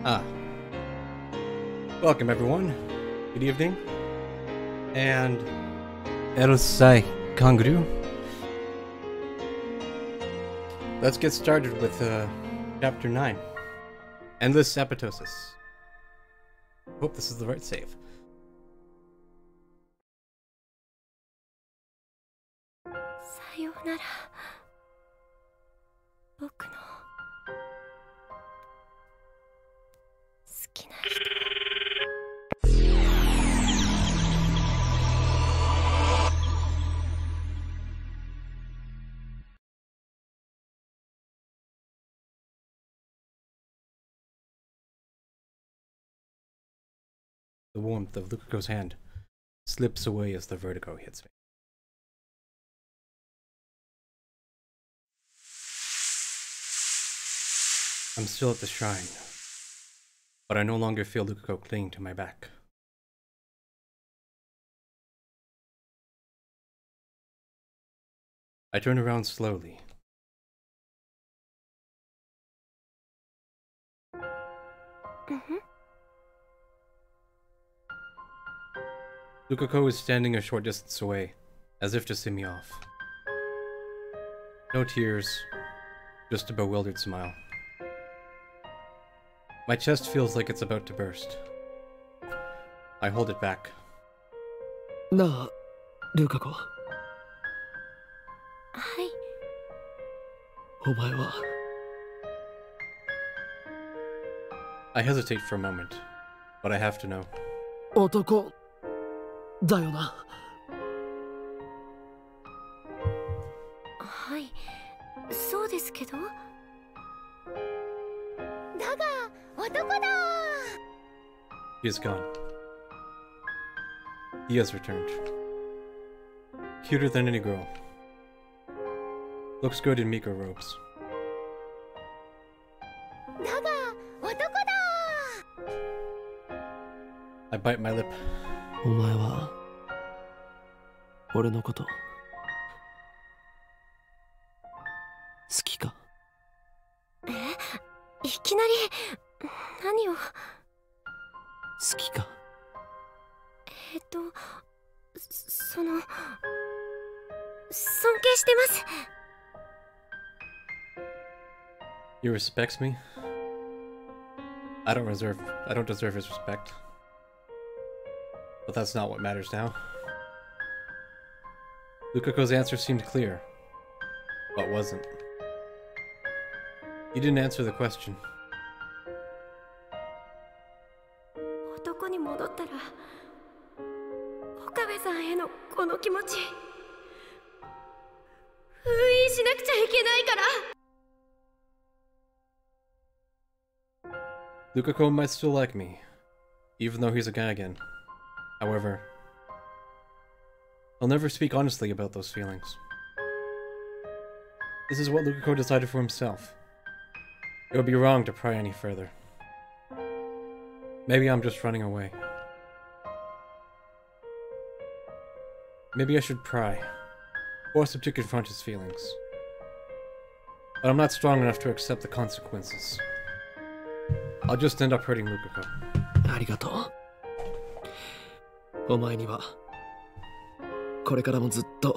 Ah. Welcome everyone. Good evening. And Erosai Kanguru. Let's get started with chapter 9. Endless Apoptosis. Hope this is the right save. さようなら。僕の好きな人。The warmth of Luka's hand slips away as the vertigo hits me. I'm still at the shrine, but I no longer feel Luka clinging to my back. I turn around slowly. Luka is standing a short distance away, as if to see me off. No tears, just a bewildered smile. My chest feels like it's about to burst. I hold it back. なあ、ルカ子。はい。お前は。I hesitate for a moment, but I have to know. 男だよな。はい、そうですけど。だが、男だ。 He is gone. He has returned. Cuter than any girl. Looks good in Miko robes. だが、男だ。 I bite my lip. お前は俺のこと好きか？いきなり何を？好きか？その尊敬してます。 He respects me? I don't deserve his respect. But that's not what matters now. Luka's answer seemed clear, but wasn't. He didn't answer the question. 男に戻ったら岡部さんへのこの気持ち封印しなくちゃいけないから。 Luka might still like me, even though he's a guy again. However, I'll never speak honestly about those feelings. This is what Luka decided for himself. It would be wrong to pry any further. Maybe I'm just running away. Maybe I should pry, force him to confront his feelings. But I'm not strong enough to accept the consequences. I'll just end up hurting Luka. ありがとう。お前にはこれからもずっと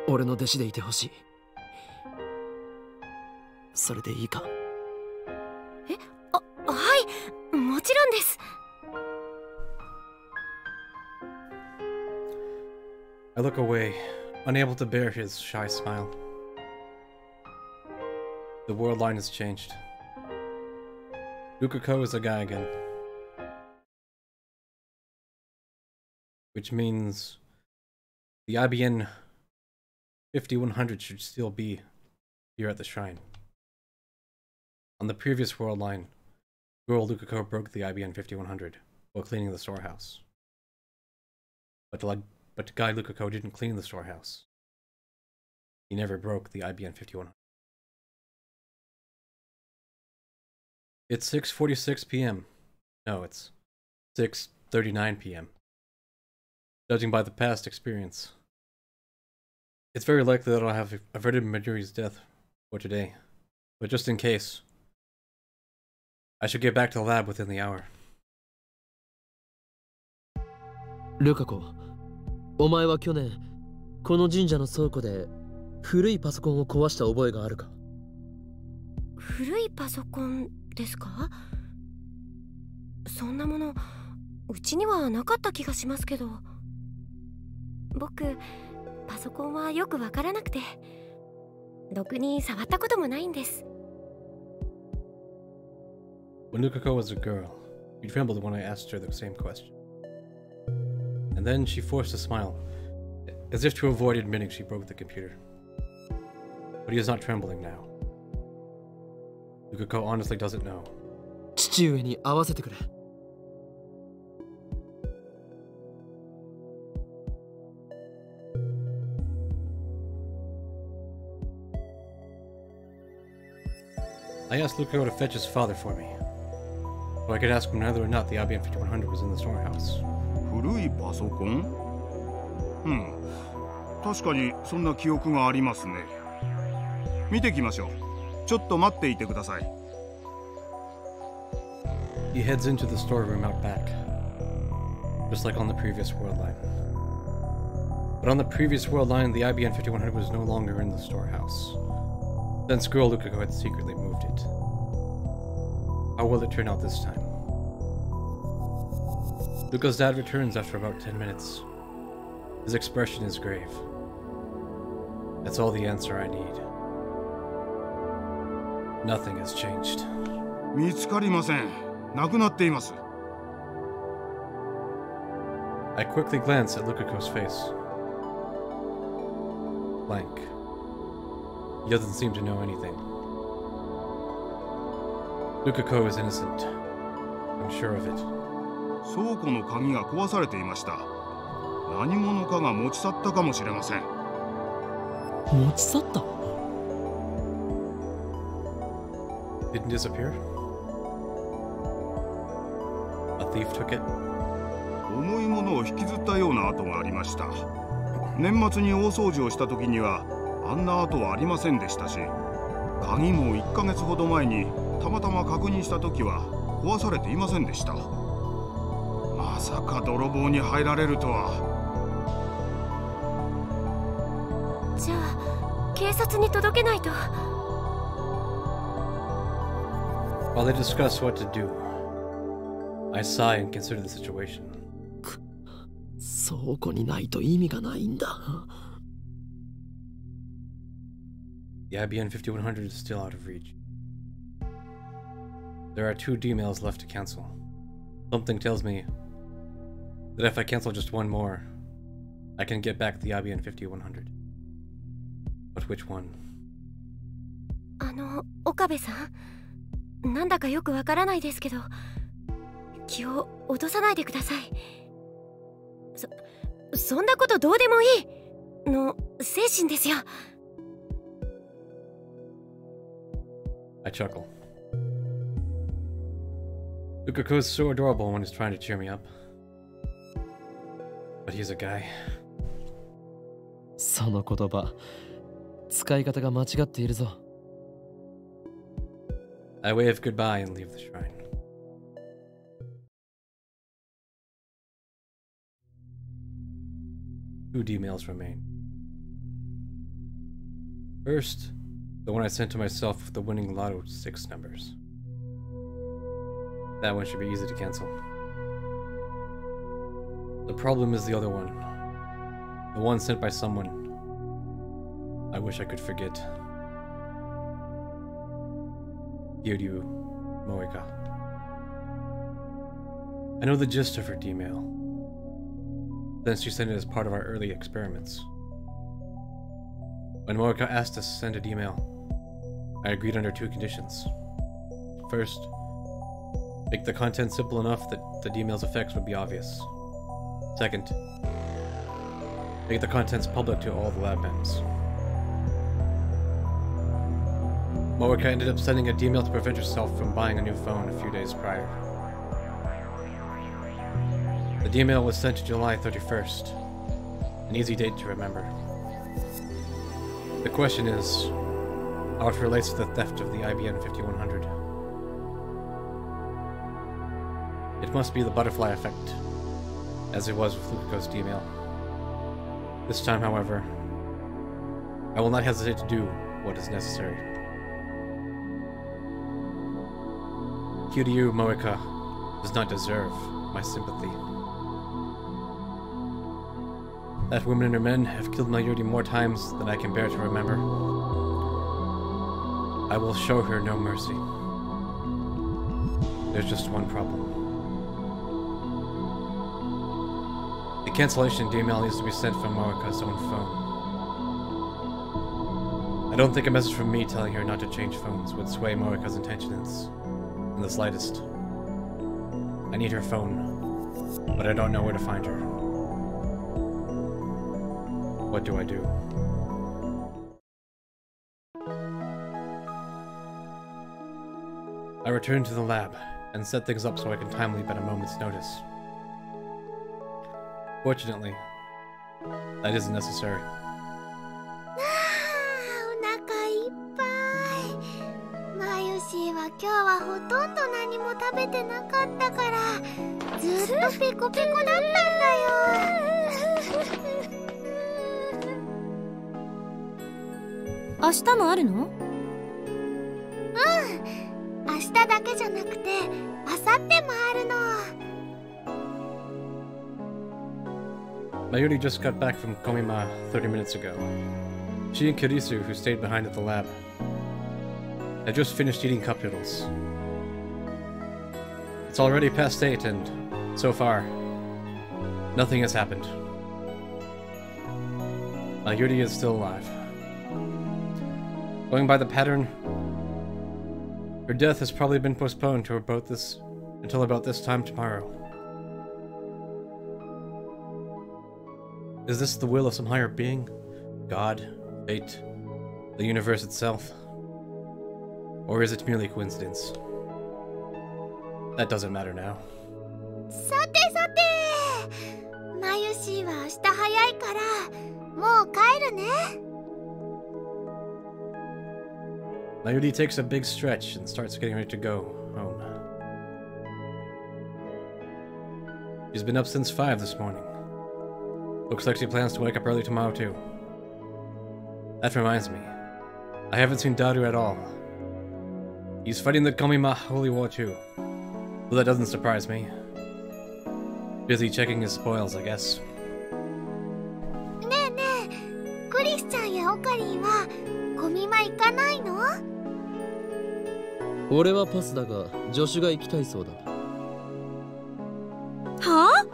俺の弟子でいてほしい。それでいいか？はい、もちろんです。 I look away, unable to bear his shy smile. The world line has changed. Luka is a guy again. Which means the IBN 5100 should still be here at the shrine. On the previous world line, girl Luka broke the IBN 5100 while cleaning the storehouse. But guy Luka didn't clean the storehouse. He never broke the IBN 5100. It's 6:46 p.m. No, it's 6:39 p.m. Judging by the past experience. It's very likely that I'll have averted Majuri's death for today, but just in case, I should get back to the lab within the hour. ルカ子、お前は去年この神社の倉庫で古いパソコンを壊した覚えがあるか？古いパソコンですか？そんなものうちにはなかった気がしますけど。僕パソコンはよくわからなくて、ろくに触ったこともないんです。 When Luka was a girl, she trembled when I asked her the same question. And then she forced a smile, as if to avoid admitting she broke the computer. But he is not trembling now. Luka honestly doesn't know. 父上に会わせてくれ。I asked Luka to fetch his father for me, so I could ask him whether or not the IBM 5100 was in the storehouse. 古いパソコン？確かにそんな記憶がありますね。見てきましょう。ちょっと待っていてください。He heads into the storeroom out back, just like on the previous world line. But on the previous world line, the IBM 5100 was no longer in the storehouse. Since girl Luka had secretly moved it. How will it turn out this time? Luka's dad returns after about 10 minutes. His expression is grave. That's all the answer I need. Nothing has changed. 見つかりません。なくなっています。I quickly glance at Lukako's face. Blank. He doesn't seem to know anything. Lukako is innocent. I'm sure of it. 倉庫の鍵が壊されていました。何者かが持ち去ったかもしれません。持ち去った？ Didn't disappear? A thief took it? 重いものを引きずったような跡がありました。年末に大掃除をした時にはあんな跡はありませんでしたし、鍵も1ヶ月ほど前にたまたま確認した時は壊されていませんでした。まさか泥棒に入られるとは。じゃあ警察に届けないと。 While they discuss what to do, I sigh and consider the situation. 倉庫にないと意味がないんだ。The IBM 5100 is still out of reach. There are 2 D-mails left to cancel. Something tells me that if I cancel just one more, I can get back the IBM 5100. But which one? 岡部さん、なんだかよくわからないですけど、気を落とさないでください。そんなことどうでもいいの精神ですよ。 I chuckle. Lukaku is so adorable when he's trying to cheer me up. But he's a guy. その言葉、使い方が間違っているぞ。I wave goodbye and leave the shrine. Two D-mails remain. First, the one I sent to myself with the winning lotto 6 numbers. That one should be easy to cancel. The problem is the other one. The one sent by someone I wish I could forget. Kiryu Moeka. I know the gist of her D-mail, since she sent it as part of our early experiments. When Moeka asked us to send an email, I agreed under 2 conditions. First, make the content simple enough that the email's effects would be obvious. Second, make the contents public to all the lab members. Moeka ended up sending a email to prevent herself from buying a new phone a few days prior. The email was sent to July 31st, an easy date to remember. The question is how it relates to the theft of the IBM 5100. It must be the butterfly effect, as it was with Luka's email. This time, however, I will not hesitate to do what is necessary. Kiryu Moeka does not deserve my sympathy. That woman and her men have killed Mayuri more times than I can bear to remember. I will show her no mercy. There's just one problem. The cancellation email needs to be sent from Moeka's own phone. I don't think a message from me telling her not to change phones would sway Moeka's intentions in the slightest. I need her phone, but I don't know where to find her. What do I do? I return to the lab and set things up so I can time leap at a moment's notice. Fortunately, that isn't necessary. お腹いっぱい。マユシーは今日はほとんど何も食べてなかったからずっとペコペコだったんだよ。明日もあるの？うん。明日だけじゃなくて明後日もあるの。Mayuri just got back from Komima 30 minutes ago. She and Kirisu, who stayed behind at the lab, had just finished eating cup noodles. It's already past 8 and, so far, nothing has happened. Mayuri is still alive. Going by the pattern, her death has probably been postponed to until about this time tomorrow. Is this the will of some higher being? God? Fate? The universe itself? Or is it merely coincidence? That doesn't matter now. さてさて、マユシーは明日早いからもう帰るね。Mayuri takes a big stretch and starts getting ready to go home. She's been up since 5 this morning. Looks like she plans to wake up early tomorrow too. That reminds me, I haven't seen Daru at all. He's fighting the Komima Holy War too, though that doesn't surprise me. Busy checking his spoils, I guess. ねえねえ、クリスちゃんやオカリンはコミマ行かないの？俺はパスだが助手が行きたいそうだ。はあ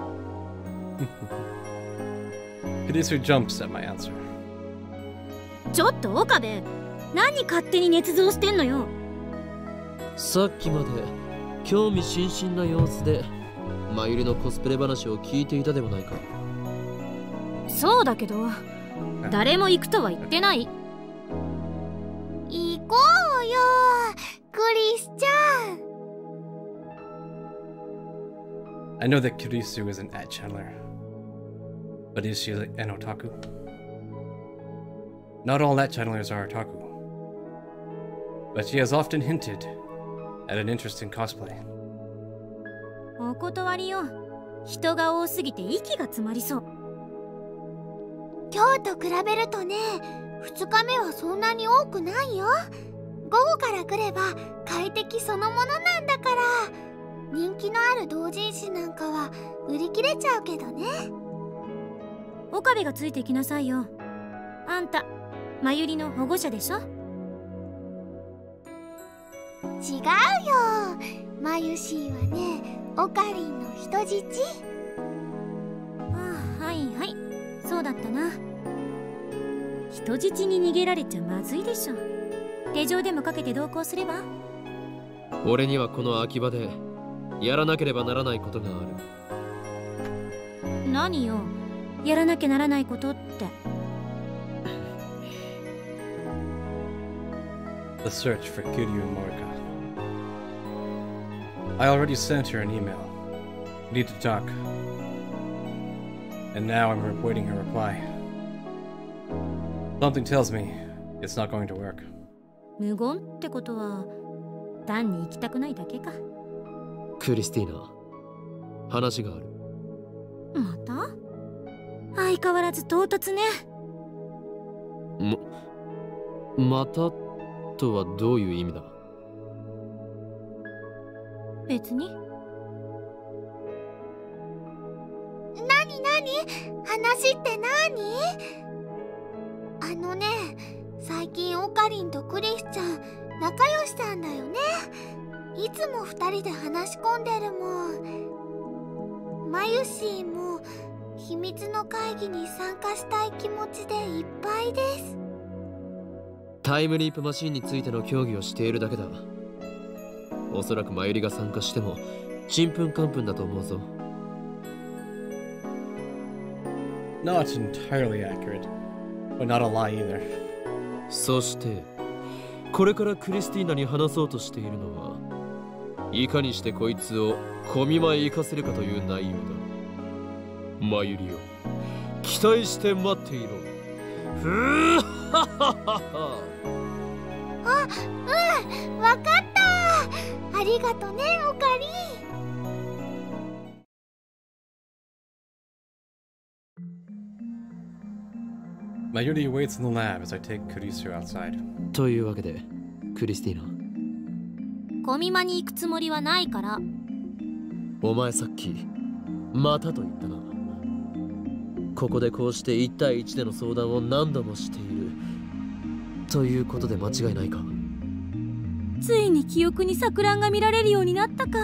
Kirisu jumps at my answer. ちょっと岡部、何勝手に捏造してんのよ。さっきまで興味津々な様子でマユリのコスプレ話を聞いていたではないか。そうだけど誰も行くとは言ってない。行こうよクリスちゃん。 I know that Kirisu is an ad channeler, but is she an otaku? Not all ad channelers are otaku, but she has often hinted at an interest in cosplay. お断りよ。人が多すぎて息が詰まりそう。今日と比べるとね、2日目はそんなに多くないよ。午後から来れば快適そのものなんだから。人気のある同人誌なんかは売り切れちゃうけどね。岡部がついてきなさいよ。あんたマユリの保護者でしょ。違うよ。マユシーはね、オカリンの人質。ああ、はいはい、そうだったな。人質に逃げられちゃまずいでしょ。手錠でもかけて同行すれば。俺にはこの秋葉でやらなければならないことがある。何よ、やらなきゃならないことって。The search for Kiryu Moeka. I already sent her an email. We need to talk. And now I'm waiting her reply. Something tells me it's not going to work. 無言ってことは単に行きたくないだけか。クリスティーナ、話がある。また相変わらず唐突ね。またとはどういう意味だ？別に。話って何？最近オカリンとクリスちゃん仲良しさんだよね。いつも2人で話し込んでるもん。マユシーも秘密の会議に参加したい気持ちでいっぱいです。タイムリープマシンについての協議をしているだけだ。おそらくマユリが参加してもちんぷんかんぷんだと思うぞ。Not entirely accurate, but not a lie either. そしてこれからクリスティーナに話そうとしているのはいかにしてこいつを小見舞い行かせるかという内容だ。マユリを期待して待っていろ。ふーははは。わかった。ありがとね、オカリン。Mayuri waits in the lab as I take Kurisu outside. というわけでクリスティーナ、コミマに行くつもりはないから。お前さっきまたと言ったな。ここでこうして1対1での相談を何度もしているということで間違いないか？ついに記憶に錯乱が見られるようになったか。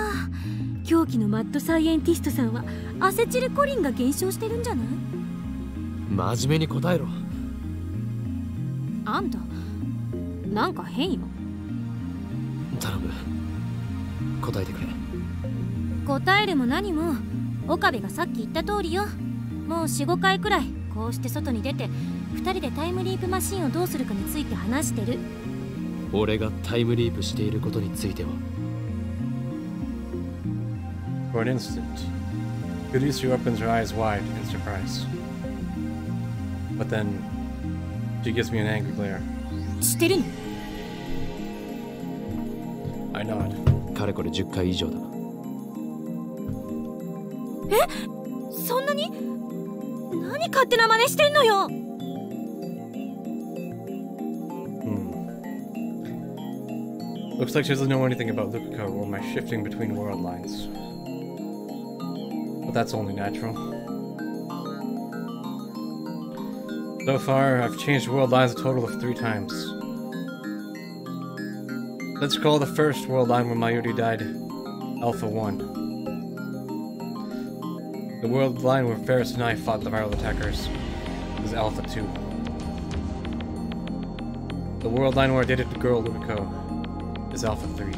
狂気のマッドサイエンティストさんはアセチルコリンが減少してるんじゃない？真面目に答えろ。あんたなんか変よ。頼む、答えてくれ。答えるも何も岡部がさっき言った通りよ。もう 4,5 回くらいこうして外に出て2人でタイムリープマシンをどうするかについて話してる。俺がタイムリープしていることについては。 For an instant, Kurisu opens her eyes wide in surprise. But then, she gives me an angry glare. してるの？ I nod. かれこれ10回以上だ。そんなに？何勝手な真似してんのよ。Looks like she doesn't know anything about Luka or my shifting between world lines. But that's only natural. So far, I've changed world lines a total of 3 times. Let's call the first world line when Mayuri died Alpha 1. The world line where Ferris and I fought the viral attackers is Alpha 2. The world line where I dated the girl Luka is Alpha 3.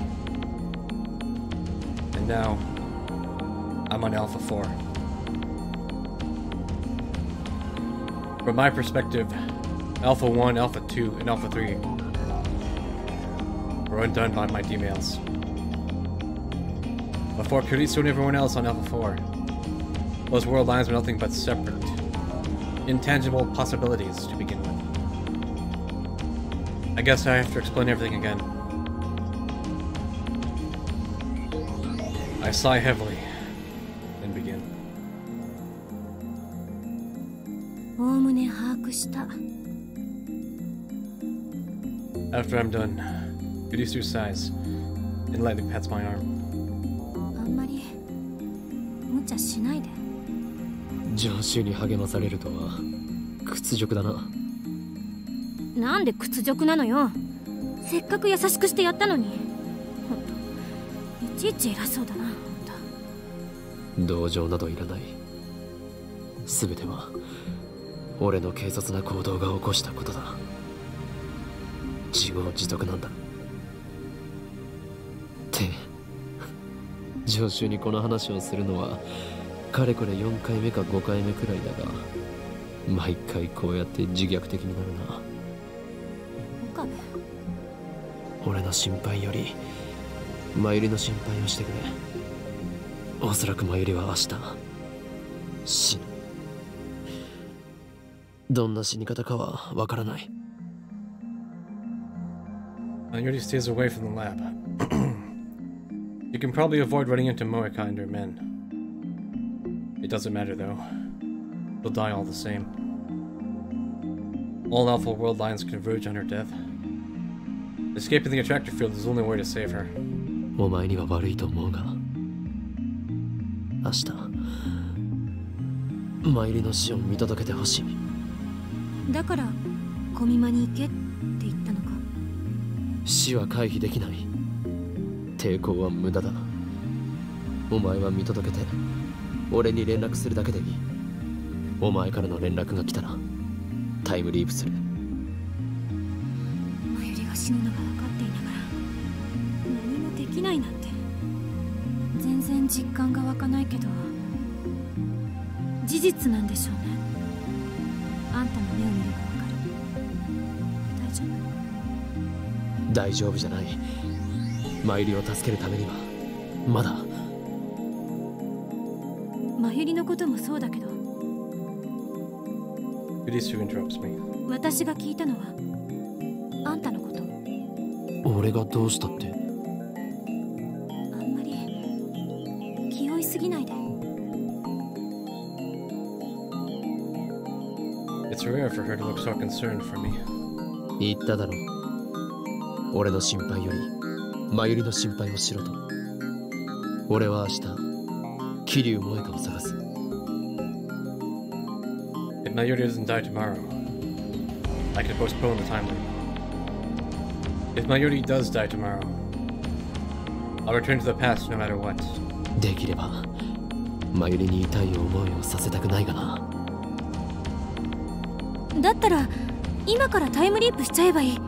And now, I'm on Alpha 4. From my perspective, Alpha 1, Alpha 2, and Alpha 3 were undone by my D-mails. Before Kurisu and everyone else on Alpha 4, those world lines were nothing but separate, intangible possibilities to begin with. I guess I have to explain everything again. I sigh heavily and begin. おおむね把握した。 After I'm done, Kurisu sighs and lightly pats my arm. あんまり無茶しないで。助手に励まされるとは屈辱だな。なんで屈辱なのよ。せっかく優しくしてやったのに。ほんといちいち偉そうだな。同情などいらない。全ては俺の軽率な行動が起こしたことだ。自業自得なんだって助手にこの話をするのはかれこれ4回目か5回目くらいだが、毎回こうやって自虐的になるな。岡部、俺の心配よりマユリの心配をしてくれ。おそらくマユリは明日死ぬ。どんな死に方かはわからない。Mayuri stays away from the lab. You can probably avoid running into Moeka and her men. It doesn't matter though. She'll die all the same. All alpha world lines converge on her death. Escaping the attractor field is the only way to save her. お前には悪いと思うが、明日マユリの死を見届けてほしい。だからコミマに行けって言ったのか。死は回避できない。抵抗は無駄だ。お前は見届けて俺に連絡するだけでいい。お前からの連絡が来たらタイムリープする。マユリが死ぬのが分かっていながら何もできないなんて全然実感が湧かないけど、事実なんでしょうね。あんたの目を見れば分かる。大丈夫？大丈夫じゃない。マユリを助けるためにはまだ。マユリのこともそうだけど、私が聞いたのはあんたのこと。俺がどうしたって？あんまり気負いすぎないで。It's rare for her to look so concerned for me. 言っただろ。俺の心配よりマユリの心配をしろと。俺は明日桐生萌香を探す。If Mayuri doesn't die tomorrow, I can postpone the timeline. If Mayuri does die tomorrow, I'll return to the past no matter what. できればマユリに痛い思いをさせたくないがな。だったら今からタイムリープしちゃえばいい。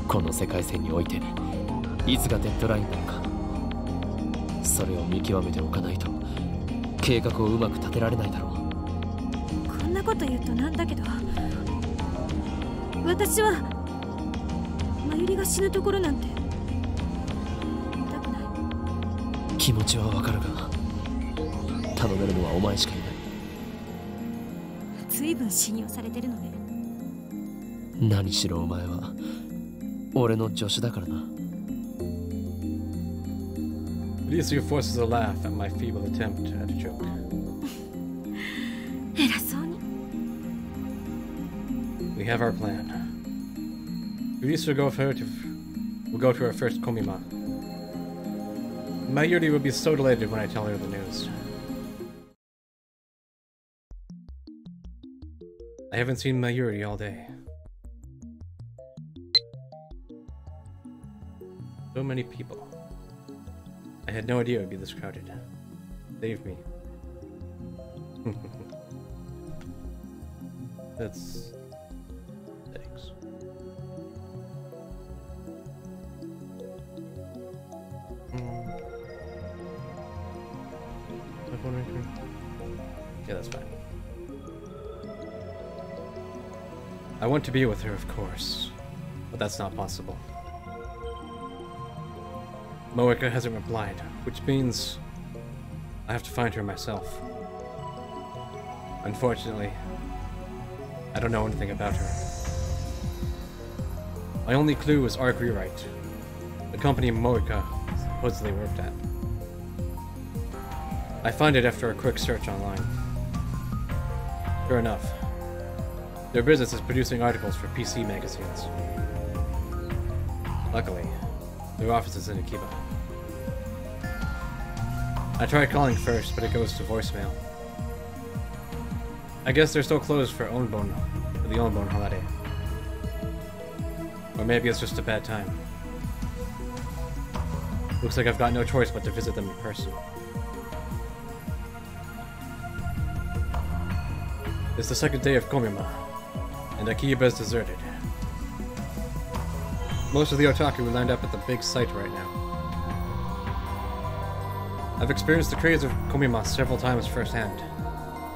この世界線においていつがデッドラインなのか、それを見極めておかないと計画をうまく立てられないだろう。こんなこと言うとなんだけど、私はマユリが死ぬところなんて見たくない。気持ちはわかるが頼めるのはお前しかいない。随分信用されてるのね。何しろお前は俺の助手だからな。Ryusu forces a laugh at my feeble attempt at a joke. 偉そうに。We have our plan. Ryusu will go to our first Komima. Mayuri will be so delighted when I tell her the news. I haven't seen Mayuri all day. So many people. I had no idea it would be this crowded. Save me. That's... Thanks. Yeah, that's fine. I want to be with her, of course, but that's not possible. Moeka hasn't replied, which means I have to find her myself. Unfortunately, I don't know anything about her. My only clue is Arc Rewrite, the company Moeka supposedly worked at. I find it after a quick search online. Sure enough, their business is producing articles for PC magazines. Luckily, their office is in Akiba. I tried calling first, but it goes to voicemail. I guess they're still closed for the Onbon holiday. Or maybe it's just a bad time. Looks like I've got no choice but to visit them in person. It's the second day of Komima, and Akiba is deserted. Most of the otaku lined up at the big site right now. I've experienced the craze of Komima several times firsthand.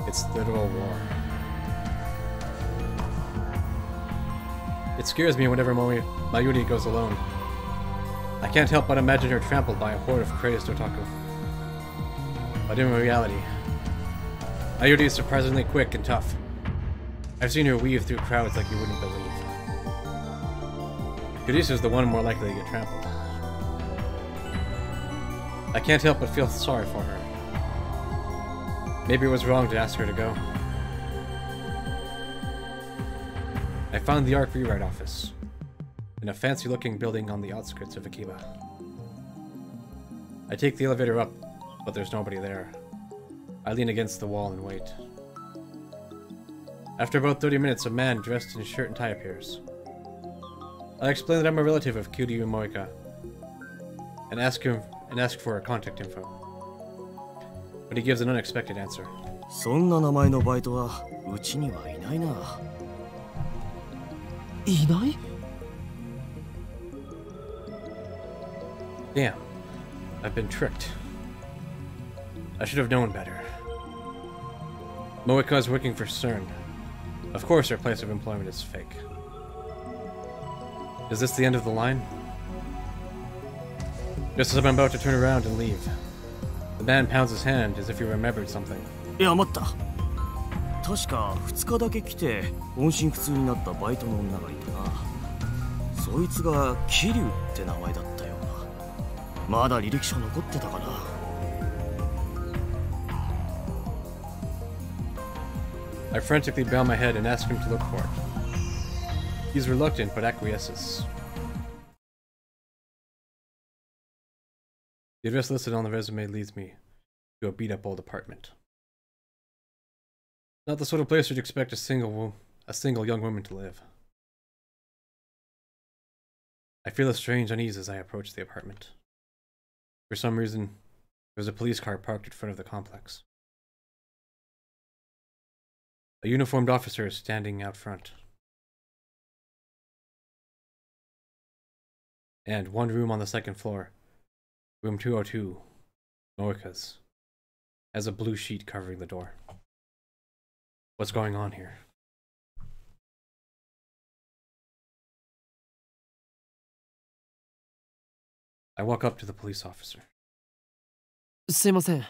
It's literal war. It scares me whenever Mayuri goes alone. I can't help but imagine her trampled by a horde of crazed otaku. But in reality, Mayuri is surprisingly quick and tough. I've seen her weave through crowds like you wouldn't believe. Kirisu is the one more likely to get trampled. I can't help but feel sorry for her. Maybe it was wrong to ask her to go. I found the ARC rewrite office in a fancy-looking building on the outskirts of Akiba. I take the elevator up, but there's nobody there. I lean against the wall and wait. After about 30 minutes, a man dressed in shirt and tie appears. I explain that I'm a relative of Kiryu Moeka and ask for her contact info. But he gives an unexpected answer. そんな名前のバイトはうちにはいないな。いない? Damn, I've been tricked. I should have known better. Moeka is working for CERN. Of course her place of employment is fake. Is this the end of the line? Just as I'm about to turn around and leave, the man pounds his hand as if he remembered something. いや待った。確か2日だけ来て音信不通になったバイトの女がいてな。そいつが桐生って名前だったような。まだ履歴書残ってたかな。I frantically bow my head and ask him to look for it. He's reluctant but acquiesces. The address listed on the resume leads me to a beat-up old apartment. Not the sort of place you'd expect a single young woman to live. I feel a strange unease as I approach the apartment. For some reason, there's a police car parked in front of the complex. A uniformed officer is standing out front. And one room on the second floor, room 202, Moeka's, has a blue sheet covering the door. What's going on here? I walk up to the police officer. すいません。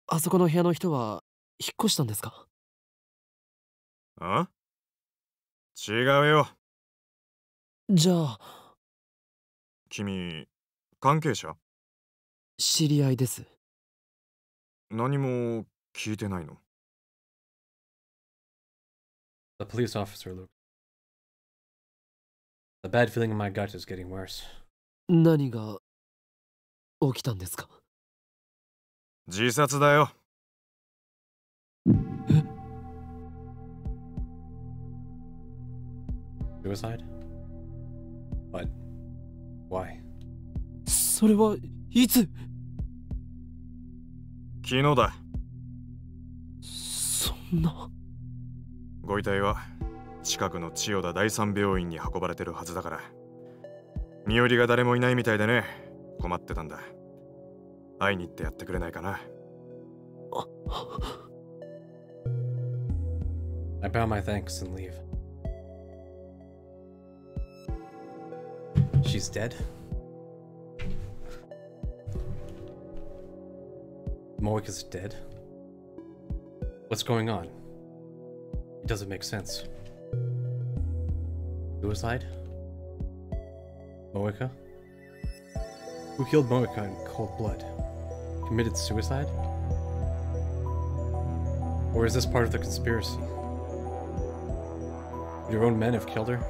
あそこの部屋の人は引っ越したんですか? あ？違うよ。じゃあ、君、関係者？知り合いです。何も聞いてないの？ The police officer looked. The bad feeling in my gut is getting worse. 何が起きたんですか? 自殺だよ。Suicide? But why? それはいつ? 昨日だ。そんな。ご遺体は近くの千代田第三病院に運ばれてるはずだから。身寄りが誰もいないみたいでね。困ってたんだ。会いに行ってやってくれないかな。I bow my thanks and leave. She's dead? Moeka's dead? What's going on? It doesn't make sense. Suicide? Moeka? Who killed Moeka in cold blood? Committed suicide? Or is this part of the conspiracy? Would your own men have killed her?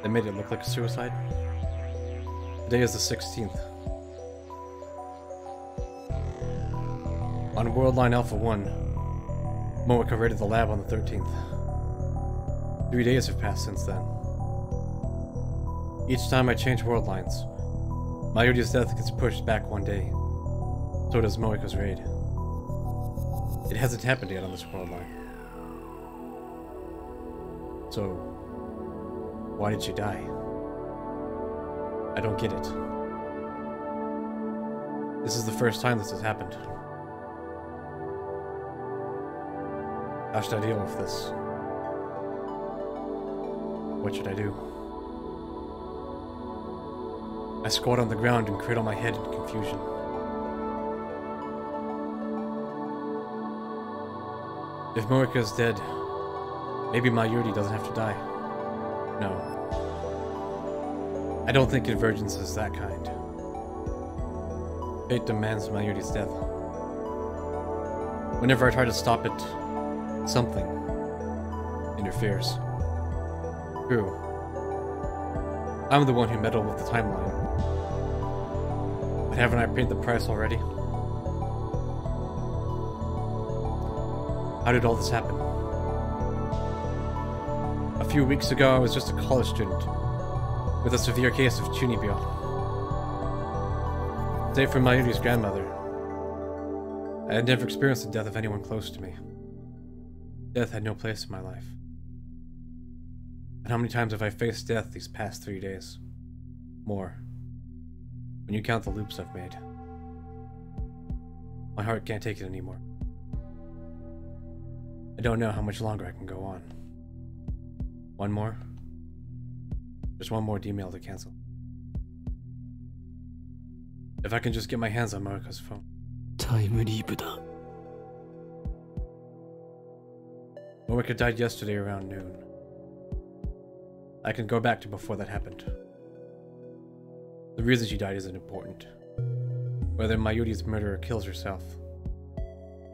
That made it look like a suicide? Today is the 16th. On Worldline Alpha 1, Moeka raided the lab on the 13th. 3 days have passed since then. Each time I change world lines, Mayuri's death gets pushed back one day. So does Moeka's raid. It hasn't happened yet on this world line. So, why did she die? I don't get it. This is the first time this has happened. How should I deal with this? What should I do? I squat on the ground and cradle my head in confusion. If Moeka is dead, maybe Mayuri doesn't have to die. No. I don't think convergence is that kind. Fate demands Mayuri's death. Whenever I try to stop it, something interferes. True. I'm the one who meddled with the timeline. But haven't I paid the price already? How did all this happen? A few weeks ago, I was just a college student with a severe case of chunibyo. Save for Mayuri's grandmother, I had never experienced the death of anyone close to me. Death had no place in my life. And how many times have I faced death these past 3 days? More. When you count the loops I've made. My heart can't take it anymore. I don't know how much longer I can go on. One more? Just one more email to cancel. If I can just get my hands on Moeka's phone. タイムリープだ。 Moeka died yesterday around noon. I can go back to before that happened. The reason she died isn't important. Whether Mayuri's murderer kills herself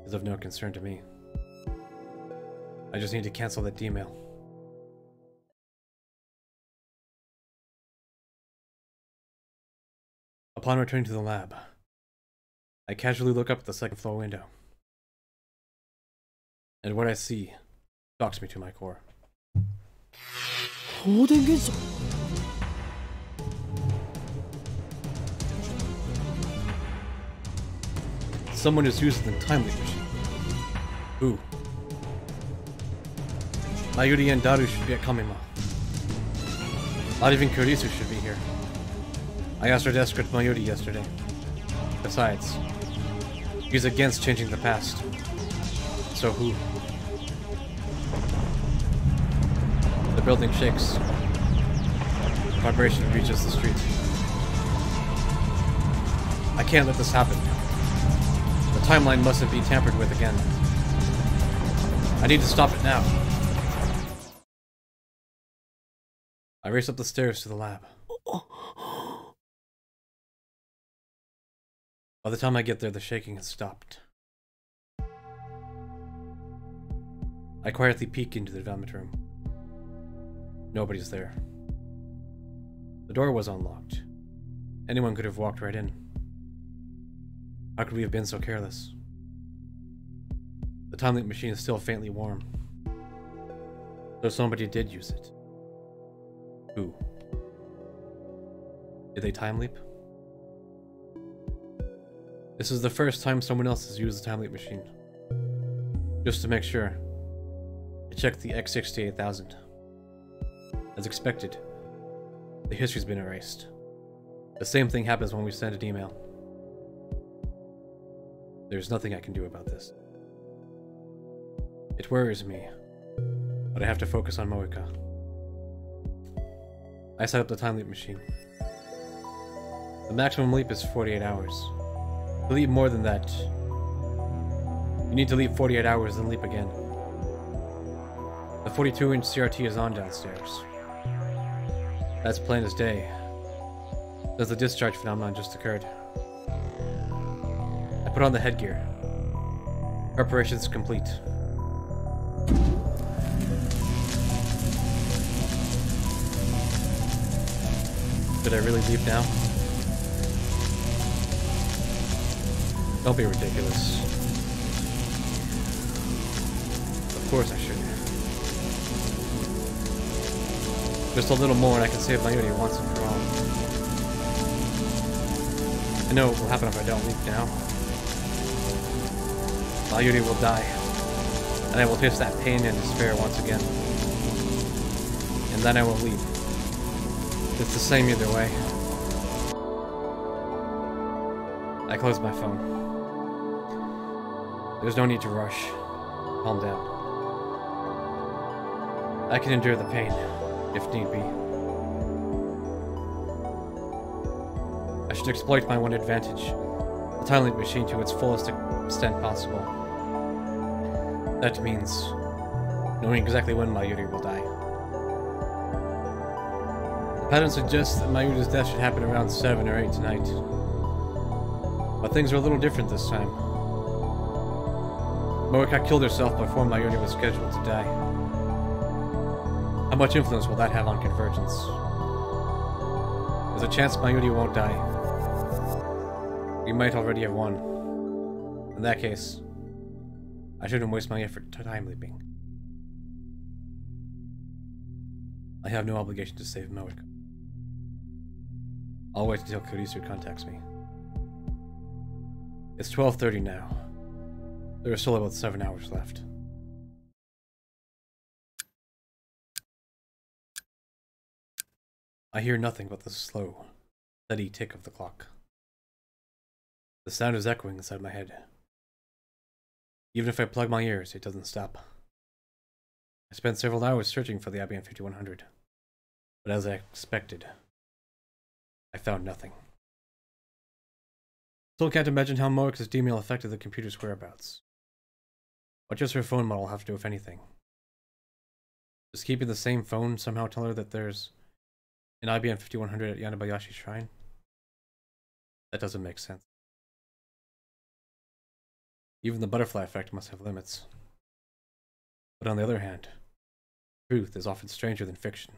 is of no concern to me. I just need to cancel that email. Upon returning to the lab, I casually look up at the second floor window. And what I see shocks me to my core. 放電現象。 Someone is using the time leap machine. Who? Mayuri and Daru should be at Kamima. Not even Kurisu should be here. I asked her to escort Mayuri yesterday. Besides, he's against changing the past. So who? The building shakes. Vibration reaches the street. I can't let this happen. The timeline mustn't be tampered with again. I need to stop it now. I race up the stairs to the lab. By the time I get there, the shaking has stopped. I quietly peek into the development room. Nobody's there. The door was unlocked. Anyone could have walked right in. How could we have been so careless? The time leap machine is still faintly warm. So somebody did use it. Who? Did they time leap? This is the first time someone else has used the time leap machine. Just to make sure, I checked the X68000. As expected, the history's been erased. The same thing happens when we send an email. There's nothing I can do about this. It worries me, but I have to focus on Moeka. I set up the time leap machine. The maximum leap is 48 hours. To leap more than that, you need to leap 48 hours and leap again. The 42-inch CRT is on downstairs. That's plain as day, since the discharge phenomenon just occurred. I put on the headgear. Preparations complete. Did I really leap now? Don't be ridiculous. Of course I should. Just a little more and I can save Mayuri once and for all. I know what will happen if I don't leap now. Mayuri will die. And I will taste that pain and despair once again. And then I will leap. It's the same either way. I close my phone. There's no need to rush. Calm down. I can endure the pain, if need be. I should exploit my one advantage, the time leap machine to its fullest extent possible. That means knowing exactly when Mayuri will die. The pattern suggests that Mayuri's death should happen around 7 or 8 tonight. But things are a little different this time. Moeka killed herself before Mayuri was scheduled to die. How much influence will that have on Convergence? There's a chance Mayuri won't die. We might already have won. In that case, I shouldn't waste my effort time leaping. I have no obligation to save Moeka. I'll wait until Kurisu contacts me. It's 12:30 now. There are still about 7 hours left. I hear nothing but the slow, steady tick of the clock. The sound is echoing inside my head. Even if I plug my ears, it doesn't stop. I spent several hours searching for the IBM 5100, but as I expected, I found nothing. Still can't imagine how Moeka's D-mail affected the computer's whereabouts. What does her phone model have to do with anything? Does keeping the same phone somehow tell her that there's an IBM 5100 at Yanabayashi Shrine? That doesn't make sense. Even the butterfly effect must have limits. But on the other hand, truth is often stranger than fiction.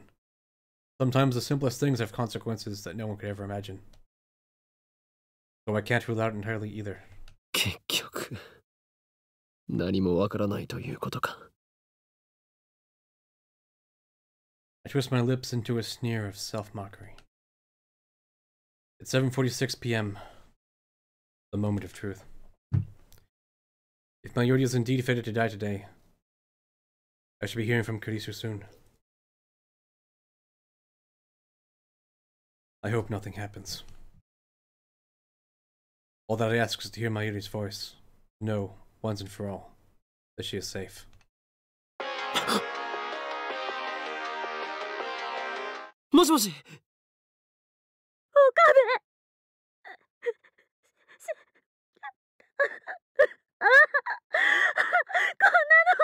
Sometimes the simplest things have consequences that no one could ever imagine. So I can't rule out entirely either. 結局、何もわからないということか。I twist my lips into a sneer of self-mockery. It's 7:46 p.m. The moment of truth. If Mayuri is indeed fated to die today, I should be hearing from Kurisu soon. I hope nothing happens. All that I ask is to hear Mayuri's voice. Know, once and for all, that she is safe. もしもし。岡部。こんなの。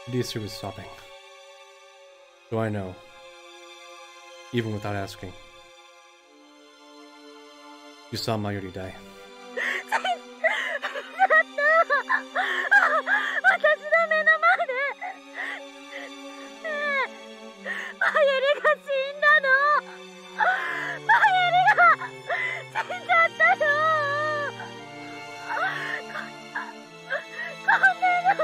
Kurisu was sobbing. So I know, even without asking, you saw Mayuri die. 私の目の前でマユリが死んだの。マユリが死んじゃったの。こんなの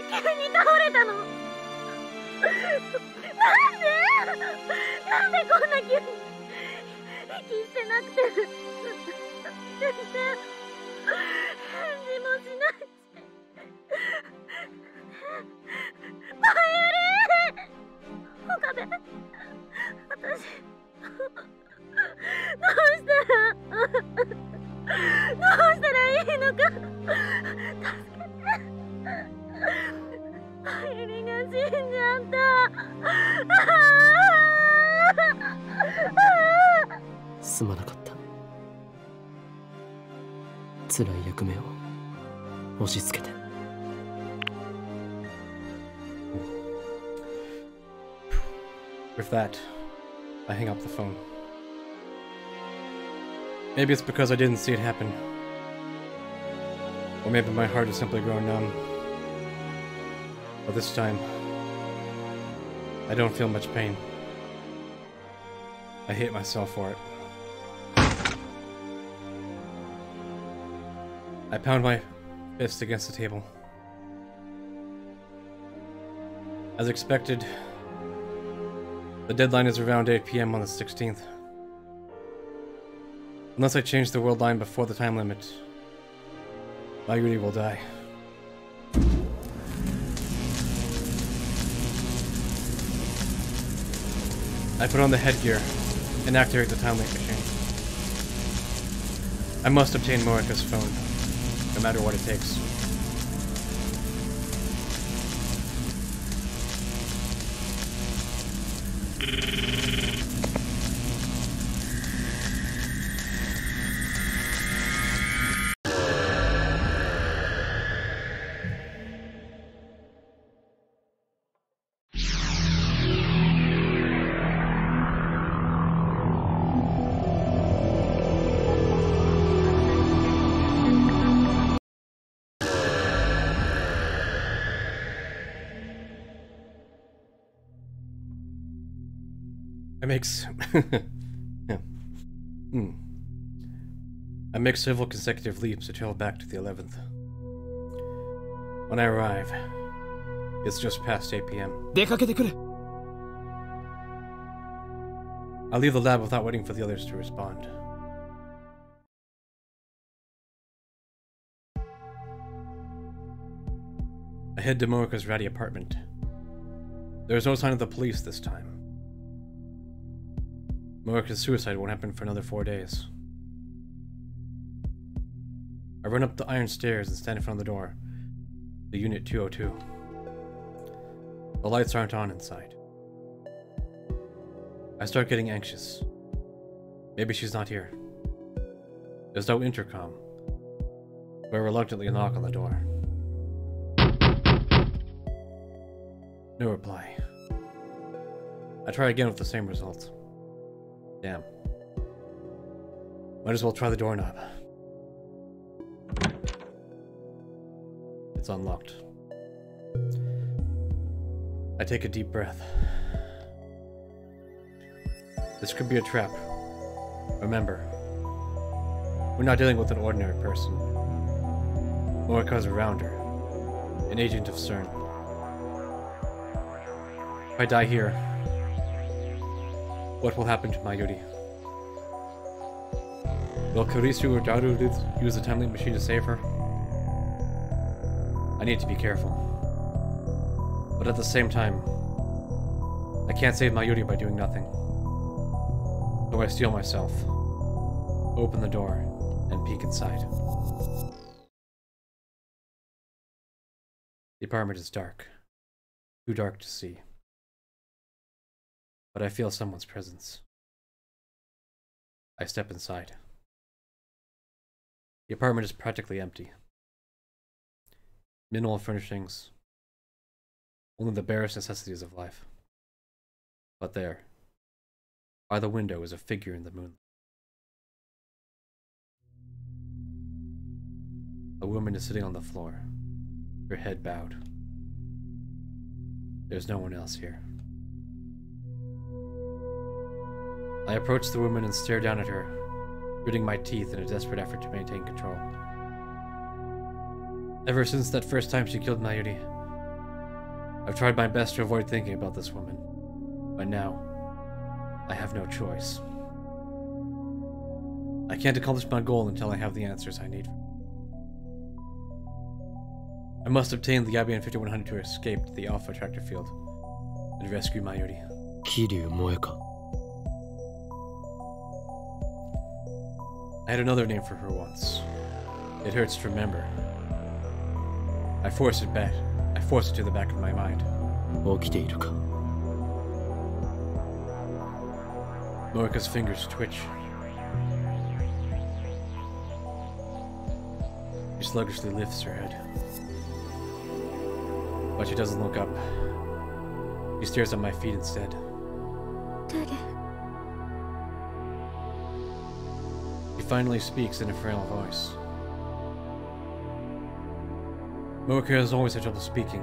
急に倒れたの。なんでこんな急に息してなくて全然返事もしないし。マユリ！岡部、私どうしたらいいのか助けて。マユリが死んじゃった。すまなかった。辛い役目を押し付けて。With that, I hang up the phone. Maybe it's because I didn't see it happen. Or maybe my heart has simply grown numb. But this time, I don't feel much pain. I hate myself for it. I pound my fist against the table. As expected, the deadline is around 8 p.m. on the 16th. Unless I change the world line before the time limit, Mayuri will die. I put on the headgear and activate the time link machine. I must obtain Moeka's phone, no matter what it takes. I make several consecutive leaps to travel back to the 11th. When I arrive, it's just past 8 p.m. 出かけてくれ。 I leave the lab without waiting for the others to respond. I head to Moeka's ratty apartment. There is no sign of the police this time. Moeka's suicide won't happen for another 4 days. I run up the iron stairs and stand in front of the door. The Unit 202. The lights aren't on inside. I start getting anxious. Maybe she's not here. There's no intercom, but I reluctantly knock on the door. No reply. I try again with the same result. Damn. Might as well try the doorknob. It's unlocked. I take a deep breath. This could be a trap. Remember, we're not dealing with an ordinary person. Moeka's a rounder, an agent of CERN. If I die here, what will happen to Mayuri? Will Kurisu or Daru use the time-leap machine to save her? I need to be careful. But at the same time, I can't save Mayuri by doing nothing. So I steel myself, open the door, and peek inside. The apartment is dark. Too dark to see. But I feel someone's presence. I step inside. The apartment is practically empty. Minimal furnishings. Only the barest necessities of life. But there, by the window, is a figure in the moonlight. A woman is sitting on the floor, her head bowed. There's no one else here. I approach the woman and stare down at her, gritting my teeth in a desperate effort to maintain control. Ever since that first time she killed Mayuri, I've tried my best to avoid thinking about this woman, but now, I have no choice. I can't accomplish my goal until I have the answers I need. I must obtain the IBN 5100 to escape to the Alpha Attractor Field and rescue Mayuri. Kiryu Moeka. I had another name for her once. It hurts to remember. I force it back. I force it to the back of my mind. 起きているか? Moeka's fingers twitch. She sluggishly lifts her head. But she doesn't look up. She stares at my feet instead. She finally speaks in a frail voice. Moeka has always had trouble speaking,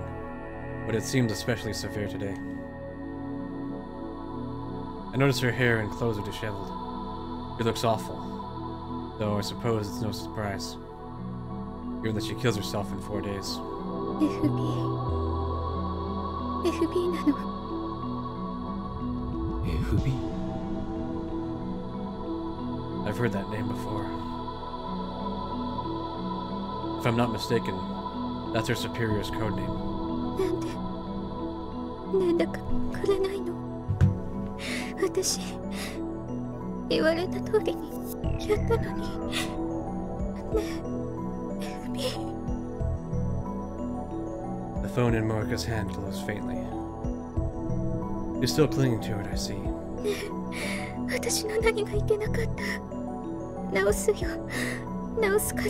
but it seems especially severe today. I notice her hair and clothes are disheveled. She looks awful, though I suppose it's no surprise, given that she kills herself in 4 days. FB なの。 FB? I've heard that name before. If I'm not mistaken, that's her superior's code name. なんだかくれないの。私言われた通りにやったのに。ねえ、FB。 The phone in Moeka's hand glows faintly. She's still clinging to it, I see. ねえ、私の何がいけなかった。直すよ。直すから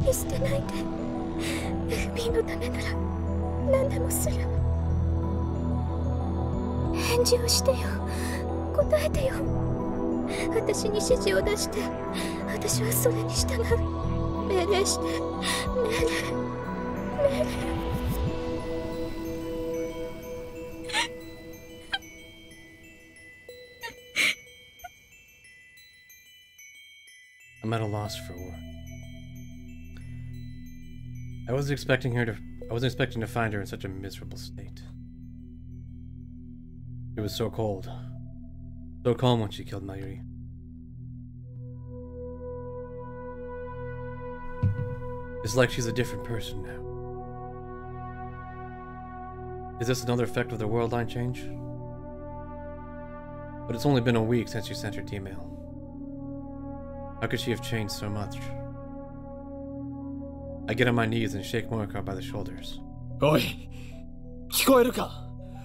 見捨てないで。FB のためなら何でもする。返事をしてよ。答えてよ。私に指示を出して、私はそれに従う。命令して。命令。at a loss for words. I wasn't expecting to find her in such a miserable state. It was so cold, so calm when she killed Mayuri. It's like she's a different person now. Is this another effect of the world line change? But it's only been a week since she sent her email. How could she have changed so much? I get on my knees and shake Moeka by the shoulders. Oi! 聞こえるか?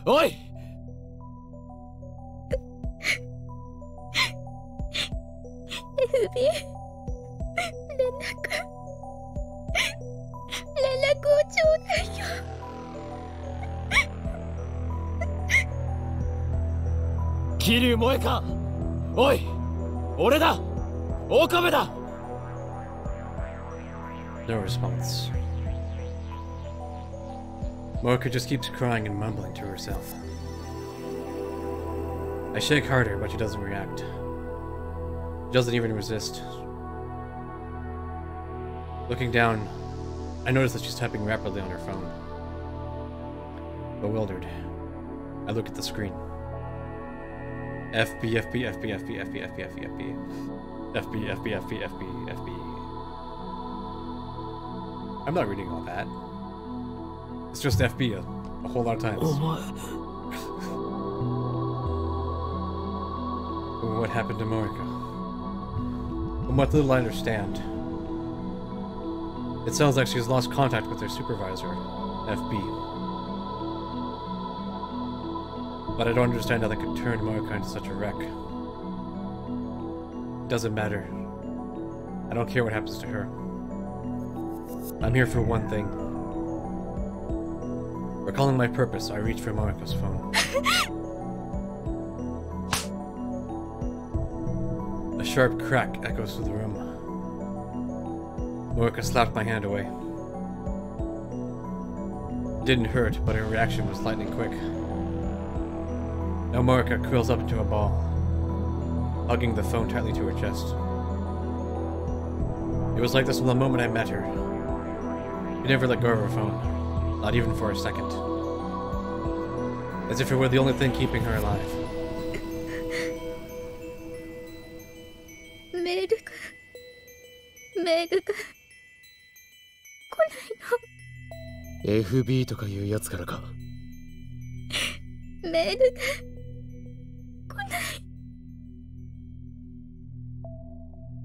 Oi! FB 連絡をちょうだいよ。桐生萌か? Oi! 俺だ! 岡部だ! No response. Moeka just keeps crying and mumbling to herself. I shake harder, but she doesn't react. She doesn't even resist. Looking down, I notice that she's typing rapidly on her phone. Bewildered, I look at the screen. FB, FB, FB, FB, FB, FB, FB, FB. FB, FB, FB, FB, FB. I'm not reading all that. It's just FB a whole lot of times. What happened to Moeka? From what little I understand, it sounds like she's lost contact with her supervisor, FB. But I don't understand how that could turn Moeka into such a wreck. It doesn't matter. I don't care what happens to her. I'm here for one thing. Recalling my purpose, I reach for Moeka's phone. A sharp crack echoes through the room. Moeka slapped my hand away. It didn't hurt, but her reaction was lightning quick. Now Moeka curls up into a ball, hugging the phone tightly to her chest. It was like this from the moment I met her. She never let go of her phone, not even for a second. As if it were the only thing keeping her alive. メールが来ないの。 FB とかいうやつからか。メールが来ない。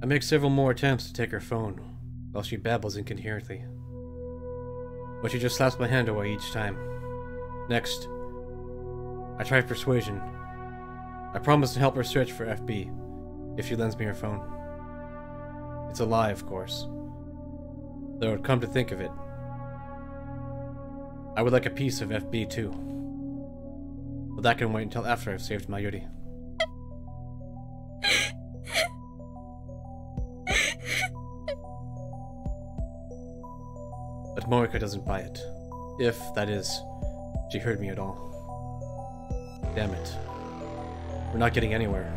I make several more attempts to take her phone, while she babbles incoherently. But she just slaps my hand away each time. Next, I try persuasion. I promise to help her search for FB, if she lends me her phone. It's a lie, of course. Though, come to think of it, I would like a piece of FB too. But that can wait until after I've saved Mayuri. But Moeka doesn't buy it. If, that is, she heard me at all. Damn it. We're not getting anywhere.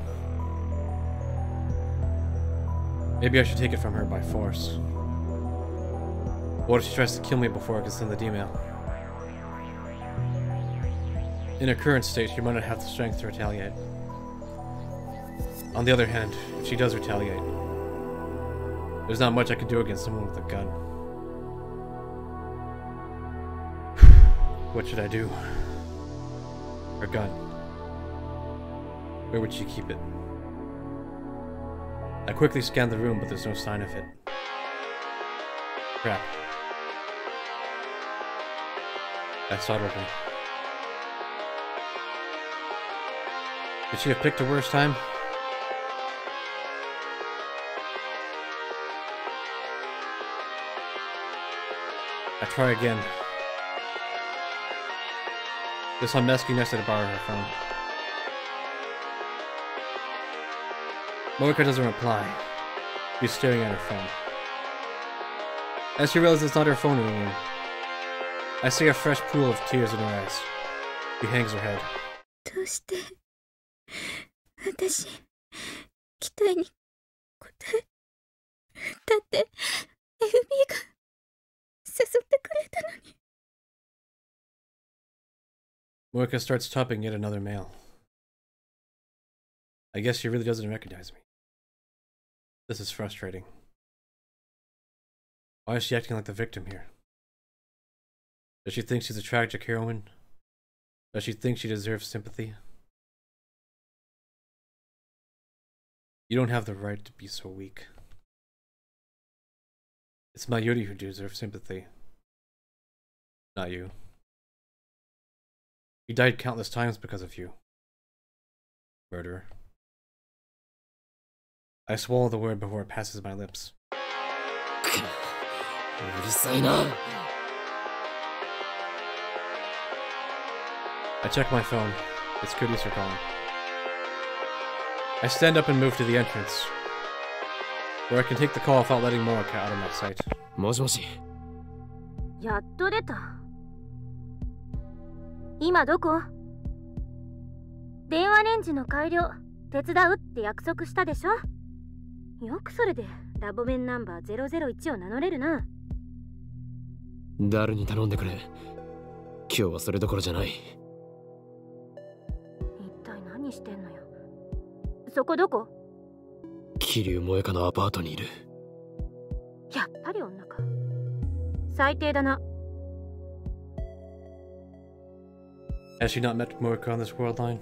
Maybe I should take it from her by force. What if she tries to kill me before I can send the email? In her current state, she might not have the strength to retaliate. On the other hand, if she does retaliate, there's not much I can do against someone with a gun. What should I do? Her gun. Where would she keep it? I quickly scan the room, but there's no sign of it. Crap. That startled me. Could she have picked a worse time? I try again. This I'm asking Nessa to borrow her phone. Moeka doesn't reply. She's staring at her phone. As she realizes it's not her phone ringing, I see a fresh pool of tears in her eyes. She hangs her head. どうして私期待に応えだって FB が誘ってくれたのに。 Moeka starts topping yet another mail. I guess she really doesn't recognize me. This is frustrating. Why is she acting like the victim here? Does she think she's a tragic heroine? Does she think she deserves sympathy? You don't have the right to be so weak. It's Mayuri who deserves sympathy, not you. He died countless times because of you. Murderer. I swallow the word before it passes my lips. I check my phone. It's Kurisu calling. I stand up and move to the entrance, where I can take the call without letting Moeka out of my sight. もしもし。やっと出た。今どこ？電話レンジの改良手伝うって約束したでしょ。よくそれでラボ面ナンバー001を名乗れるな。誰に頼んでくれ。今日はそれどころじゃない。一体何してんのよ。そこどこ？桐生萌香のアパートにいる。やっぱり女か。最低だな。Has she not met Moeka on this world line?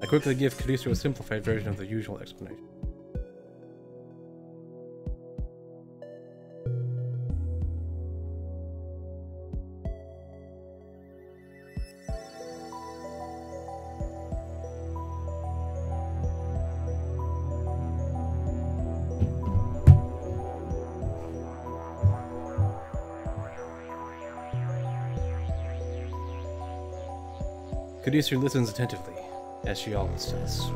I quickly give Kurisu a simplified version of the usual explanation. Kurisu listens attentively, as she always does.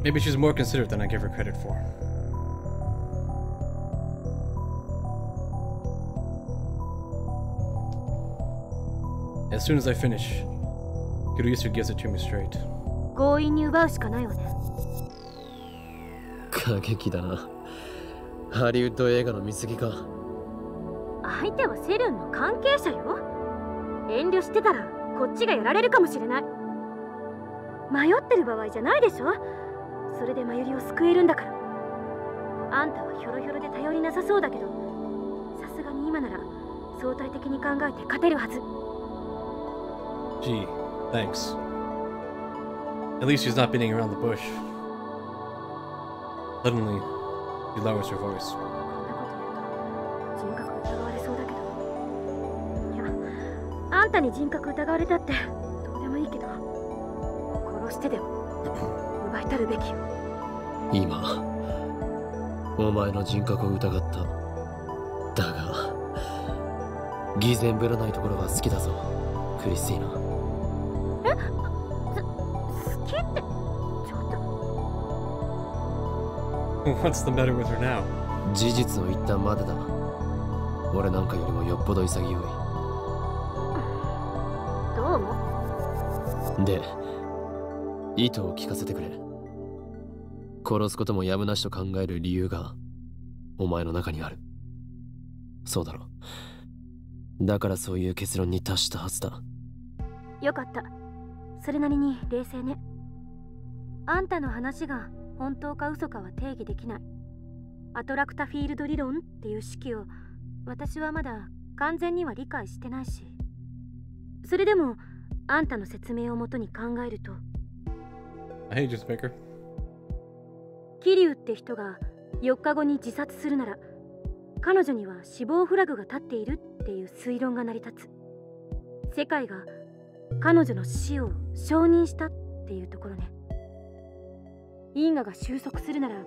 Maybe she's more considerate than I give her credit for. As soon as I finish, Kurisu gives it to me straight. 強引に奪うしかないわね。過激だな。ハリウッド映画の見過ぎか。相手はセルンの関係者よ。遠慮してたらこっちがやられるかもしれない。迷ってる場合じゃないでしょ。それでマユリを救えるんだから。あんたはヒョロヒョロで頼りなさそうだけど、さすがに今なら相対的に考えて勝てるはず。Gee, thanks. At least she's not beating around the bush. Suddenly, she lowers her voice. こんなこと言うと人格疑われそうだけど。いや、あんたに人格疑われたってどうでもいいけど、殺してでも奪いたるべきよ。今、お前の人格を疑った。だが、偽善ぶらないところが好きだぞ、クリスティーナ。好きってちょっと。What's the matter with her now? 事実を言ったまでだ。俺なんかよりもよっぽど潔い。どうも。で、意図を聞かせてくれ。殺すこともやむなしと考える理由がお前の中にある。そうだろ。だからそういう結論に達したはずだ。よかった。それなりに冷静ね。あんたの話が本当か嘘かは定義できない。アトラクタフィールド理論っていう式を私はまだ完全には理解してないし。それでもあんたの説明をもとに考えると、 Hey, just Baker. 桐生って人が4日後に自殺するなら、彼女には死亡フラグが立っているっていう推論が成り立つ。世界が彼女の死を承認したっていうところね。因果が収束するなら、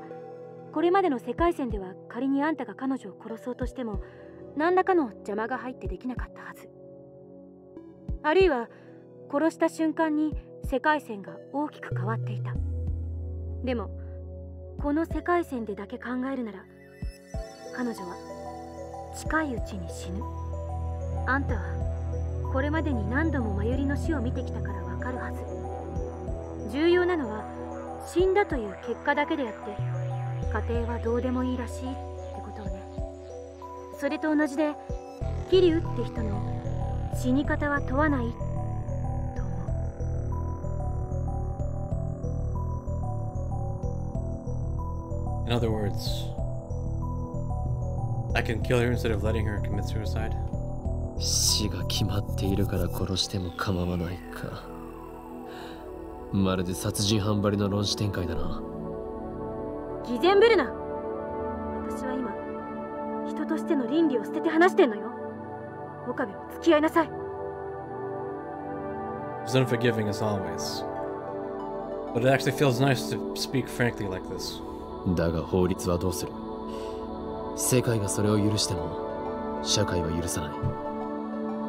これまでの世界線では仮にあんたが彼女を殺そうとしても何らかの邪魔が入ってできなかったはず。あるいは殺した瞬間に世界線が大きく変わっていた。でもこの世界線でだけ考えるなら、彼女は近いうちに死ぬ。あんたはこれまでに何度もマユリの死を見てきたからわかるはず。重要なのは死んだという結果だけであって家庭はどうでもいいらしいってことをね。それと同じで桐生って人の死に方は問わないと思う。In other words, I can kill her instead of letting her commit suicide. 死が決まっているから殺しても構わないか。まるで殺人犯ばりの論旨展開だな。偽善ぶるな。私は今人としての倫理を捨てて話してんのよ。岡部も付き合いなさい。She's unforgiving as always, but it actually feels nice to speak frankly like this. だが法律はどうする？世界がそれを許しても社会は許さない。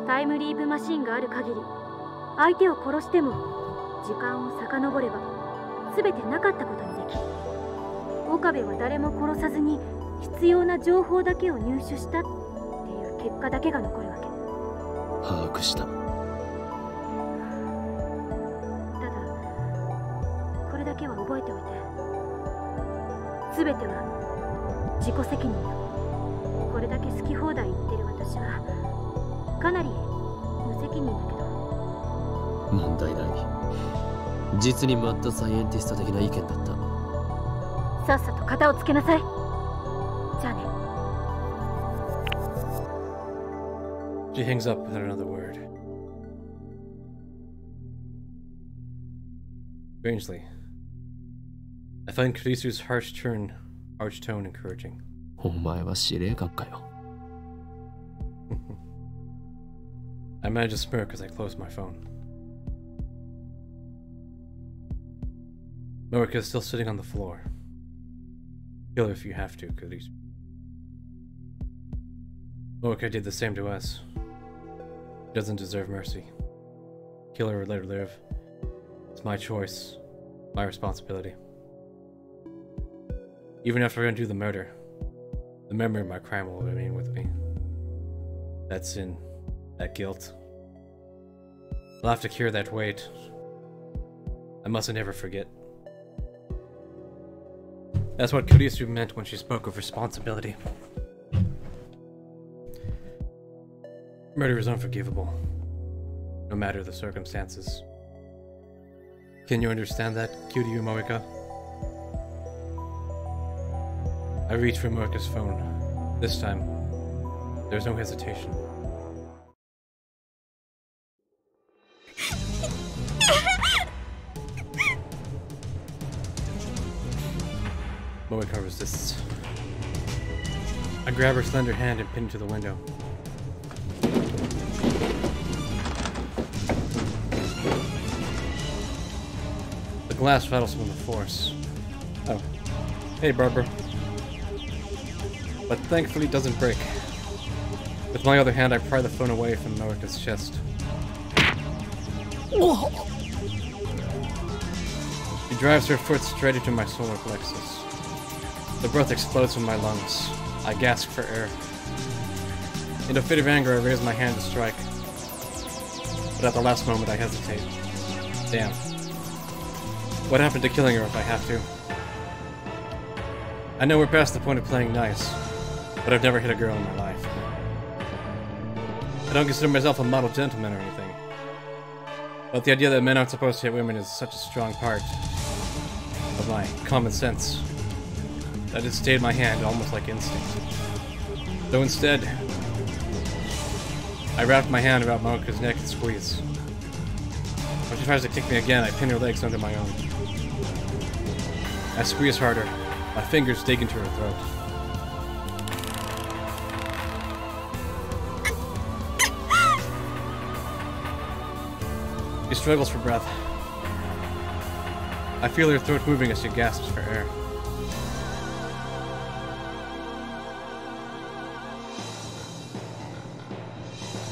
タイムリープマシンがある限り相手を殺しても時間を遡れば全てなかったことにできる。岡部は誰も殺さずに必要な情報だけを入手したっていう結果だけが残るわけ。把握した。ただこれだけは覚えておいて。全ては自己責任だ。これだけ好き放題言ってる私はかなり無責任だけど。問題ない。実にマッドサイエンティスト的な意見だった。さっさと片をつけなさい。じゃあね。She hangs up without another word. Strangely, I find Kurisu's harsh tone encouraging. お前は司令官かよ。I manage to smirk as I close my phone. Moeka is still sitting on the floor. Kill her if you have to, Kurisu. Moeka did the same to us. She doesn't deserve mercy. Kill her or let her live. It's my choice, my responsibility. Even after I undo the murder, the memory of my crime will remain with me. That sin, that guilt. I'll have to cure that weight. I mustn't ever forget. That's what Kurisu meant when she spoke of responsibility. Murder is unforgivable, no matter the circumstances. Can you understand that, Kiryu Moeka? I reach for Moeka's phone. This time, there's no hesitation. Moeka resists. I grab her slender hand and pin it to the window. The glass rattles from the force. Oh. Hey, Barbara. But thankfully it doesn't break. With my other hand, I pry the phone away from Moeka's chest. She drives her foot straight into my solar plexus. The breath explodes from my lungs. I gasp for air. In a fit of anger, I raise my hand to strike. But at the last moment, I hesitate. Damn. What happened to killing her if I have to? I know we're past the point of playing nice, but I've never hit a girl in my life. I don't consider myself a model gentleman or anything. But the idea that men aren't supposed to hit women is such a strong part of my common sense that it stayed my hand almost like instinct. So instead, I wrapped my hand about Moeka's neck and squeeze. When she tries to kick me again, I pin her legs under my own. I squeeze harder. My fingers dig into her throat. She struggles for breath. I feel her throat moving as she gasps for air.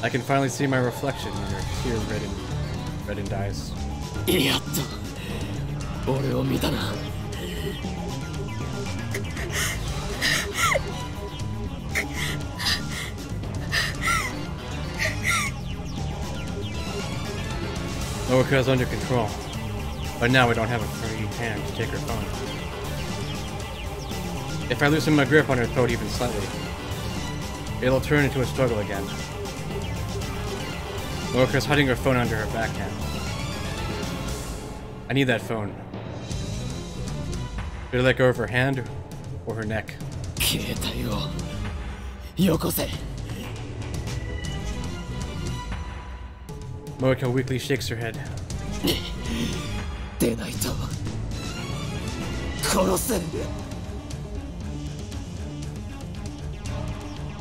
I can finally see my reflection in her tear-reddened eyes. やった。俺を見たな。Moeka is under control. But now I don't have a free hand to take her phone. If I loosen my grip on her throat even slightly, it'll turn into a struggle again. Moeka's hiding her phone under her backhand. I need that phone. Should I let go of her hand or her neck? Moeka weakly shakes her head.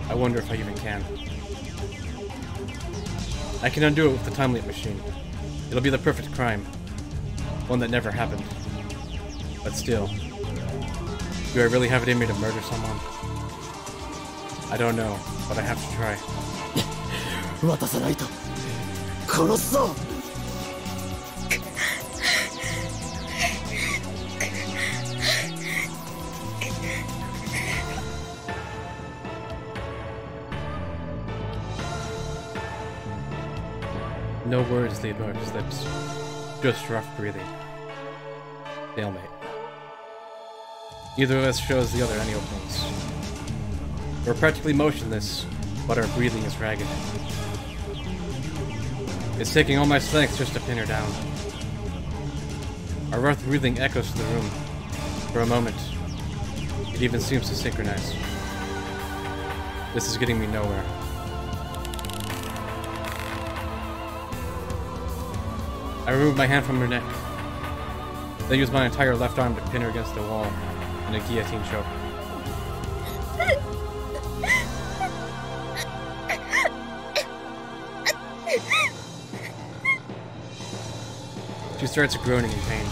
I wonder if I even can. I can undo it with the time leap machine. It'll be the perfect crime. One that never happened. But still. Do I really have it in me to murder someone? I don't know, but I have to try. No words leave Moeka's lips. Just rough breathing. Stalemate. Neither of us shows the other any openings. We're practically motionless, but our breathing is ragged. It's taking all my strength just to pin her down. Our rough breathing echoes through the room. For a moment, it even seems to synchronize. This is getting me nowhere. I remove my hand from her neck, then use my entire left arm to pin her against the wall in a guillotine choke. She starts groaning in pain.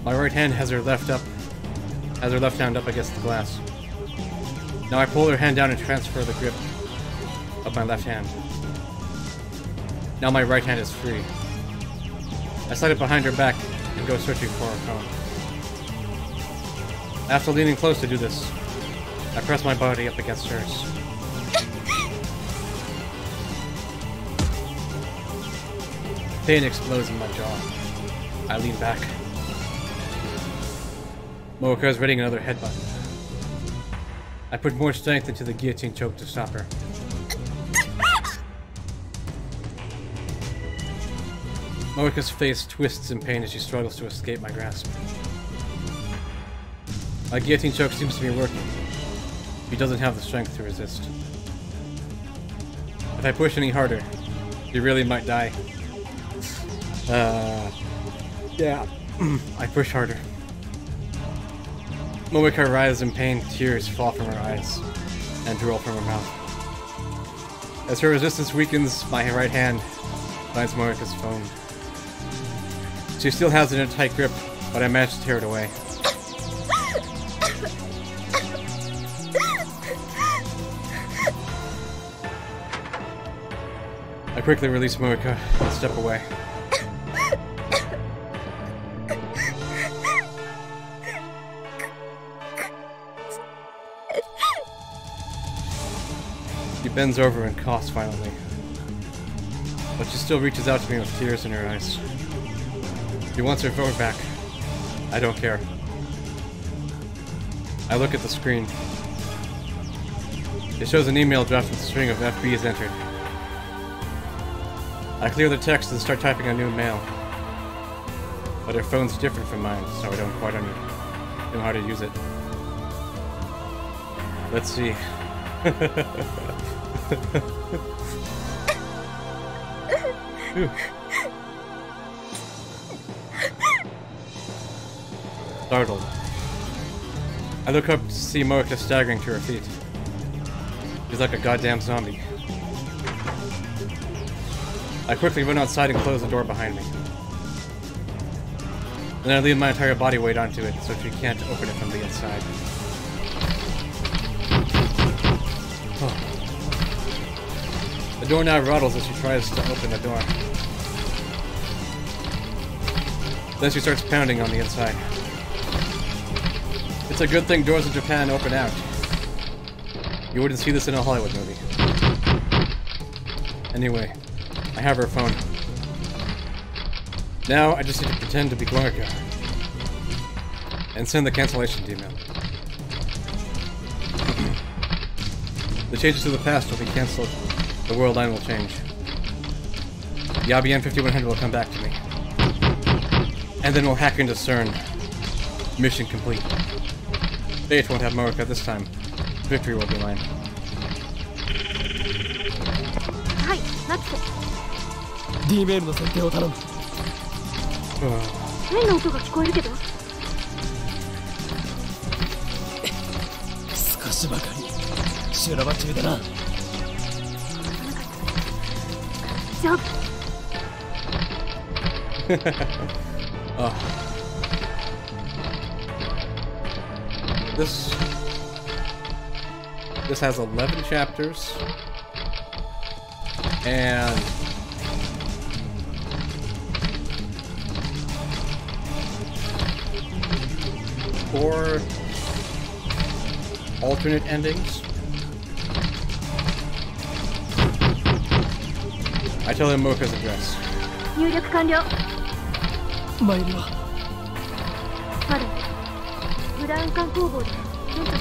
My right hand has her left hand up against the glass. Now I pull her hand down and transfer the grip of my left hand. Now my right hand is free. I slide it behind her back and go searching for her phone. After leaning close to do this, I press my body up against hers. Pain explodes in my jaw. I lean back. Moeka is readying another headbutt. I put more strength into the guillotine choke to stop her. Moeka's face twists in pain as she struggles to escape my grasp. My guillotine choke seems to be working. She doesn't have the strength to resist. If I push any harder, she really might die. Yeah. I push harder. Moeka writhes in pain, tears fall from her eyes and drool from her mouth. As her resistance weakens, my right hand finds Moeka's phone. She still has it in a tight grip, but I managed to tear it away. I quickly release Moeka and step away. She bends over and coughs violently, but she still reaches out to me with tears in her eyes. She wants her phone back. I don't care. I look at the screen. It shows an email draft with a string of FBs entered. I clear the text and start typing a new mail. But her phone's different from mine, so I don't quite know how to use it. Let's see. Startled. I look up to see Moeka staggering to her feet. She's like a goddamn zombie. I quickly run outside and close the door behind me. Then I lean my entire body weight onto it so she can't open it from the inside. Oh. The door now rattles as she tries to open the door. Then she starts pounding on the inside. It's a good thing doors in Japan open out. You wouldn't see this in a Hollywood movie. Anyway, I have her phone. Now I just need to pretend to be Moeka and send the cancellation email. The changes to the past will be cancelled. The world line will change. The IBN 5100 will come back to me. And then we'll hack into CERN. Mission complete. Fate won't have Moeka this time. Victory will be mine. Hi, let's go. D メールの設定を頼む。変な音が聞こえるけど。少しばかり修羅場中だな。ジャンプ。This has 11 chapters and four alternate endings. I tell him Moeka's address. 入力完了。マイルはまだブラウン管工房で店長と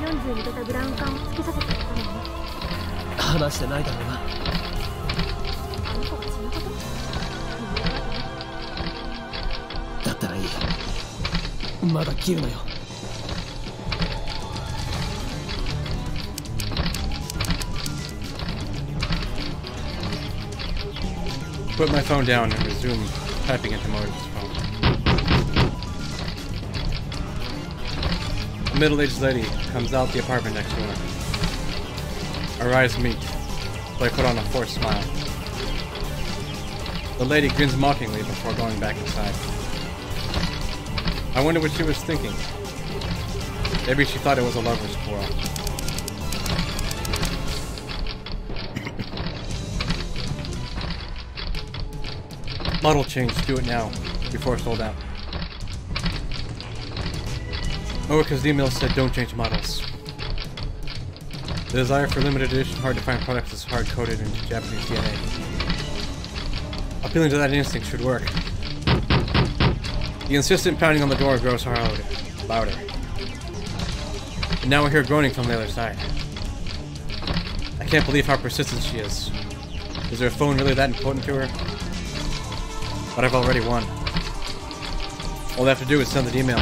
40に出たブラウン管をつけさせてやったのよね。話してないだろうな。あの子が死ぬこと？だったらいい。まだ切るなよ。Put my phone down and resume typing into Moeka's phone. A middle-aged lady comes out the apartment next door. Our eyes meet, so I put on a forced smile. The lady grins mockingly before going back inside. I wonder what she was thinking. Maybe she thought it was a lover's quarrel. Model change, do it now, before sold out. Moeka's email said don't change models. The desire for limited edition hard to find products is hard coded into Japanese DNA. Appealing to that instinct should work. The insistent pounding on the door grows louder. And now I hear groaning from the other side. I can't believe how persistent she is. Is her phone really that important to her? But I've already won. All I have to do is send the email.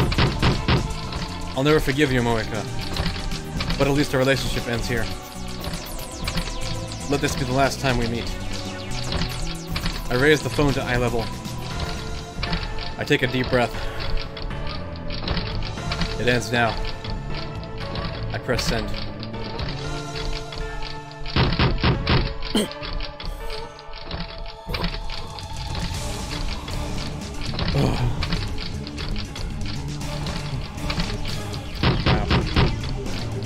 I'll never forgive you, Moeka. But at least our relationship ends here. Let this be the last time we meet. I raise the phone to eye level. I take a deep breath. It ends now. I press send. Wow.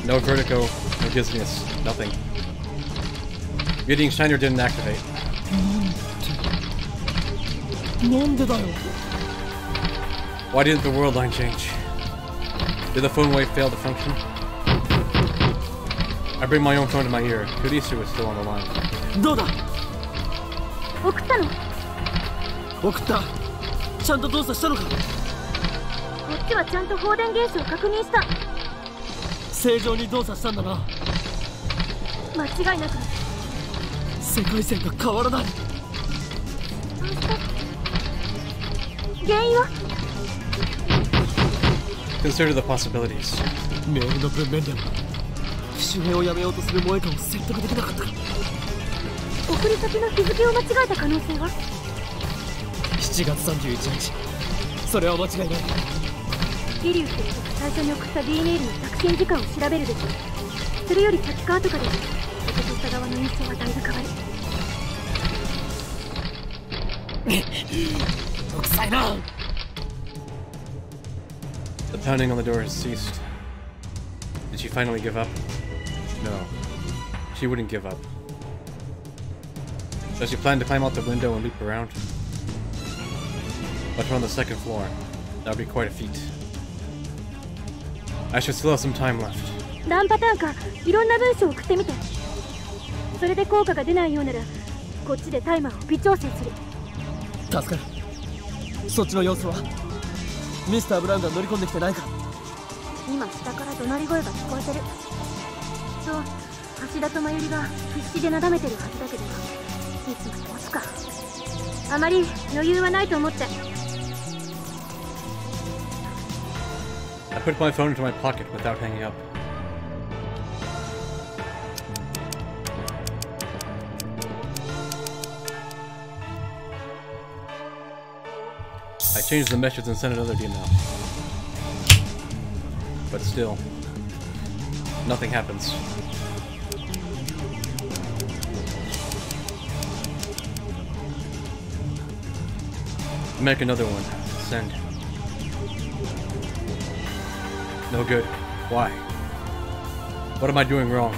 No vertigo, no dizziness, nothing. Reading Shiner didn't activate. Why didn't the world line change? Did the phone wave fail to function? I bring my own phone to my ear. Kurisu is still on the line. どうだ？送ったの？送った。ちゃんと動作したのか？こっちはちゃんと放電現象を確認した。正常に動作したんだな。間違いなく世界線が変わらない。原因は？ Consider the possibilities. メールの文面でも機種変をやめようとする萌えかを説得できなかった。送り先の日付を間違えた可能性は？7月31日。それは間違いない。リリウスが最初に送った D メールの着信時間を調べるべき。それより先か後かで受け取った側の印象はだいぶ変わる。うるさいな。 The pounding on the door has ceased. Did she finally give up? No. She wouldn't give up. Does she plan to climb out the window and leap around? But we're on the second floor. That would be quite a feat. I should still have some time left. 何パターンかいろんな文章を送ってみて。それで効果が出ないようならこっちでタイマーを微調整する。助かる。そっちの様子は？ミスター・ブラウンが乗り込んできてないか？今下から怒鳴り声が聞こえてる。きっと橋田と真由里が必死でなだめてるはずだけど、いつまで持つか。あまり余裕はないと思って。I put my phone into my pocket without hanging up. I changed the message and sent another email. But still, nothing happens. Make another one. Send. No good. Why? What am I doing wrong?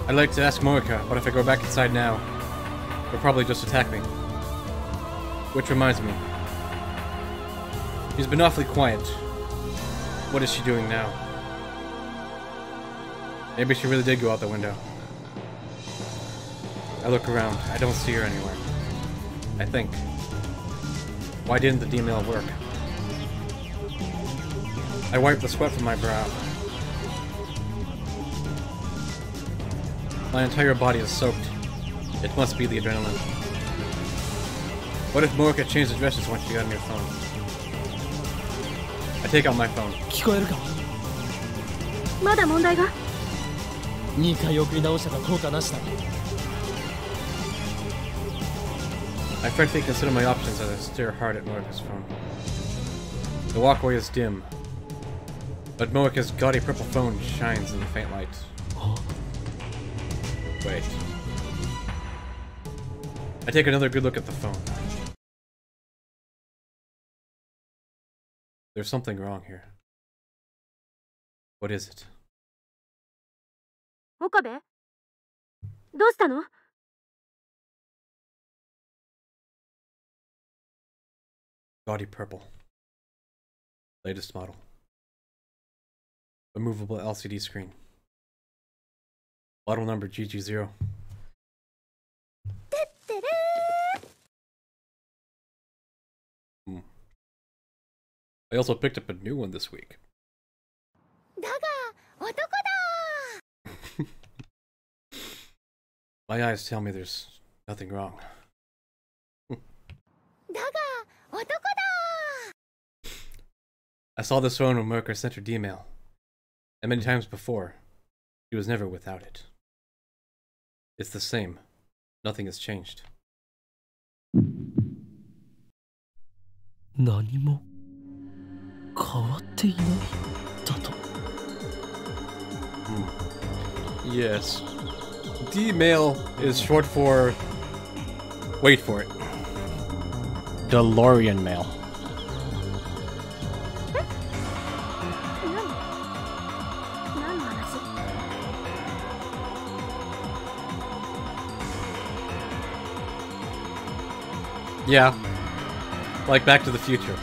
I'd like to ask Moeka, but if I go back inside now, they'll probably just attack me. Which reminds me. She's been awfully quiet. What is she doing now? Maybe she really did go out the window. I look around. I don't see her anywhere. I think. Why didn't the email work? I wiped the sweat from my brow. My entire body is soaked. It must be the adrenaline. What if Moeka changed addresses when she got a new phone? I take out my phone. 聞こえるか？まだ問題が2回送り直したが効果なしだ。I frankly consider my options as I stare hard at Moeka's phone. The walkway is dim, but Moeka's gaudy purple phone shines in the faint light. Wait. I take another good look at the phone. There's something wrong here. What is it? 岡部？どうしたの？ Gaudy purple. Latest model. Removable LCD screen. Model number GG0. I also picked up a new one this week. My eyes tell me there's nothing wrong. I saw this phone when Moeka sent her email, and many times before, she was never without it. It's the same. Nothing has changed. 何も変わっていないだと。Yes. D-mail is short for... Wait for it. DeLorean mail. Yeah. Like Back to the Future.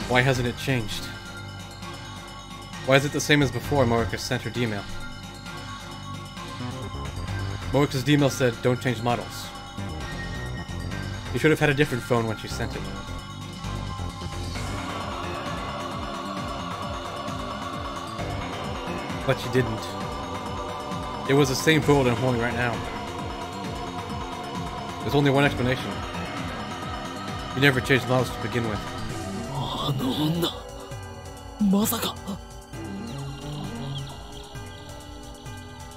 Why hasn't it changed? Why is it the same as before Moeka sent her D-mail? Moeka's D-mail said, don't change models. You should have had a different phone when she sent it. But she didn't. It was the same phone I'm holding right now. There's only one explanation. You never changed models to begin with.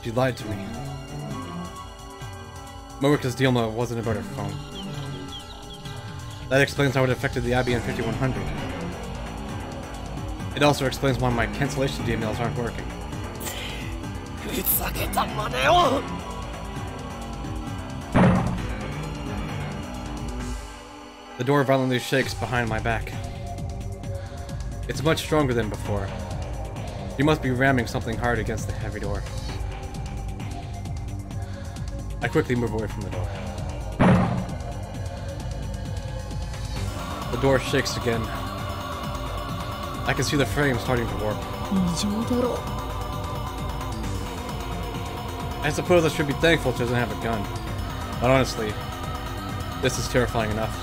She lied to me. Moeka's deal wasn't about her phone. That explains how it affected the IBM 5100. It also explains why my cancellation emails aren't working. The door violently shakes behind my back. It's much stronger than before. You must be ramming something hard against the heavy door. I quickly move away from the door. The door shakes again. I can see the frame starting to warp. I suppose I should be thankful she doesn't have a gun. But honestly, This is terrifying enough.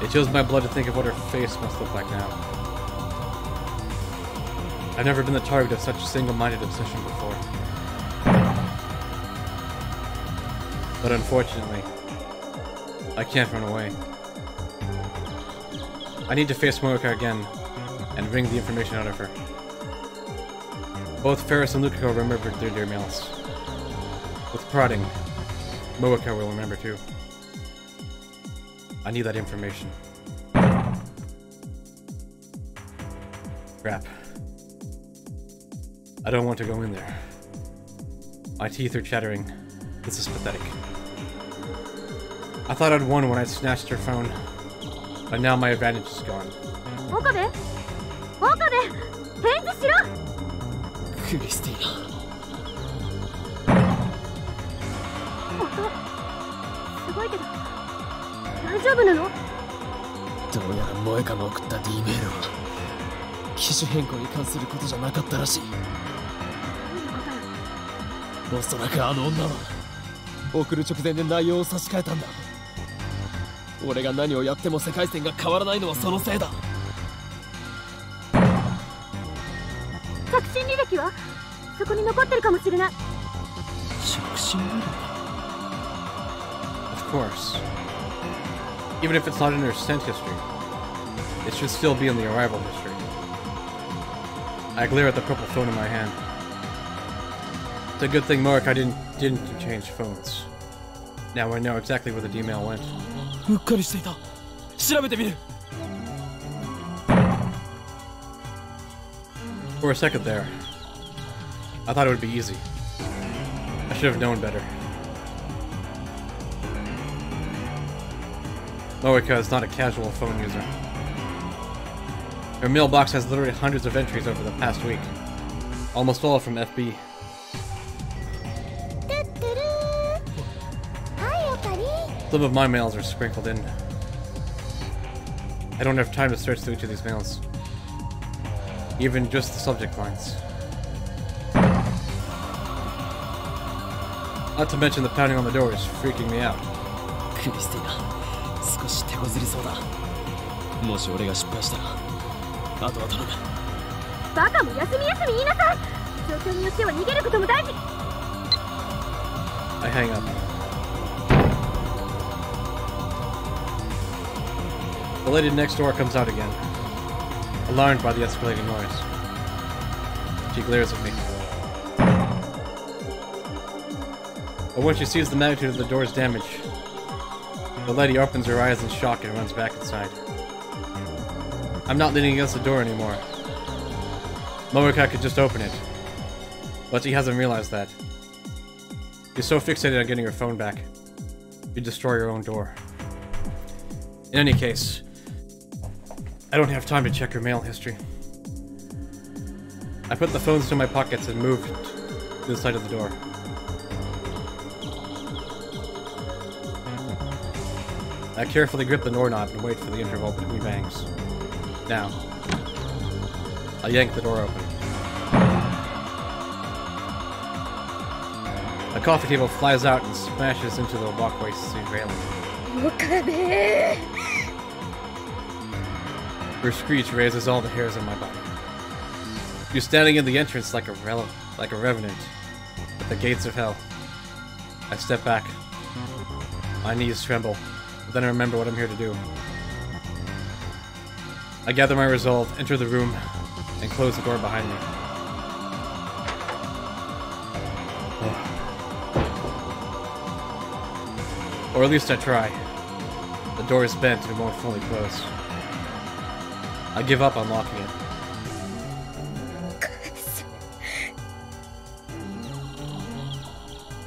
It chills my blood to think of what her face must look like now. I've never been the target of such a single-minded obsession before. But unfortunately, I can't run away. I need to face Moeka again and wring the information out of her. Both Ferris and Luka remembered their dear males. With Prying, Moeka will remember too. I need that information. Crap. I don't want to go in there. My teeth are chattering. This is pathetic. I thought I'd won when I snatched her phone, but now my advantage is gone. Okabe? Okabe! 返事しろ! クリスティーナ。音、すごいけど、大丈夫なの？どうやら萌香の送った D メールは機種変更に関することじゃなかったらしい。おそらくあの女は送る直前で内容を差し替えたんだ。俺が何をやっても世界線が変わらないのはそのせいだ。着信履歴はそこに残ってるかもしれない。着信履歴 Of course. Even if it's not in her sent history, it should still be in the arrival history. I glare at the purple phone in my hand. It's a good thing Moeka didn't change phones. Now I know exactly where the D-mail went. うっかりしていた。調べてみる。For a second there, I thought it would be easy. I should have known better. Moeka is not a casual phone user. Her mailbox has literally hundreds of entries over the past week. Almost all from FB. Some of my mails are sprinkled in. I don't have time to search through each of these mails. Even just the subject lines. Not to mention the pounding on the door is freaking me out. クリスティーナ、少し手こずりそうだ。もし俺が失敗したら、あとは頼む。バカも休み言いなさい。状況によっては逃げることも大事。I hang up. The lady next door comes out again, alarmed by the escalating noise. She glares at me. But when she sees the magnitude of the door's damage, the lady opens her eyes in shock and runs back inside. I'm not leaning against the door anymore. Moeka could just open it, but she hasn't realized that. She's so fixated on getting her phone back, she'd destroy her own door. In any case, I don't have time to check her mail history. I put the phones in my pockets and moved to the side of the door. I carefully grip the doorknob and wait for the interval between bangs. Now, I yank the door open. A coffee table flies out and smashes into the walkway railing. Okabe! Her screech raises all the hairs on my body. You're standing in the entrance like a revenant at the gates of hell. I step back. My knees tremble, but then I remember what I'm here to do. I gather my resolve, enter the room, and close the door behind me. Or at least I try. The door is bent and won't fully close. I give up on locking it.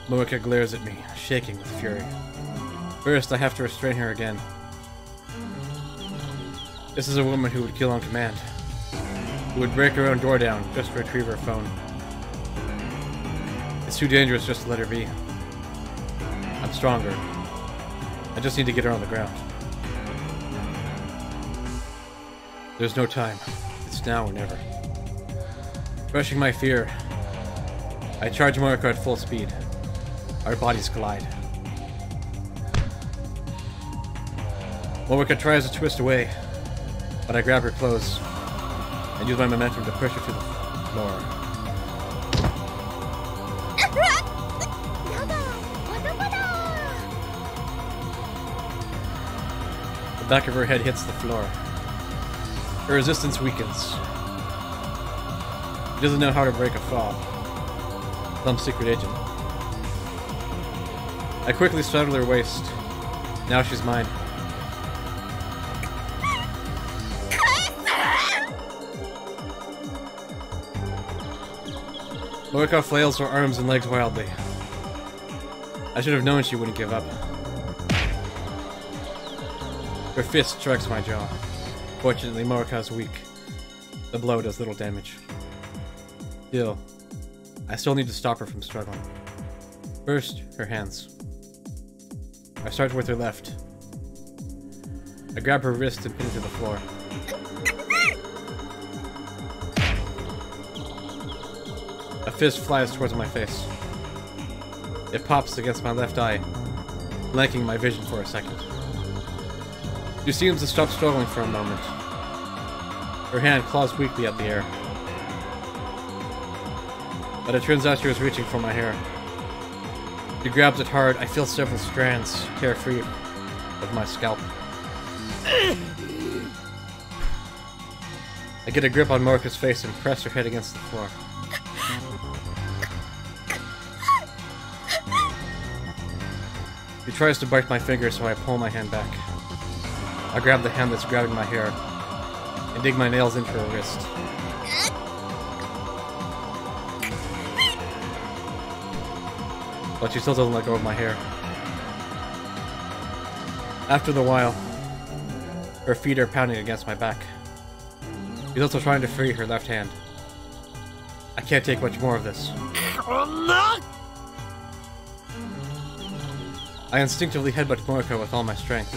Moeka glares at me, shaking with fury. First, I have to restrain her again. This is a woman who would kill on command. Who would break her own door down just to retrieve her phone. It's too dangerous just to let her be. I'm stronger. I just need to get her on the ground. There's no time. It's now or never. Crushing my fear, I charge Moeka at full speed. Our bodies collide. Moeka tries to twist away, but I grab her clothes and use my momentum to push her to the floor. The back of her head hits the floor. Her resistance weakens. She doesn't know how to break a fall. Some secret agent. I quickly straddle her waist. Now she's mine. Moeka flails her arms and legs wildly. I should have known she wouldn't give up. Her fist strikes my jaw. Fortunately, Moeka is weak. The blow does little damage. Still, I still need to stop her from struggling. First, her hands. I start with her left. I grab her wrist and pin it to the floor. A fist flies towards my face. It pops against my left eye, blanking my vision for a second. She seems to stop struggling for a moment. Her hand claws weakly at the air. But it turns out she was reaching for my hair. She grabs it hard. I feel several strands tear free of my scalp. I get a grip on Moeka's face and press her head against the floor. She tries to bite my finger, so I pull my hand back. I grab the hand that's grabbing my hair and dig my nails into her wrist. But she still doesn't let go of my hair. After the while, her feet are pounding against my back. She's also trying to free her left hand. I can't take much more of this. I instinctively headbutt Moeka with all my strength.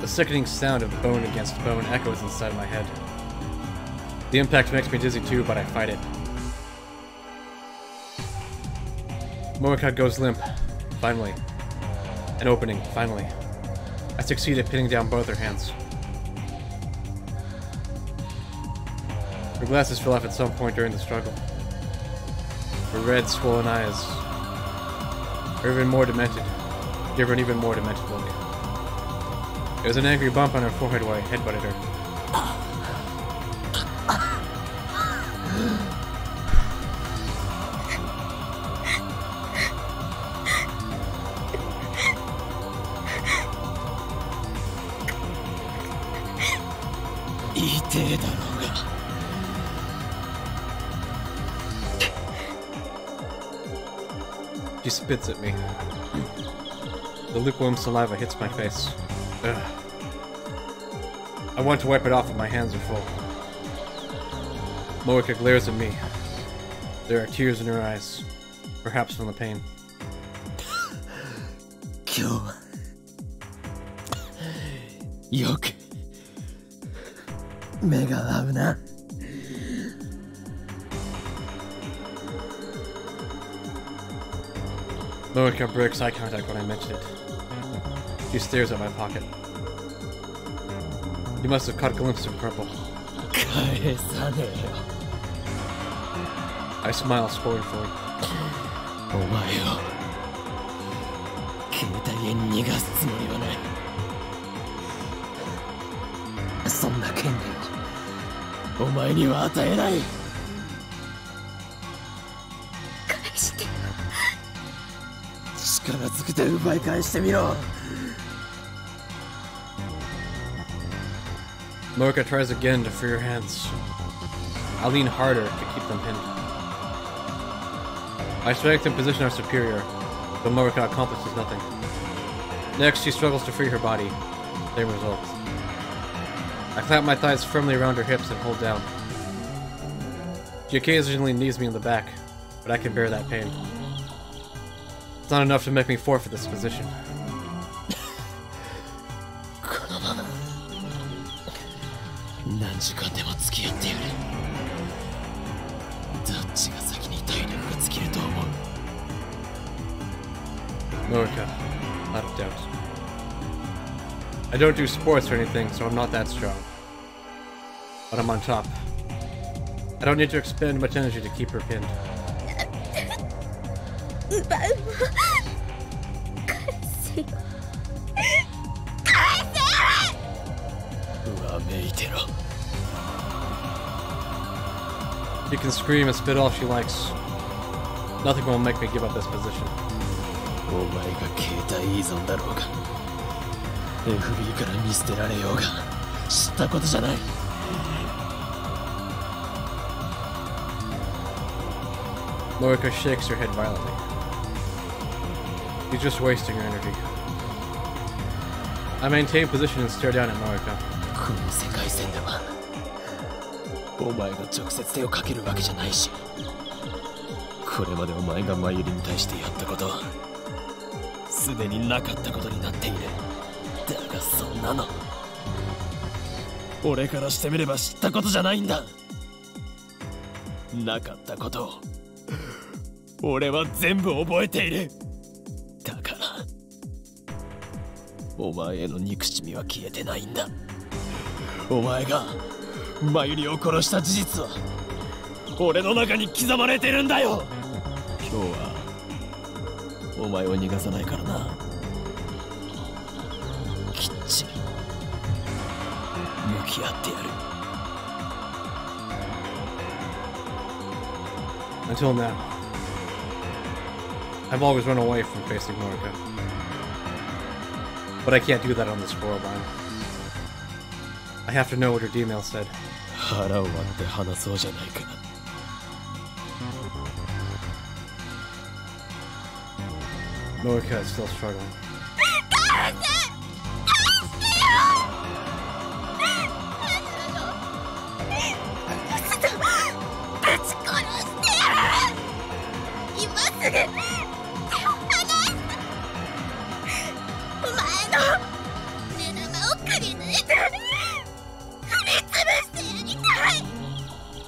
The sickening sound of bone against bone echoes inside my head. The impact makes me dizzy too, but I fight it. Moeka goes limp, finally. An opening, finally. I succeed at pinning down both her hands. Her glasses fell off at some point during the struggle. Her red, swollen eyes are even more demented. Give her an even more demented look. There's an angry bump on her forehead where I headbutted her. She spits at me. The lukewarm saliva hits my face. Ugh. I want to wipe it off, but my hands are full. Moeka glares at me. There are tears in her eyes, perhaps from the pain. Moeka breaks eye contact when I mention it. She stares at my pocket. You must have caught a glimpse of purple. I smile scornfully. Moeka tries again to free her hands. I lean harder to keep them pinned. My strength and position are superior, but Moeka accomplishes nothing. Next, she struggles to free her body. Same result. I clamp my thighs firmly around her hips and hold down. She occasionally knees me in the back, but I can bear that pain. It's not enough to make me forfeit this position. Moeka, without a doubt. I don't do sports or anything, so I'm not that strong. But I'm on top. I don't need to expend much energy to keep her pinned. She can scream and spit all she likes. Nothing will make me give up this position. Moeka shakes her head violently. She's just wasting her energy. I maintain position and stare down at Moeka. この世界線ではお前が直接手をかけるわけじゃないし、これまでお前がマユリに対してやったことはすでになかったことになっている。だがそんなの俺からしてみれば知ったことじゃないんだ。なかったことを俺は全部覚えている。だからお前への憎しみは消えてないんだ。お前がマユリを殺した事実は俺の中に刻まれてるんだよ。今日はお前を逃がさないからな。きっちり向き合ってやる。 Until now, I've always run away from facing Moeka. But I can't do that on this world line. I have to know what her email said. 腹を割って話そうじゃないか。Moeka is still struggling.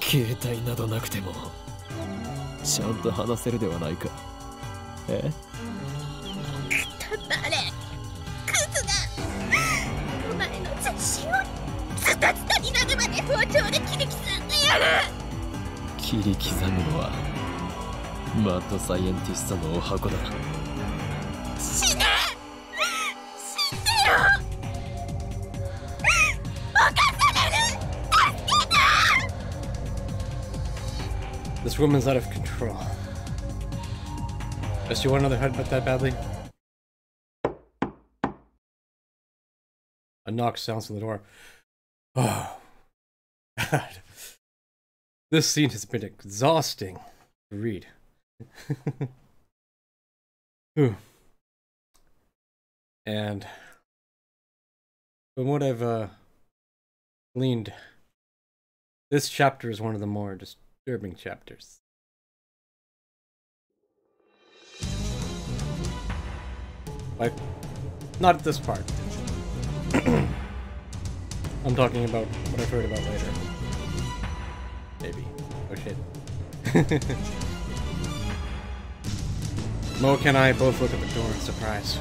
携帯などなくてもちゃんと話せるではないか。え？誰？クズがお前の全身をズタズタになるまで包丁で切り刻んでやる。切り刻むのはマッドサイエンティストのお箱だ。死ね！死んでよ！ This woman's out of control. Does she want another headbutt that badly? A knock sounds on the door. Oh, God. This scene has been exhausting to read. And from what I've gleaned, this chapter is one of the more disturbing chapters. Like, not this part. I'm talking about what I've heard about later. Maybe. Oh shit. Moeka and I both look at the door in surprise.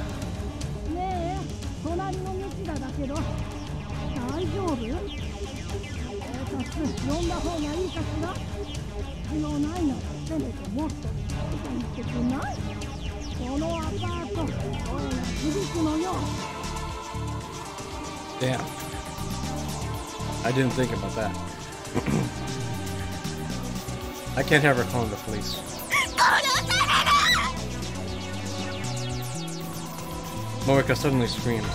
Damn. I didn't think about that. I can't have her calling the police. Moeka suddenly screams.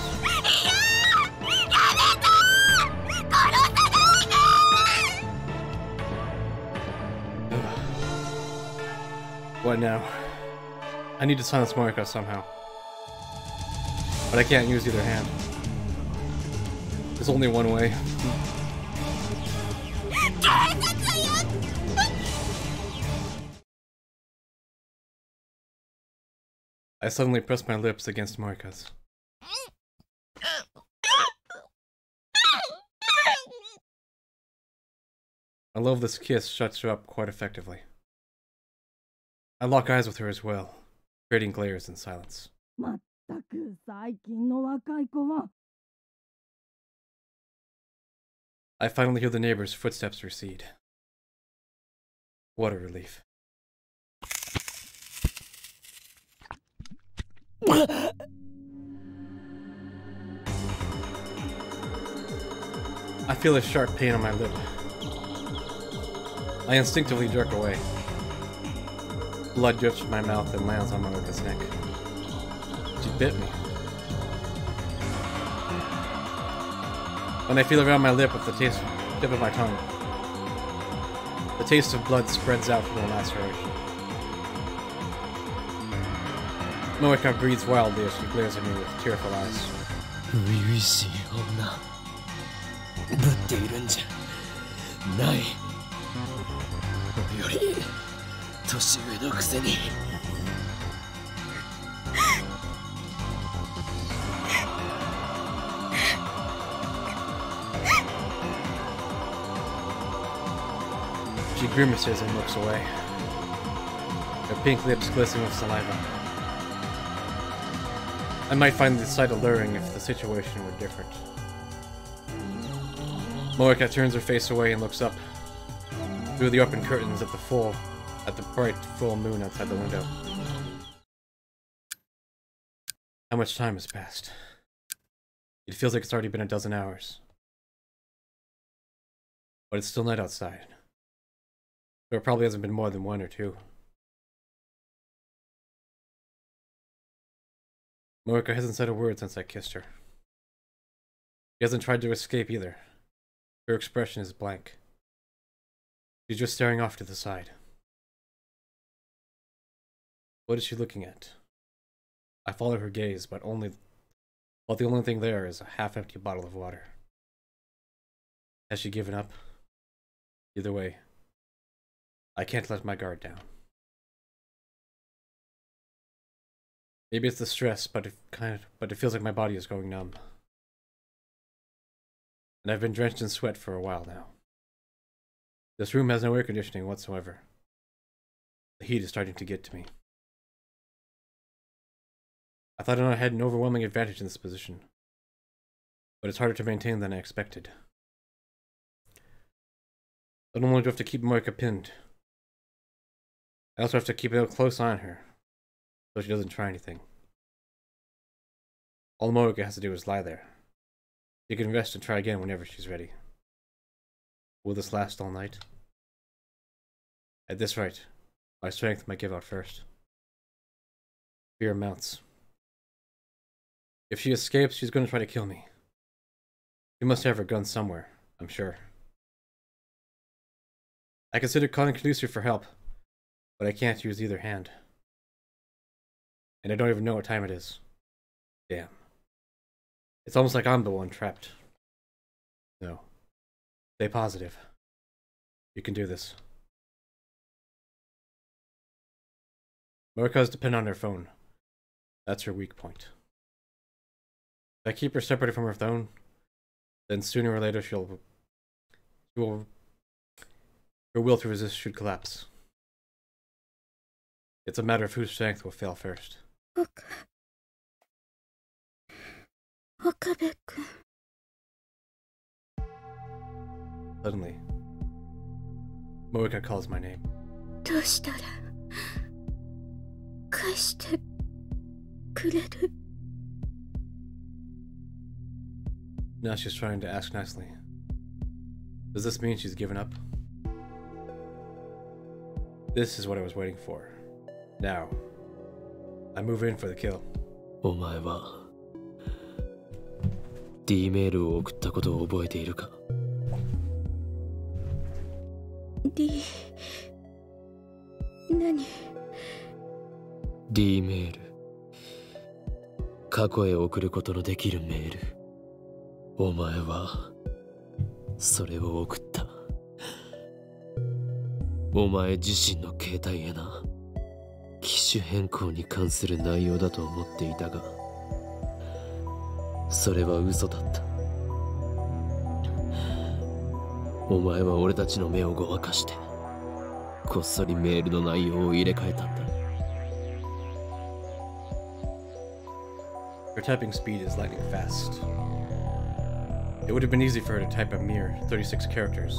What now? I need to silence Moeka somehow. But I can't use either hand. There's only one way. I suddenly pressed my lips against Moeka's. I love this kiss shuts her up quite effectively. I lock eyes with her as well, creating glares in silence. I finally hear the neighbor's footsteps recede. What a relief. I feel a sharp pain on my lip. I instinctively jerk away. Blood drips from my mouth and lands on Moeka's neck. She bit me. When I feel around my lip with the tip of my tongue, the taste of blood spreads out from the laceration. Moeka breathes wildly as she glares at me with tearful eyes. 初々しい女ぶっているんじゃない。俺より年上のくせに。She grimaces and looks away. Her pink lips glisten with saliva. I might find this sight alluring if the situation were different. Moeka turns her face away and looks up through the open curtains at the bright full moon outside the window. How much time has passed? It feels like it's already been a dozen hours. But it's still night outside. So it probably hasn't been more than 1 or 2. Moeka hasn't said a word since I kissed her. She hasn't tried to escape either. Her expression is blank. She's just staring off to the side. What is she looking at? I follow her gaze, but the only thing there is a half-empty bottle of water. Has she given up? Either way, I can't let my guard down. Maybe it's the stress, but it feels like my body is going numb. And I've been drenched in sweat for a while now. This room has no air conditioning whatsoever. The heat is starting to get to me. I thought I had an overwhelming advantage in this position, but it's harder to maintain than I expected. Not only do I have to keep Moeka pinned, I also have to keep a close eye on her, so she doesn't try anything. All Moeka has to do is lie there. She can rest and try again whenever she's ready. Will this last all night? At this rate, my strength might give out first. Fear mounts. If she escapes, she's going to try to kill me. She must have her gun somewhere, I'm sure. I considered calling Tennouji for help, but I can't use either hand. And I don't even know what time it is. Damn. It's almost like I'm the one trapped. No. Stay positive. You can do this. Moeka's depend on her phone. That's her weak point. If I keep her separated from her phone, then sooner or later her will to resist should collapse. It's a matter of whose strength will fail first. Okabe-kun. Suddenly, Moeka calls my name. どうしたら返してくれる? Now she's trying to ask nicely. Does this mean she's given up? This is what I was waiting for. Now, I move in for the kill. お前は D メールを送ったことを覚えているか? D 何? D メール、過去へ送ることのできるメール。お前はそれを送った。お前自身の携帯へな。機種変更に関する内容だと思っていたが、それは嘘だった。お前は俺たちの目をごまかしてこっそりメールの内容を入れ替えたんだ。Her typing speed is lightning fast. It would have been easy for her to type a mere 36 characters,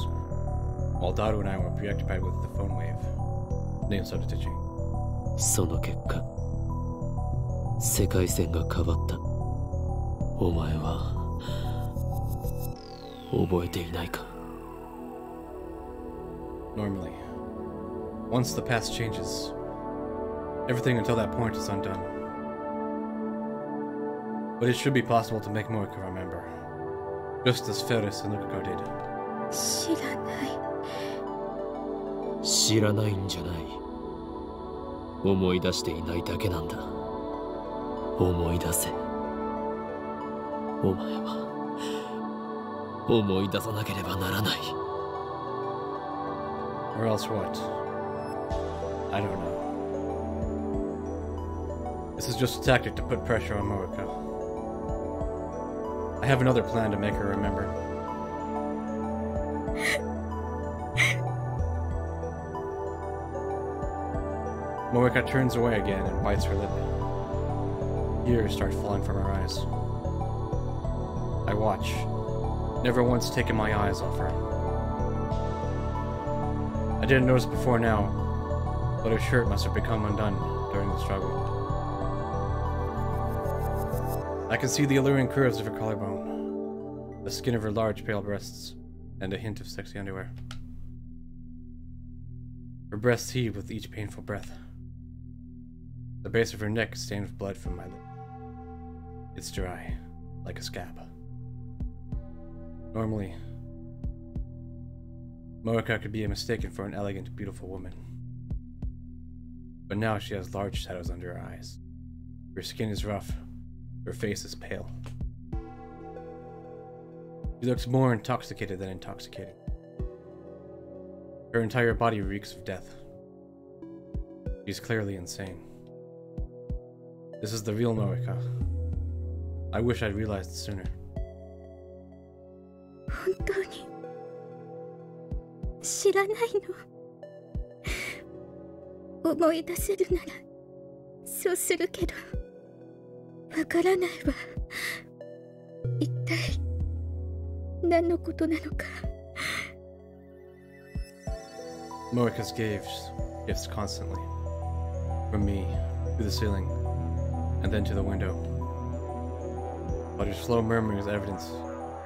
while Daru and I were preoccupied with the phone wave. Name started teaching. その結果、世界線が変わった。お前は覚えていないか? Normally, once the past changes, everything until that point is undone. But it should be possible to make Moeka remember, just as Ferris and Luka did. 知らない。知らないんじゃない。思い出していないだけなんだ。思い出せ。お前は思い出さなければならない。Or else what? I don't know. This is just a tactic to put pressure on Moeka. I have another plan to make her remember. Moeka turns away again and bites her lip. Tears start falling from her eyes. I watch, never once taking my eyes off her. I didn't notice before now, but her shirt must have become undone during the struggle. I can see the alluring curves of her collarbone, the skin of her large pale breasts, and a hint of sexy underwear. Her breasts heave with each painful breath. The base of her neck is stained with blood from my lip. It's dry, like a scab. Normally, Moeka could be mistaken for an elegant, beautiful woman. But now she has large shadows under her eyes. Her skin is rough, her face is pale. She looks more intoxicated than intoxicated. Her entire body reeks of death. She's clearly insane. This is the real Moeka. I wish I'd realized it sooner. 本当に知らないの。思い出せるならそうするけど、わからないわ。一体何のことなのか。Moeka's gaze shifts constantly, from me to the ceiling, and then to the window. But her slow murmur is evidence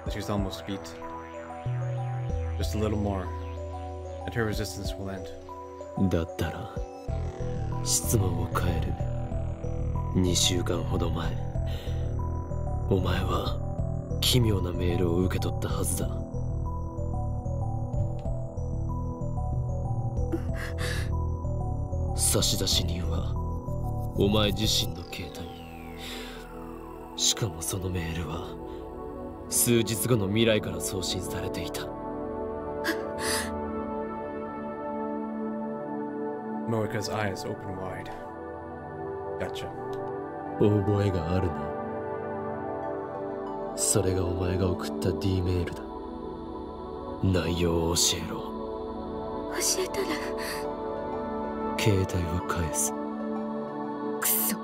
that she's almost beat. Just a little more, and her resistance will end. だったら質問を変える。2週間ほど前、お前は奇妙なメールを受け取ったはずだ。差出人はお前自身の携帯。しかもそのメールは数日後の未来から送信されていた。Moeka's eyes open wide. Gotcha. 覚えがあるな。それがお前が送った D メールだ。内容を教えろ。教えたら携帯は返す。くそ。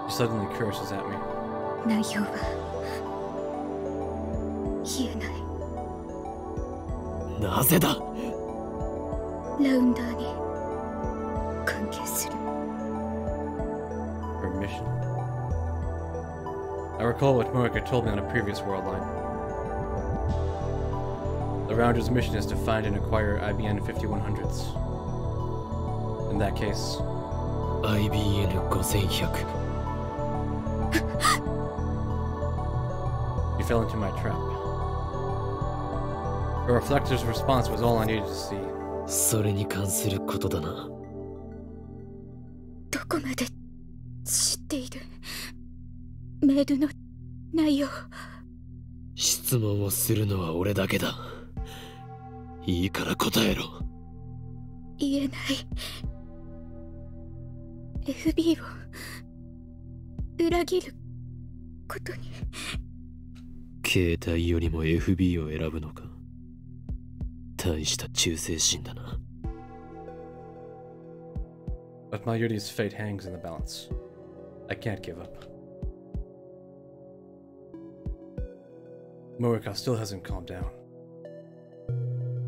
She suddenly curses at me. 内容は言えない。なぜだ。ラウンダーに関係する。Her mission. I recall what Moeka told me on a previous world line. The Rounder's mission is to find and acquire IBN 5100s. In that case, IBN 5100. She fell into my trap. Her reflector's response was all I needed to see. それに関することだな。どこまで知っている？メールの内容。質問をするのは俺だけだ。いいから答えろ。言えない。FB を裏切ることに。携帯よりも FB を選ぶのか。大した忠誠心だな。But Mayuri's fate hangs in the balance. I can't give up. Moeka still hasn't calmed down.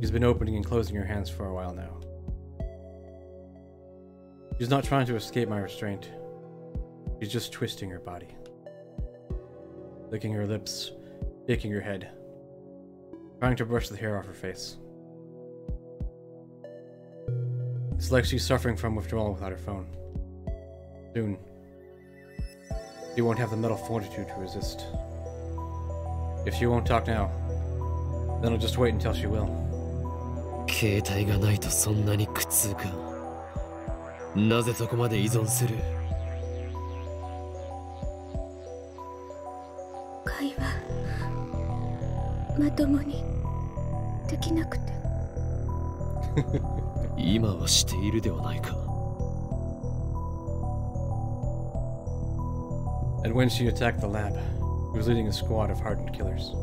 She's been opening and closing her hands for a while now. She's not trying to escape my restraint. She's just twisting her body. Licking her lips, shaking her head, trying to brush the hair off her face. It's like she's suffering from withdrawal without her phone. Soon, she won't have the mental fortitude to resist. If she won't talk now, then I'll just wait until she will. 携帯がないとそんなに苦痛か。なぜそこまで依存する？会話まともにできなくて。今はしているではないか。And when she attacked the lab, she was leading a squad of hardened killers.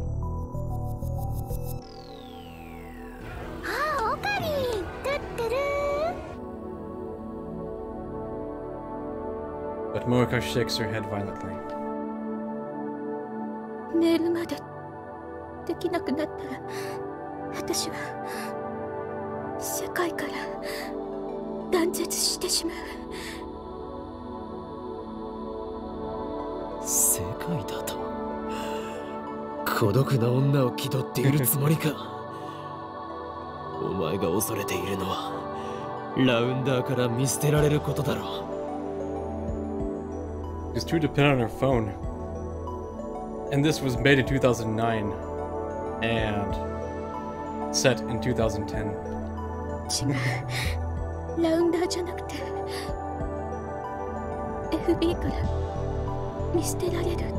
But Moeka shakes her head violently. メールまでできなくなったら、私は世界から断絶してしまう。世界だと？孤独な女を気取っているつもりか。お前が恐れているのはラウンダーから見捨てられることだろう。She's too dependent on her phone. And this was made in 2009 and set in 2010. 違う。ラウンダーじゃなくて FB から見捨てられる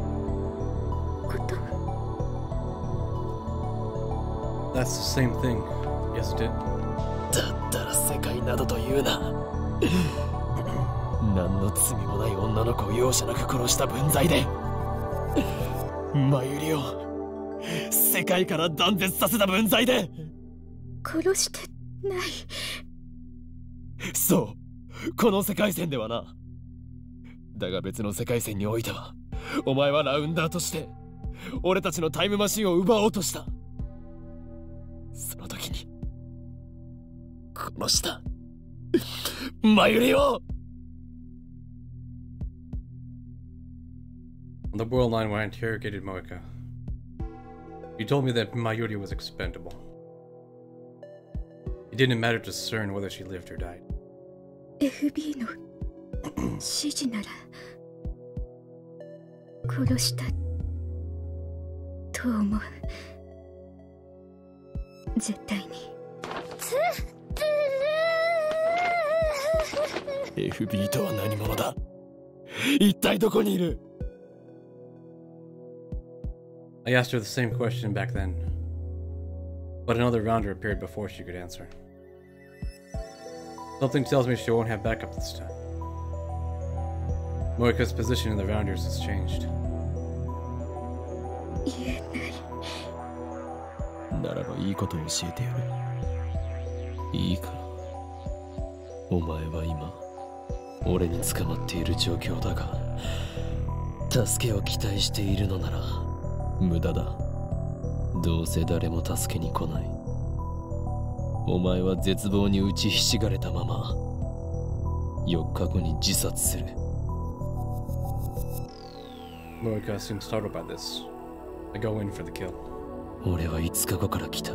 こと。That's the same thing, yes it did. だったら世界などと言うな。何の罪もない女の子を容赦なく殺した分際でマユリを世界から断絶させた分際で。殺してない。そう、この世界線ではな。だが別の世界線においては、お前はラウンダーとして俺たちのタイムマシンを奪おうとした。その時に殺したマユリを。On the world line when I interrogated Moeka, he told me that Mayuri was expendable. It didn't matter to discern whether she lived or died. FB の指示なら殺したと思う。絶対に。FB とは何者だ？一体どこにいる？ I asked her the same question back then, but another rounder appeared before she could answer. Something tells me she won't have backup this time. Moeka's position in the rounders has changed. 言えない。ならばいいことを教えてやる。いいか。お前は今、俺に捕まっている状況だが、助けを期待しているのなら、無駄だ。どうせ誰も助けに来ない。お前は絶望に打ちひしがれたまま4日後に自殺する。Moeka seems startled by this. I go in for the kill. 俺は5日後から来た。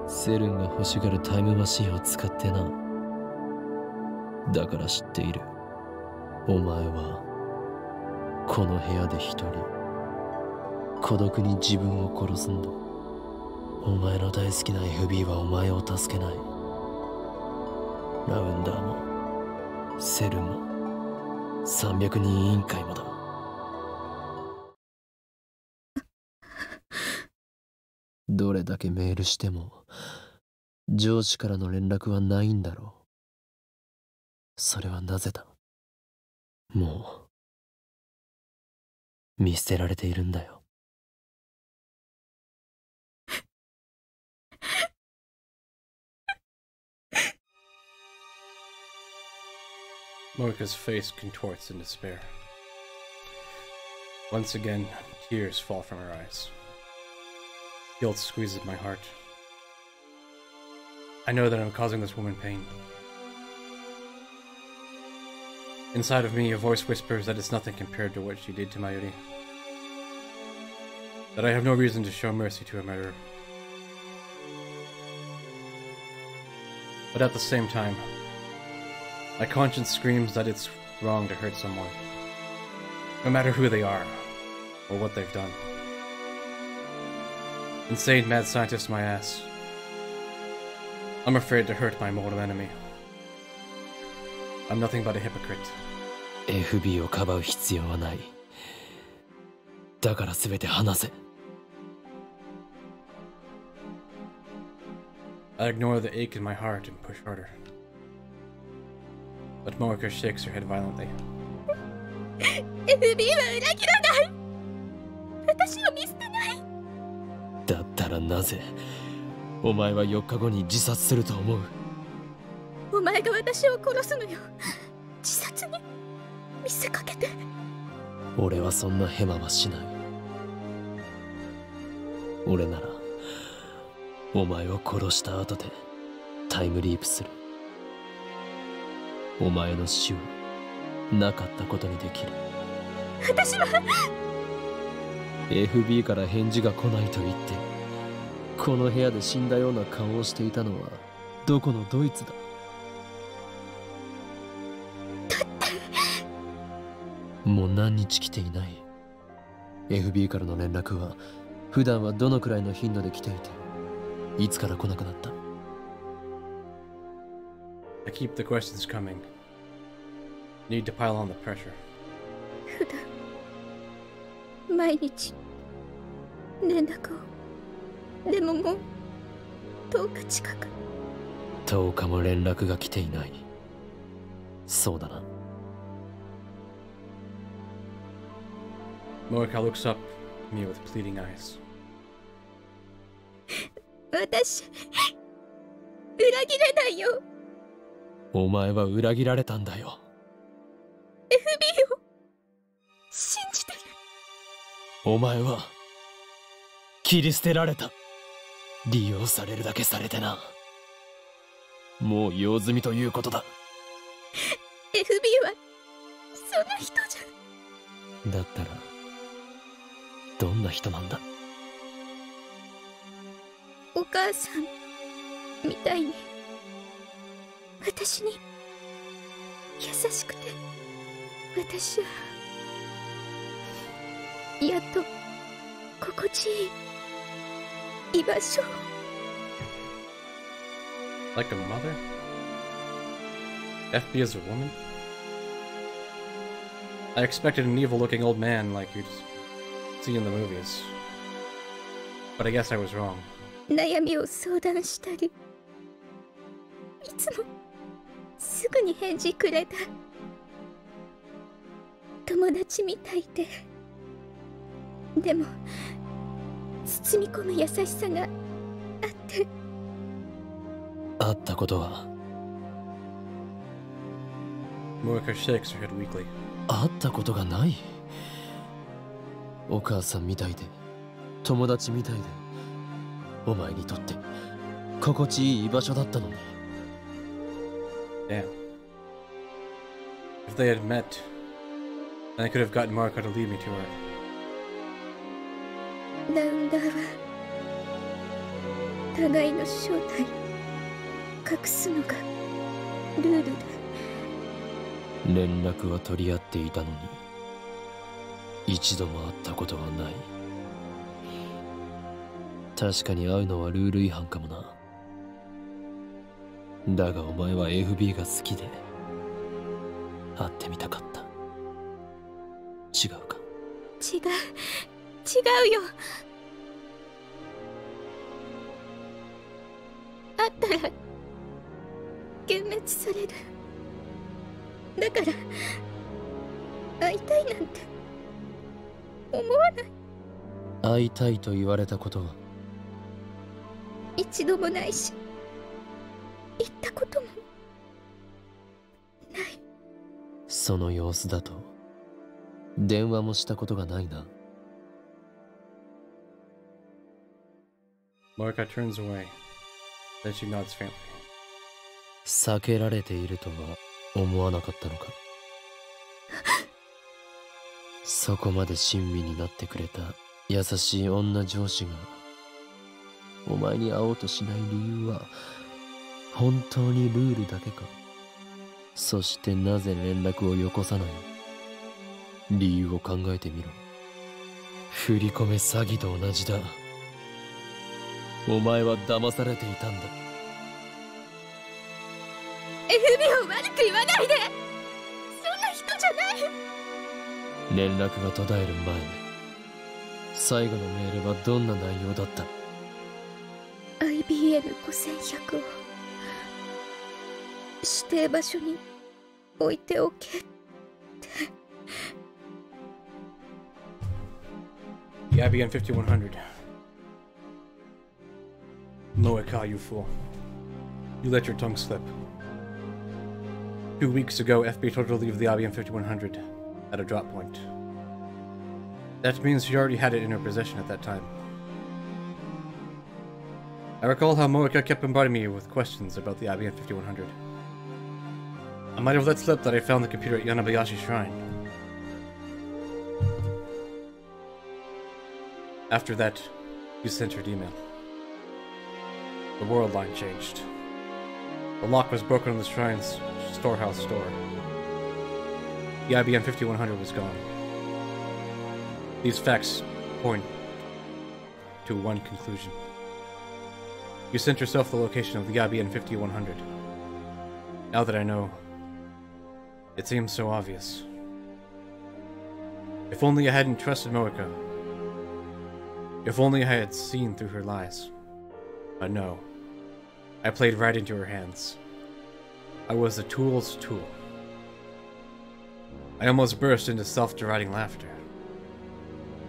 セルンが欲しがるタイムマシンを使ってな。だから知っている。お前はこの部屋で一人孤独に自分を殺すんだ。お前の大好きな FB はお前を助けない。ラウンダーもセルも300人委員会もだ。どれだけメールしても上司からの連絡はないんだろう。それはなぜだ？もう見捨てられているんだよ。Moeka's face contorts in despair. Once again, tears fall from her eyes. Guilt squeezes my heart. I know that I'm causing this woman pain. Inside of me, a voice whispers that it's nothing compared to what she did to Mayuri. That I have no reason to show mercy to a murderer. But at the same time, my conscience screams that it's wrong to hurt someone, no matter who they are, or what they've done. Insane mad scientist my ass. I'm afraid to hurt my mortal enemy. I'm nothing but a hypocrite. FB をかばう必要はない。だから全て話せ。I ignore the ache in my heart and push harder. But Moeka shakes her head violently. FB は裏切らない。私を見捨てない。だったらなぜお前は4日後に自殺すると思う？お前が私を殺すのよ。自殺に見せかけて。俺はそんなヘマはしない。俺ならお前を殺した後でタイムリープする。お前の死をなかったことにできる。私は FB から返事が来ないと言ってこの部屋で死んだような顔をしていたのはどこのドイツだ？もう何日来ていない。 FB からの連絡は普段はどのくらいの頻度で来ていていつから来なくなった？ I keep the questions coming. Need to pile on the pressure. 普段毎日連絡を。でももう10日近く。10日も連絡が来ていない。そうだな。Moeka looks up at me with pleading eyes. 私裏切れないよ。お前は裏切られたんだよ。 FB を信じて。お前は切り捨てられた。利用されるだけされてな。もう用済みということだ。 FB はそんな人じゃ。だったらどんな人なんだ？お母さんみたいに私に優しくて、私はやっと心地いい居場所。 Like a mother? FB is a woman? I expected an evil-looking old man like you'd see in the movies. But I guess I was wrong. 悩みを相談したり、いつもすぐに返事くれた友達みたいで。でも包み込む優しさがあって。会ったことは？ Moeka shakes her head weakly. 会ったことがない。お母さんみたいで友達みたいでお前にとって心地いい居場所だったのに。 Damn. If they had met, then I could have gotten Moeka to lead me to her. ラウンダーは互いの正体隠すのがルールだ。連絡は取り合っていたのに一度も会ったことはない。確かに会うのはルール違反かもな。だがお前は FB が好きで会ってみたかった。違うか？違うよ。会ったら幻滅される。だから会いたいなんて思わない。会いたいと言われたことは？一度もないし、言ったこともない。その様子だと電話もしたことがないな。Moeka turns away. Then she nods faintly. 避けられているとは思わなかったのか。そこまで親身になってくれた優しい女上司がお前に会おうとしない理由は本当にルールだけか。そしてなぜ連絡をよこさない。理由を考えてみろ。振り込め詐欺と同じだ。お前は騙されていたんだ。FB を悪く言わないで。そんな人じゃない。連絡が途絶える前、最後のメールはどんな内容だった？ IBN5100 を指定場所に置いておけって。The IBN 5100. Moeka, you fool. You let your tongue slip. 2 weeks ago, FB told her to leave the IBN 5100 at a drop point. That means she already had it in her possession at that time. I recall how Moeka kept bombarding me with questions about the IBN 5100. I might have let slip that I found the computer at Yanabayashi Shrine. After that, you sent her email. The world line changed. The lock was broken on the shrine's storehouse door. The IBN 5100 was gone. These facts point to one conclusion. You sent yourself the location of the IBN 5100. Now that I know, it seems so obvious. If only I hadn't trusted Moeka. If only I had seen through her lies. But no. I played right into her hands. I was the tool's tool. I almost burst into self-deriding laughter.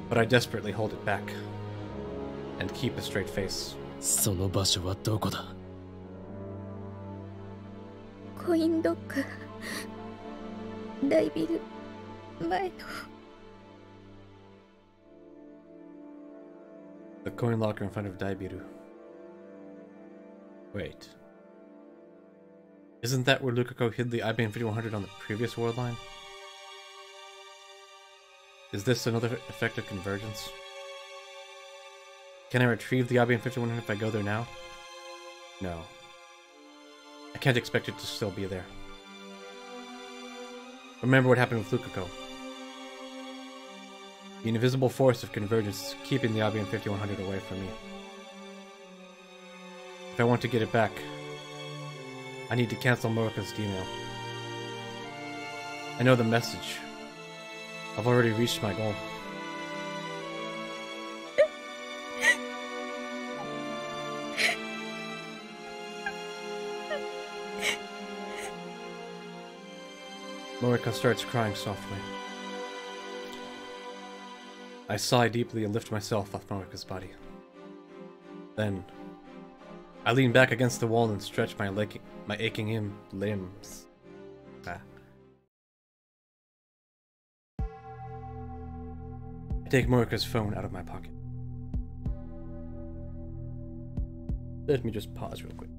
But I desperately hold it back. And keep a straight face. その場所はどこだ？コインロッカー、大ビル前の。The coin locker in front of Daibiru. Wait. Isn't that where Luka hid the IBM 5100 on the previous world line? Is this another effect of convergence? Can I retrieve the IBM 5100 if I go there now? No. I can't expect it to still be there. Remember what happened with Luka. The invisible force of convergence is keeping the IBM 5100 away from me. If I want to get it back, I need to cancel Moeka's email. I know the message. I've already reached my goal. Moeka starts crying softly. I sigh deeply and lift myself off Moeka's body. Then, I lean back against the wall and stretch my aching limbs. I take Moeka's phone out of my pocket. Let me just pause real quick.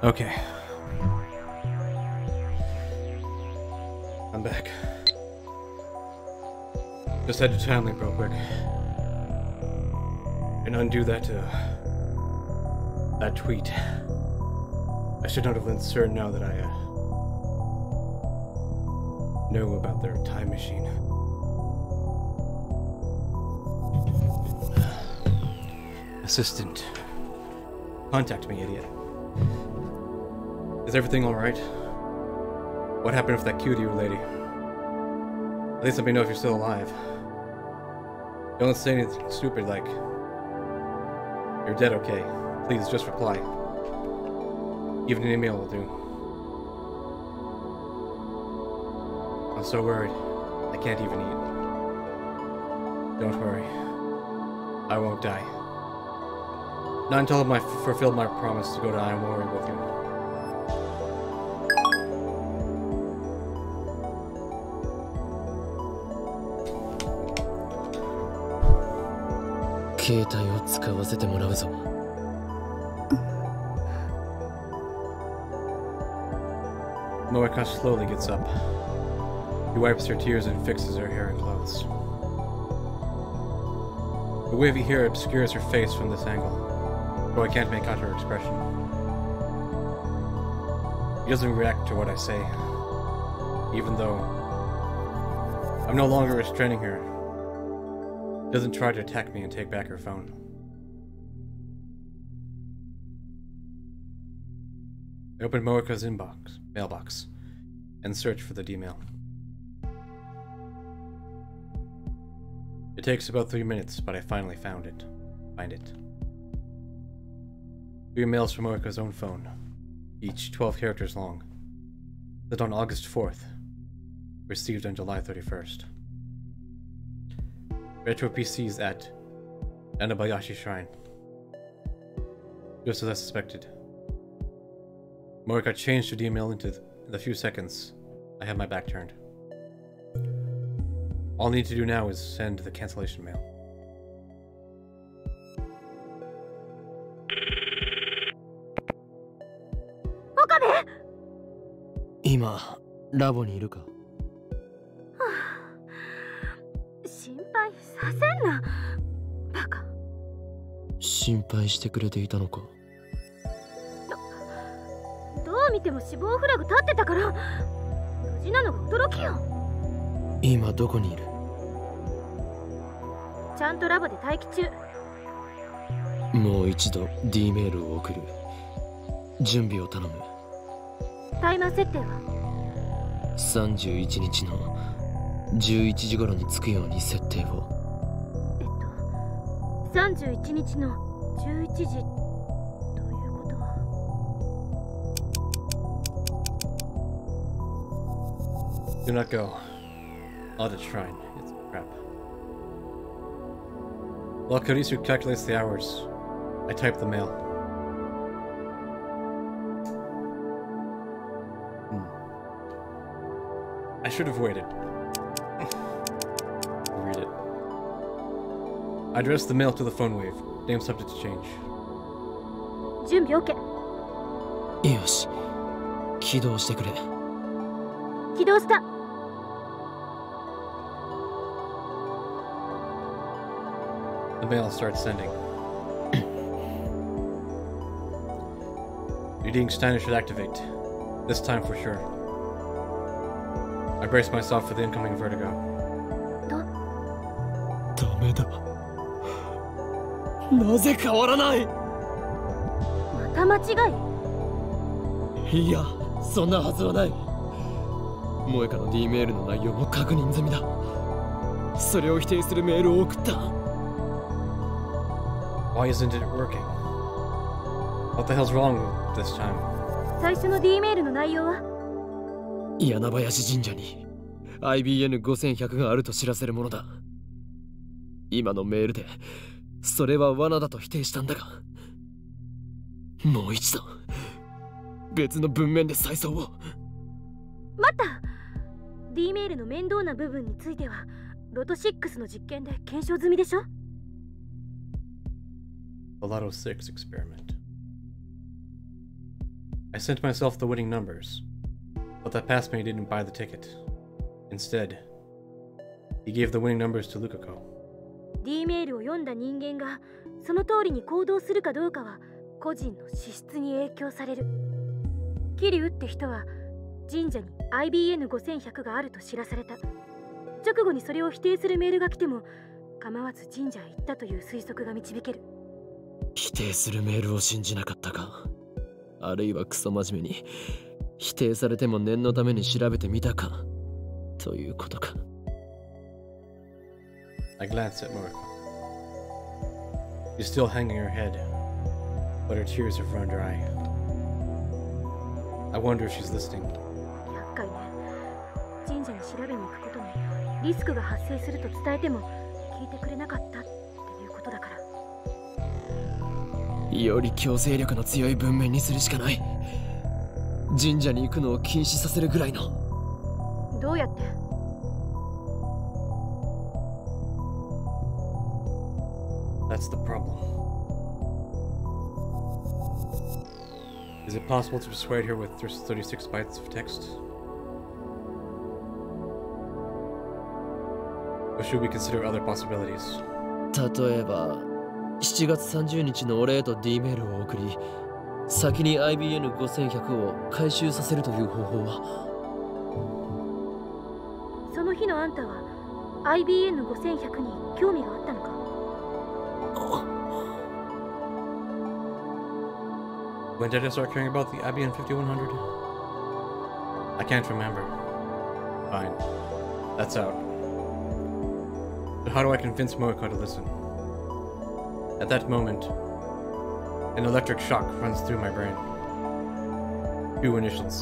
Okay. I'm back. Just had to time leap real quick. and undo that tweet. I should not have let CERN know that I know about their time machine. Assistant, contact me, idiot. Is everything alright? What happened with that cutie lady? At least let me know if you're still alive. Don't say anything stupid like, "You're dead, okay?" Please, just reply. Even an email will do. I'm so worried. I can't even eat. Don't worry. I won't die. Not until I fulfilled my promise to go to Aomori with you. 携帯を使わせてもらうぞ。Moeka slowly gets up. He wipes her tears and fixes her hair and clothes. The wavy hair obscures her face from this angle, so I can't make out her expression. He doesn't react to what I say, even though I'm no longer restraining her. He doesn't try to attack me and take back her phone. I open Moeka's mailbox, and search for the D-mail. It takes about 3 minutes, but I finally find it. 3 mails from Moeka's own phone, each 12 characters long. Sent on August 4th, received on July 31st. Retro PCs at Anabayashi Shrine. Just as I suspected. Moeka changed her email into the few seconds I had my back turned. All I need to do now is send the cancellation mail. Okabe! 今、ラボにいるか？心配させんな、バカ。心配してくれていたのか？どう見ても死亡フラグ立ってたから、無事なのが驚きよ。今どこにいる？ちゃんとラボで待機中。もう一度 D メールを送る。準備を頼む。タイマー設定は31日の11時頃に着くように設定を。31日の11時ということは。Do not go. Audit Shrine. It's a trap. While Karisu calculates the hours, I type the mail. I should have waited. Read it. I addressed the mail to the phone wave. Name subject to change. 準備 OK。よし、起動してくれ。起動した。The mail starts sending. Reading Steiner should activate. This time for sure. I brace myself for the incoming vertigo. ダメだ。なぜ変わらない？また間違い？いや、そんなはずはない。萌歌の D メールの内容も確認済みだ。それを否定するメールを送った。Why isn't it working? What the hell's wrong this time? 最初の D メールの内容は？柳林神社に IBN5100 があると知らせるものだ。今のメールでそれは罠だと否定したんだが、もう一度別の文面で再送を。待った。 D メールの面倒な部分についてはロト6の実験で検証済みでしょ。 The Lotto 6 experiment. I sent myself the winning numbers, but that passmate didn't buy the ticket. Instead, he gave the winning numbers to Luka. D メールを読んだ人間がその通りに行動するかどうかは個人の資質に影響される。桐生って人は神社に IBN5100 があると知らされた。直後にそれを否定するメールが来ても構わず神社へ行ったという推測が導ける。否定するメールを信じなかったか、あるいはクソ真面目に否定されても念のために調べてみたかということか。I glanced at Moeka. She's still hanging her head, but her tears have run dry. I wonder if she's listening. 厄介ね。神社に調べに行くことにリスクが発生すると伝えても聞いてくれなかったっていうことだから。より強制力の強い文面にするしかない。神社に行くのを禁止させるぐらいの。どうやって？ That's the problem. Is it possible to persuade her with 36 bytes of text? Or should we consider other possibilities? 例えば7月30日のお礼と D メールを送り、先に IBN5100 を回収させるという方法は。その日のあんたは IBN5100 に興味があったのか？ When did I start caring about the IBN 5100? I can't remember. Fine. That's out. But how do I convince Moeka to listen? At that moment, an electric shock runs through my brain. 2 initials.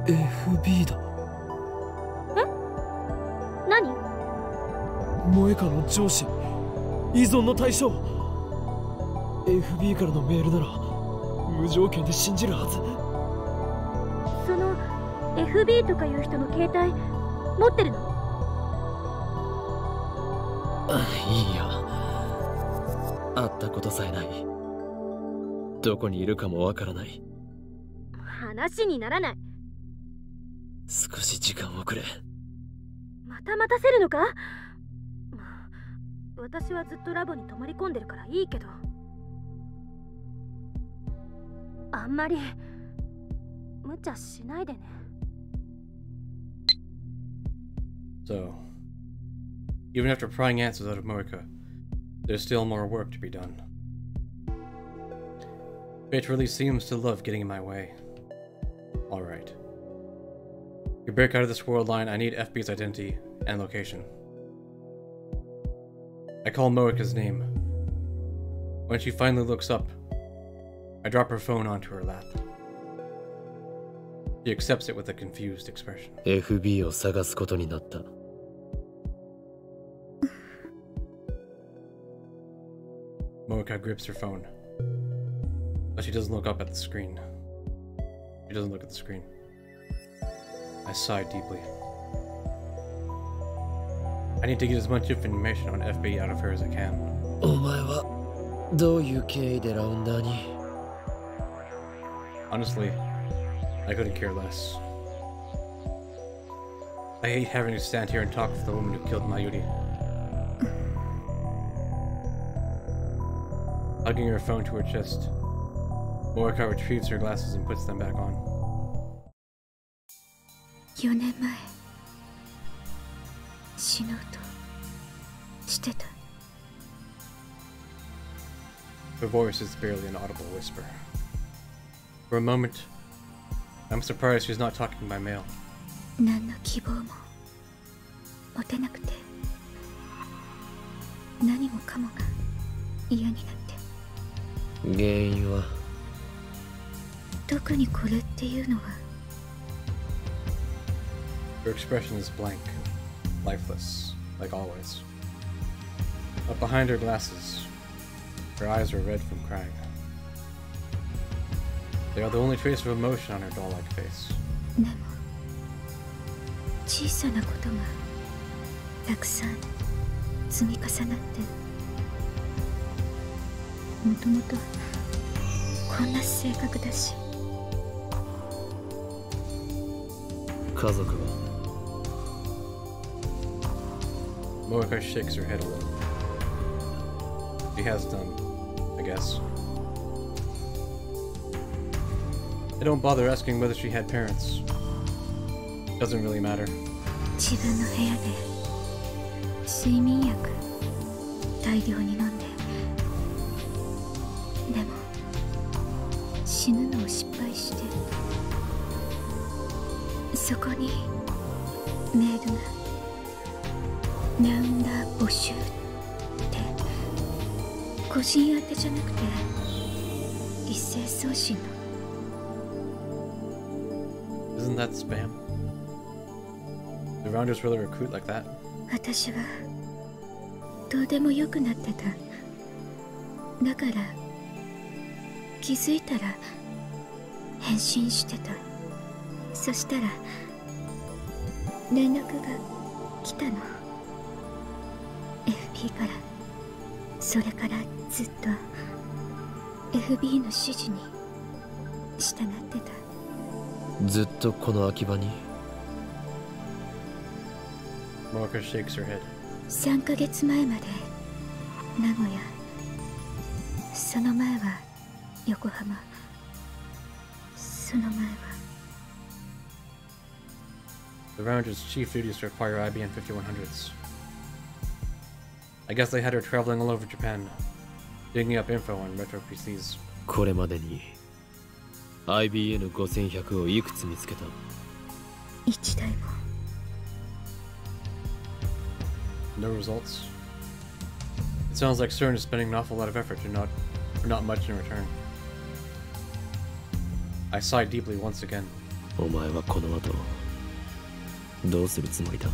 FB だ。え？何？萌歌の上司、依存の対象。FB からのメールなら無条件で信じるはず。その FB とかいう人の携帯持ってるの？いいよ。会ったことさえない。どこにいるかもわからない。話にならない。少し時間をくれ。また待たせるのか？私はずっとラボに泊まり込んでるからいいけど、あんまり無茶しないでね。So, even after prying answers out of Moeka, there's still more work to be done. Fate really seems to love getting in my way. Alright. To break out of this world line, I need FB's identity and location. I call Moeka's name. When she finally looks up, I drop her phone onto her lap. She accepts it with a confused expression. FB を探すことになった。Moeka grips her phone, but she doesn't look up at the screen. She doesn't look at the screen. I sigh deeply. I need to get as much information on FB out of her as I can. お前はどういう経緯でラウンダーに？ Honestly, I couldn't care less. I hate having to stand here and talk with the woman who killed Mayuri. Hugging her phone to her chest, Moeka retrieves her glasses and puts them back on. 4年前死のうとしてた。 Her voice is barely an audible whisper. For a moment, I'm surprised she's not talking by mail. 何の希望も持てなくて、何もかもが嫌になって。原因は？特にこれっていうのは。 Her expression is blank, lifeless, like always. But behind her glasses, her eyes are red from crying. They are the only trace of emotion on her doll-like face. でも小さなことがたくさん積み重なって、もともとこんな性格だし。家族は？ Moeka shakes her head a little. She has done I guess. I don't bother asking whether she had parents. Doesn't really matter. 自分の部屋で睡眠薬大量に飲んで、でも死ぬのを失敗して、そこにメールが「ラウンダー募集」って個人宛てじゃなくて一斉送信の。 Isn't that spam? Do rounders really recruit like that? 私はどうでもよくなってた。だから気づいたら返信してた。そしたら連絡が来たの。 FB から。それからずっと FB の指示に従ってた。ずっとこの秋葉に。 Moeka shakes her head. 3ヶ月前まで名古屋、その前は横浜、その前は。 The Rounders' chief duties to acquire IBN 5100s. I guess they had her traveling all over Japan, digging up info on retro PCs. これまでに IBN5100 をいくつ見つけた？一台も。 No results. It sounds like CERN is spending an awful lot of effort for not much in return. I sighed deeply once again. お前はこの後どうするつもりだ？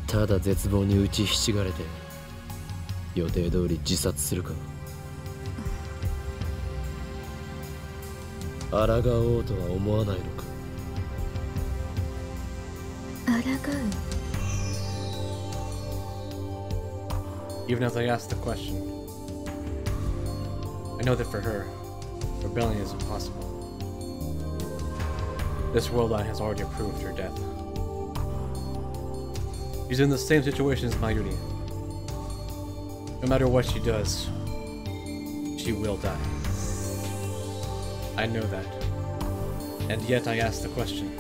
ただ絶望に打ちひしがれて予定通り自殺するか？抗おうとは思わないのか？抗う。 Even as I asked the question, I know that for her, rebellion is impossible. This world line has already approved her death. She's in the same situation as Mayuri. No matter what she does, she will die. I know that. And yet I ask the question.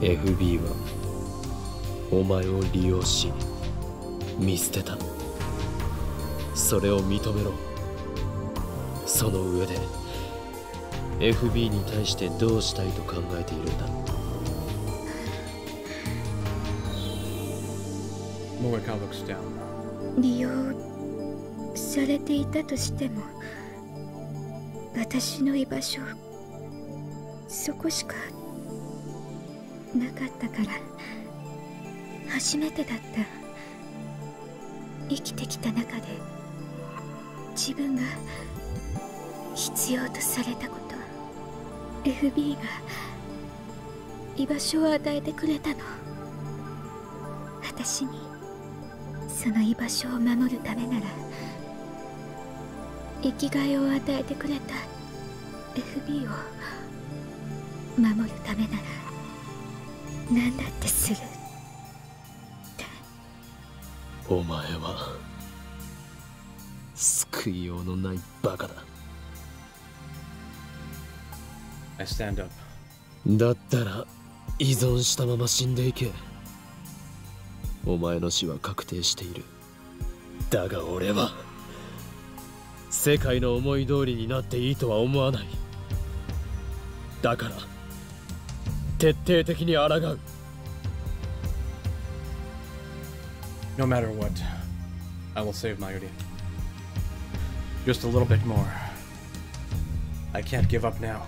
FB はお前を利用し見捨てた。それを認めろ。その上で FB に対してどうしたいと考えているんだ。Moeka looks down. 利用されていたとしても、私の居場所そこしかなかったから。初めてだった。生きてきた中で自分が必要とされたこと。 FB が居場所を与えてくれたの。私にその居場所を守るためなら、生きがいを与えてくれた FB を守るためなら何だってするって。お前は救いようのないバカだ。 I stand up. だったら依存したまま死んでいけ。お前の死は確定している。だが俺は世界の思い通りになっていいとは思わない。だから徹底的に抗う。 No matter what, I will save Mayuri. Just a little bit more. I can't give up now.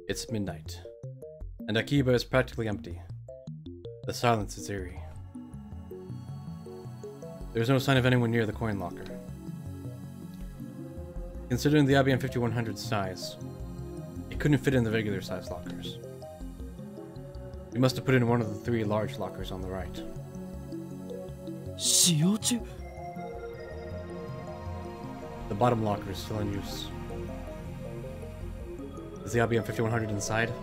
It's midnight, and Akiba is practically empty. The silence is eerie. There's no sign of anyone near the coin locker. Considering the IBM 5100's size, it couldn't fit in the regular size lockers. We must have put it in one of the 3 large lockers on the right. 使用中。 The bottom locker is still in use. Is the IBM 5100 inside?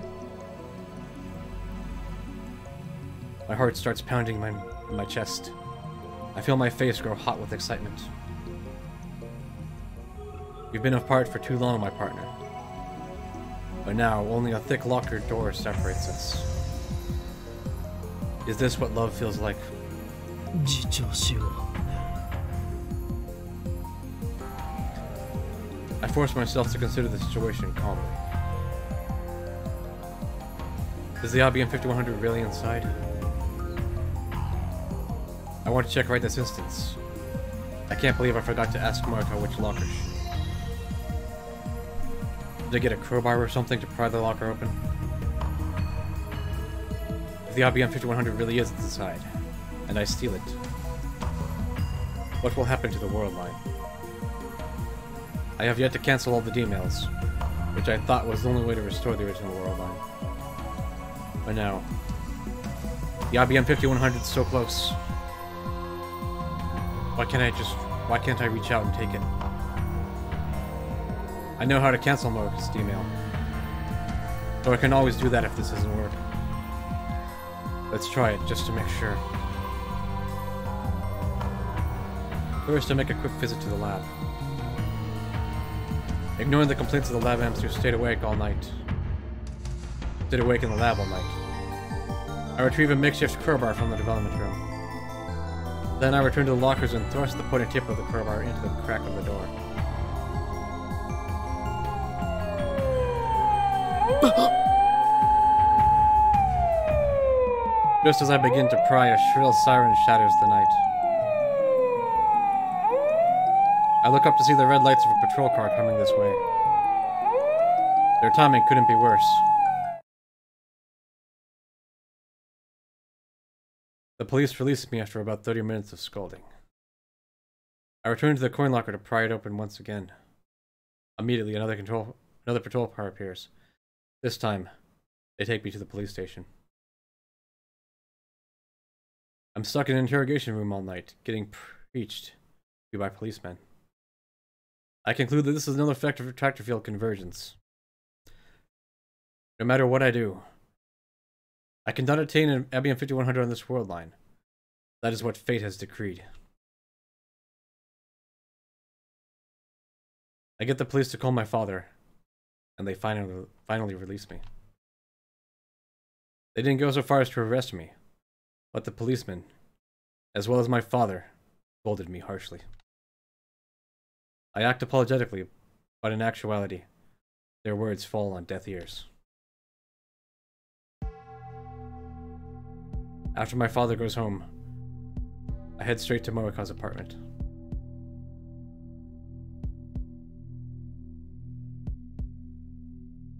My heart starts pounding in my chest. I feel my face grow hot with excitement. We've been apart for too long, my partner. But now, only a thick locker door separates us. Is this what love feels like? I force myself to consider the situation calmly. Is the IBM 5100 really inside? I want to check right this instance. I can't believe I forgot to ask Moeka which locker Did I get a crowbar or something to pry the locker open? If the IBM 5100 really is inside, and I steal it, what will happen to the world line? I have yet to cancel all the emails, which I thought was the only way to restore the original world line. But now, the IBM 5100 is so close. Why can't I reach out and take it? I know how to cancel Moeka's email, so I can always do that if this doesn't work. Let's try it, just to make sure. First, I make a quick visit to the lab. Ignoring the complaints of the lab amps who stayed awake all night. Stayed awake in the lab all night. I retrieve a makeshift crowbar from the development room. Then I return to the lockers and thrust the pointed tip of the crowbar into the crack of the door. Just as I begin to pry, a shrill siren shatters the night. I look up to see the red lights of a patrol car coming this way. Their timing couldn't be worse. The police released me after about 30 minutes of scolding. I return to the coin locker to pry it open once again. Immediately, another patrol car appears. This time, they take me to the police station. I'm stuck in an interrogation room all night, getting preached to by policemen. I conclude that this is another effective tractor field convergence. No matter what I do, I cannot attain an IBM 5100 on this world line. That is what fate has decreed. I get the police to call my father, and they finally release me. They didn't go so far as to arrest me, but the policeman, as well as my father, scolded me harshly. I act apologetically, but in actuality, their words fall on deaf ears. After my father goes home, I head straight to Moeka's apartment.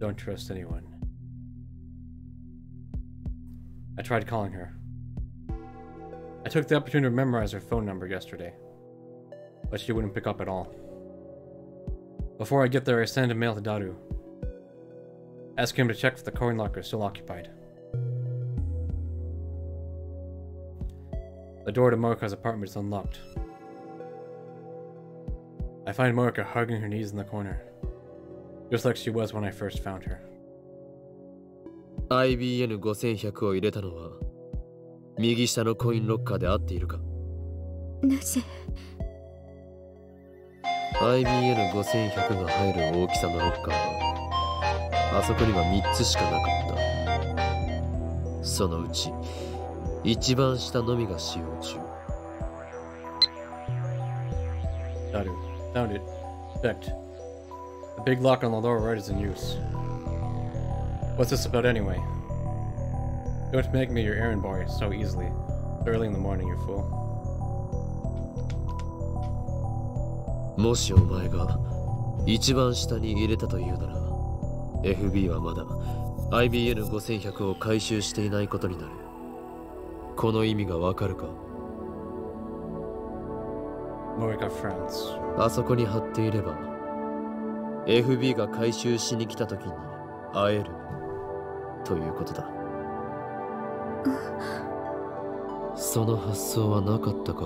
Don't trust anyone. I tried calling her. I took the opportunity to memorize her phone number yesterday, but she wouldn't pick up at all. Before I get there, I send a mail to Daru. Ask him to check if the coin locker is still occupied. The door to Moeka's apartment is unlocked. I find Moeka hugging her knees in the corner, just like she was when I first found her. IBN5100 を入れたのは右下のコインロッカーで合っているか？なぜ IBN5100 が入る大きさのロッカーはあそこには3つしかなかった。そのうち一番下のみが使用中。Daru, found it. Checked. The big lock on the lower right is in use. What's this about anyway? Don't make me your errand boy so easily. It's early in the morning, you fool. もしお前が一番下に入れたというなら FB はまだ IBN5100 を回収していないことになる。この意味がわかるか？ Moeka frowns. あそこに貼っていれば FB が回収しに来た時に会えるということだ。その発想はなかったか？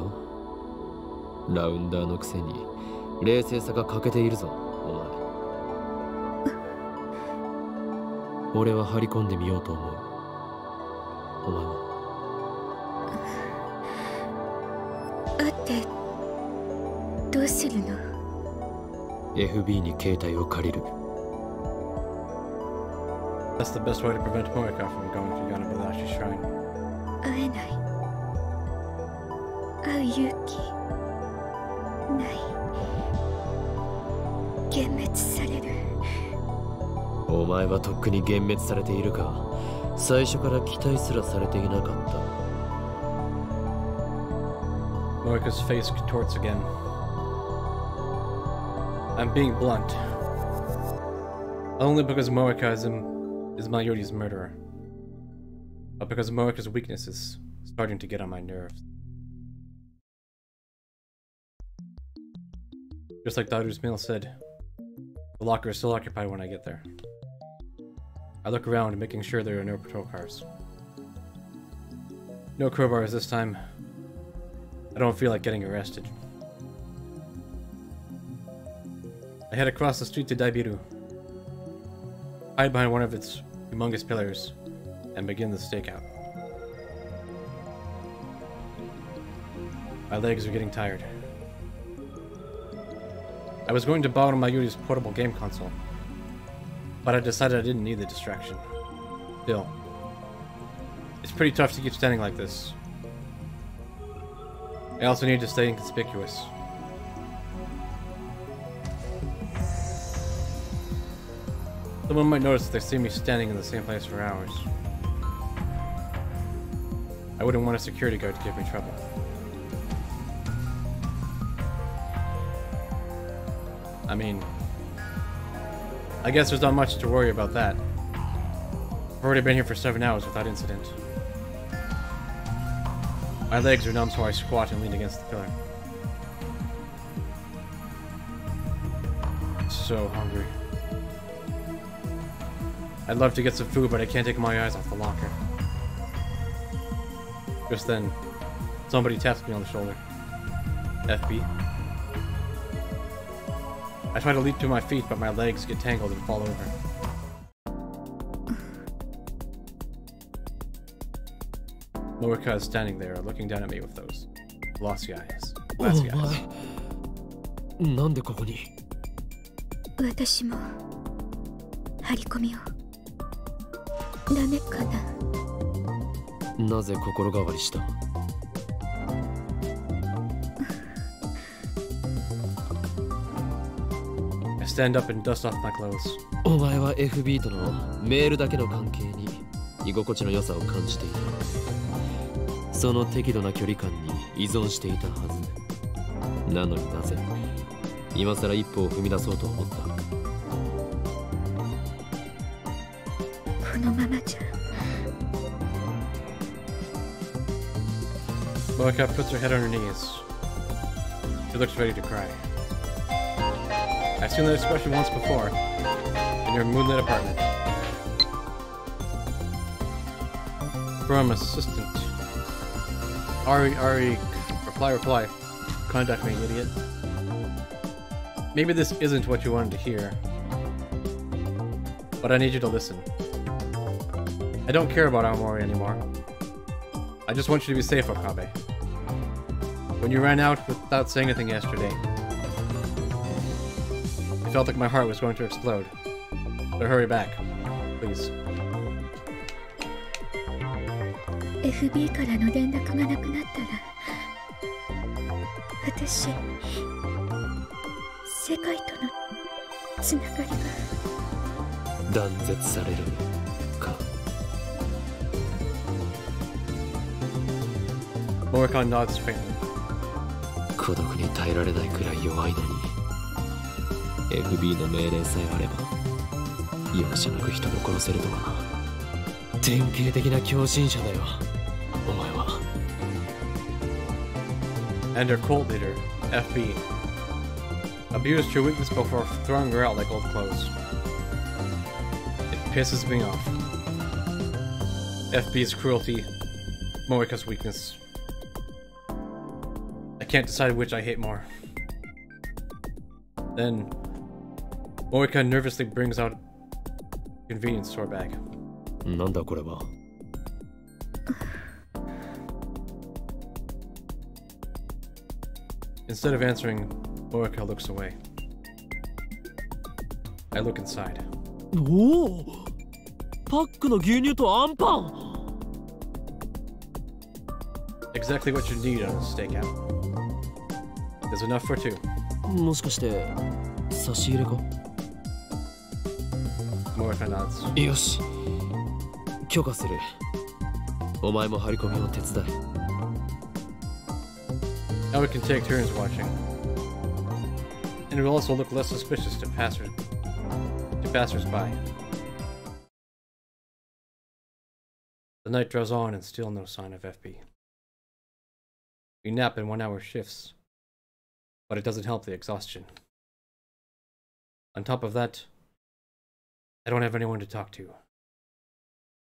ラウンダーのくせに冷静さが欠けているぞ、お前。俺は張り込んでみようと思う。お前は？でどうするの？ FB に携帯を借りる。 That's the best way to prevent Moeka from going to Yanabalashi's shrine. 会えない。会う勇気ない。幻滅される。お前はとっくに幻滅されているか。最初から期待すらされていなかった。 Moeka's face contorts again. I'm being blunt. Only because Moeka is Mayuri's murderer. But because Moeka's weakness is starting to get on my nerves. Just like Daru's mail said, the locker is still occupied when I get there. I look around, making sure there are no patrol cars. No crowbars this time. I don't feel like getting arrested. I head across the street to Daibiru, hide behind one of its humongous pillars, and begin the stakeout. My legs are getting tired. I was going to borrow Mayuri's portable game console, but I decided I didn't need the distraction. Still, it's pretty tough to keep standing like this. I also need to stay inconspicuous. Someone might notice if they see me standing in the same place for hours. I wouldn't want a security guard to give me trouble. I mean, I guess there's not much to worry about that. I've already been here for 7 hours without incident. My legs are numb, so I squat and lean against the pillar. So hungry. I'd love to get some food, but I can't take my eyes off the locker. Just then, somebody taps me on the shoulder. FB. I try to leap to my feet, but my legs get tangled and fall over. Moeka is standing there, looking down at me with those glossy eyes. Glassy eyes. なんでここに？私も張り込みを。ダメかな。なぜ心変わりした？ I stand up and dust off my clothes. お前は FB とのメールだけの関係に居心地の良さを感じていた。その適度な距離感に依存していたはず。なのになぜ今さら一歩を踏み出そうと思った？このままじゃ。 Moeka puts her head on her knees. She looks ready to cry. I've seen that expression once before, in your moonlit apartment. From assistant. Ari, reply. Contact me, idiot. Maybe this isn't what you wanted to hear, but I need you to listen. I don't care about Aomori anymore. I just want you to be safe, Okabe. When you ran out without saying anything yesterday, it felt like my heart was going to explode. So hurry back, please. FB からの連絡がなくなったら、私、世界とのつながりが断絶されるか。 Moeka nods faintly. 孤独に耐えられないくらい弱いのに FB の命令さえあれば容赦なく人を殺せるとはな。典型的な狂信者だよお前は。 And her cult leader, FB, abused her weakness before throwing her out like old clothes. It pisses me off. FB's cruelty, Moeka's weakness. I can't decide which I hate more. Then, Moeka nervously brings out a convenience store bag. なんだこれは。Instead of answering, Moeka looks away. I look inside. おお、パックの牛乳とアンパン。 Exactly what you need on a stakeout. There's enough for two. もしかして差し入れか？ Moeka nods. よし、許可する。お前も張り込みを手伝え。 Now we can take turns watching. And it will also look less suspicious to passers-by. The night draws on and still no sign of FB. We nap in 1-hour shifts, but it doesn't help the exhaustion. On top of that, I don't have anyone to talk to.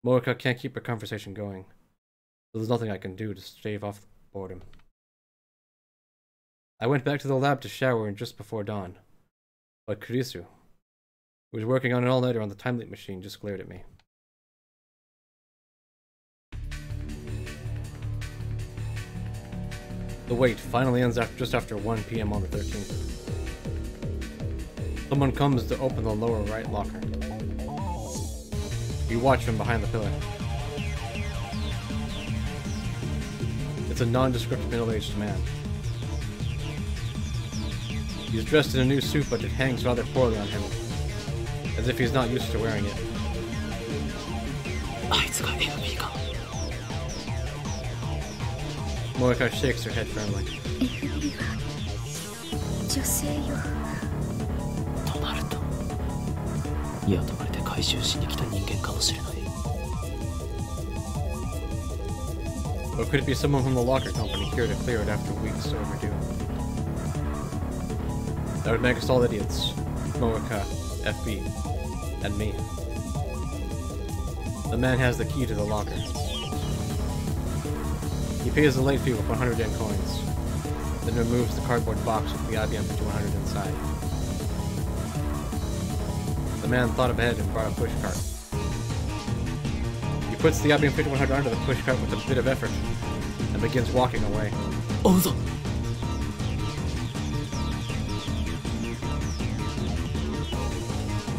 Moeka can't keep her conversation going, so there's nothing I can do to stave off boredom. I went back to the lab to shower just before dawn, but Kurisu, who was working on an all-nighter on the time leap machine, just glared at me. The wait finally ends just after 1 PM on the 13th. Someone comes to open the lower right locker. We watch from behind the pillar. It's a nondescript middle-aged man. He's dressed in a new suit, but it hangs rather poorly on him, as if he's not used to wearing it. Moeka shakes her head firmly. 女性よ。となると、雇われて回収しに来た人間かもしれない。 Or could it be someone from the locker company here to clear it after weeks overdue? That would make us all idiots. Moeka, FB, and me. The man has the key to the locker. He pays the late fee with 100 yen coins, then removes the cardboard box with the IBM 5100 inside. The man thought ahead and brought a pushcart. He puts the IBM 5100 under the pushcart with a bit of effort, and begins walking away. Ozo!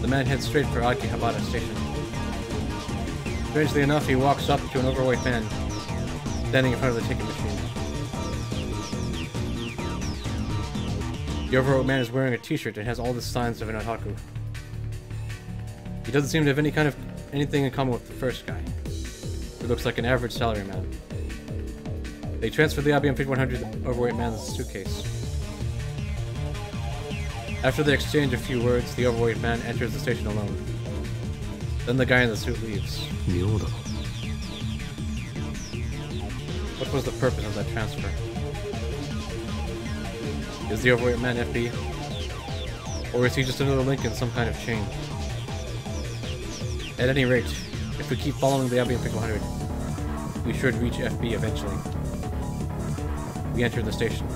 The man heads straight for Akihabara Station. Strangely enough, he walks up to an overweight man standing in front of the ticket machine. The overweight man is wearing a t-shirt that has all the signs of an otaku. He doesn't seem to have anything in common with the first guy, who looks like an average salaryman. They transfer the IBM 5100 overweight man's suitcase. After they exchange a few words, the overweight man enters the station alone. Then the guy in the suit leaves. What was the purpose of that transfer? Is the overweight man FB? Or is he just another link in some kind of chain? At any rate, if we keep following the IBM 5100, we should reach FB eventually. We enter the station.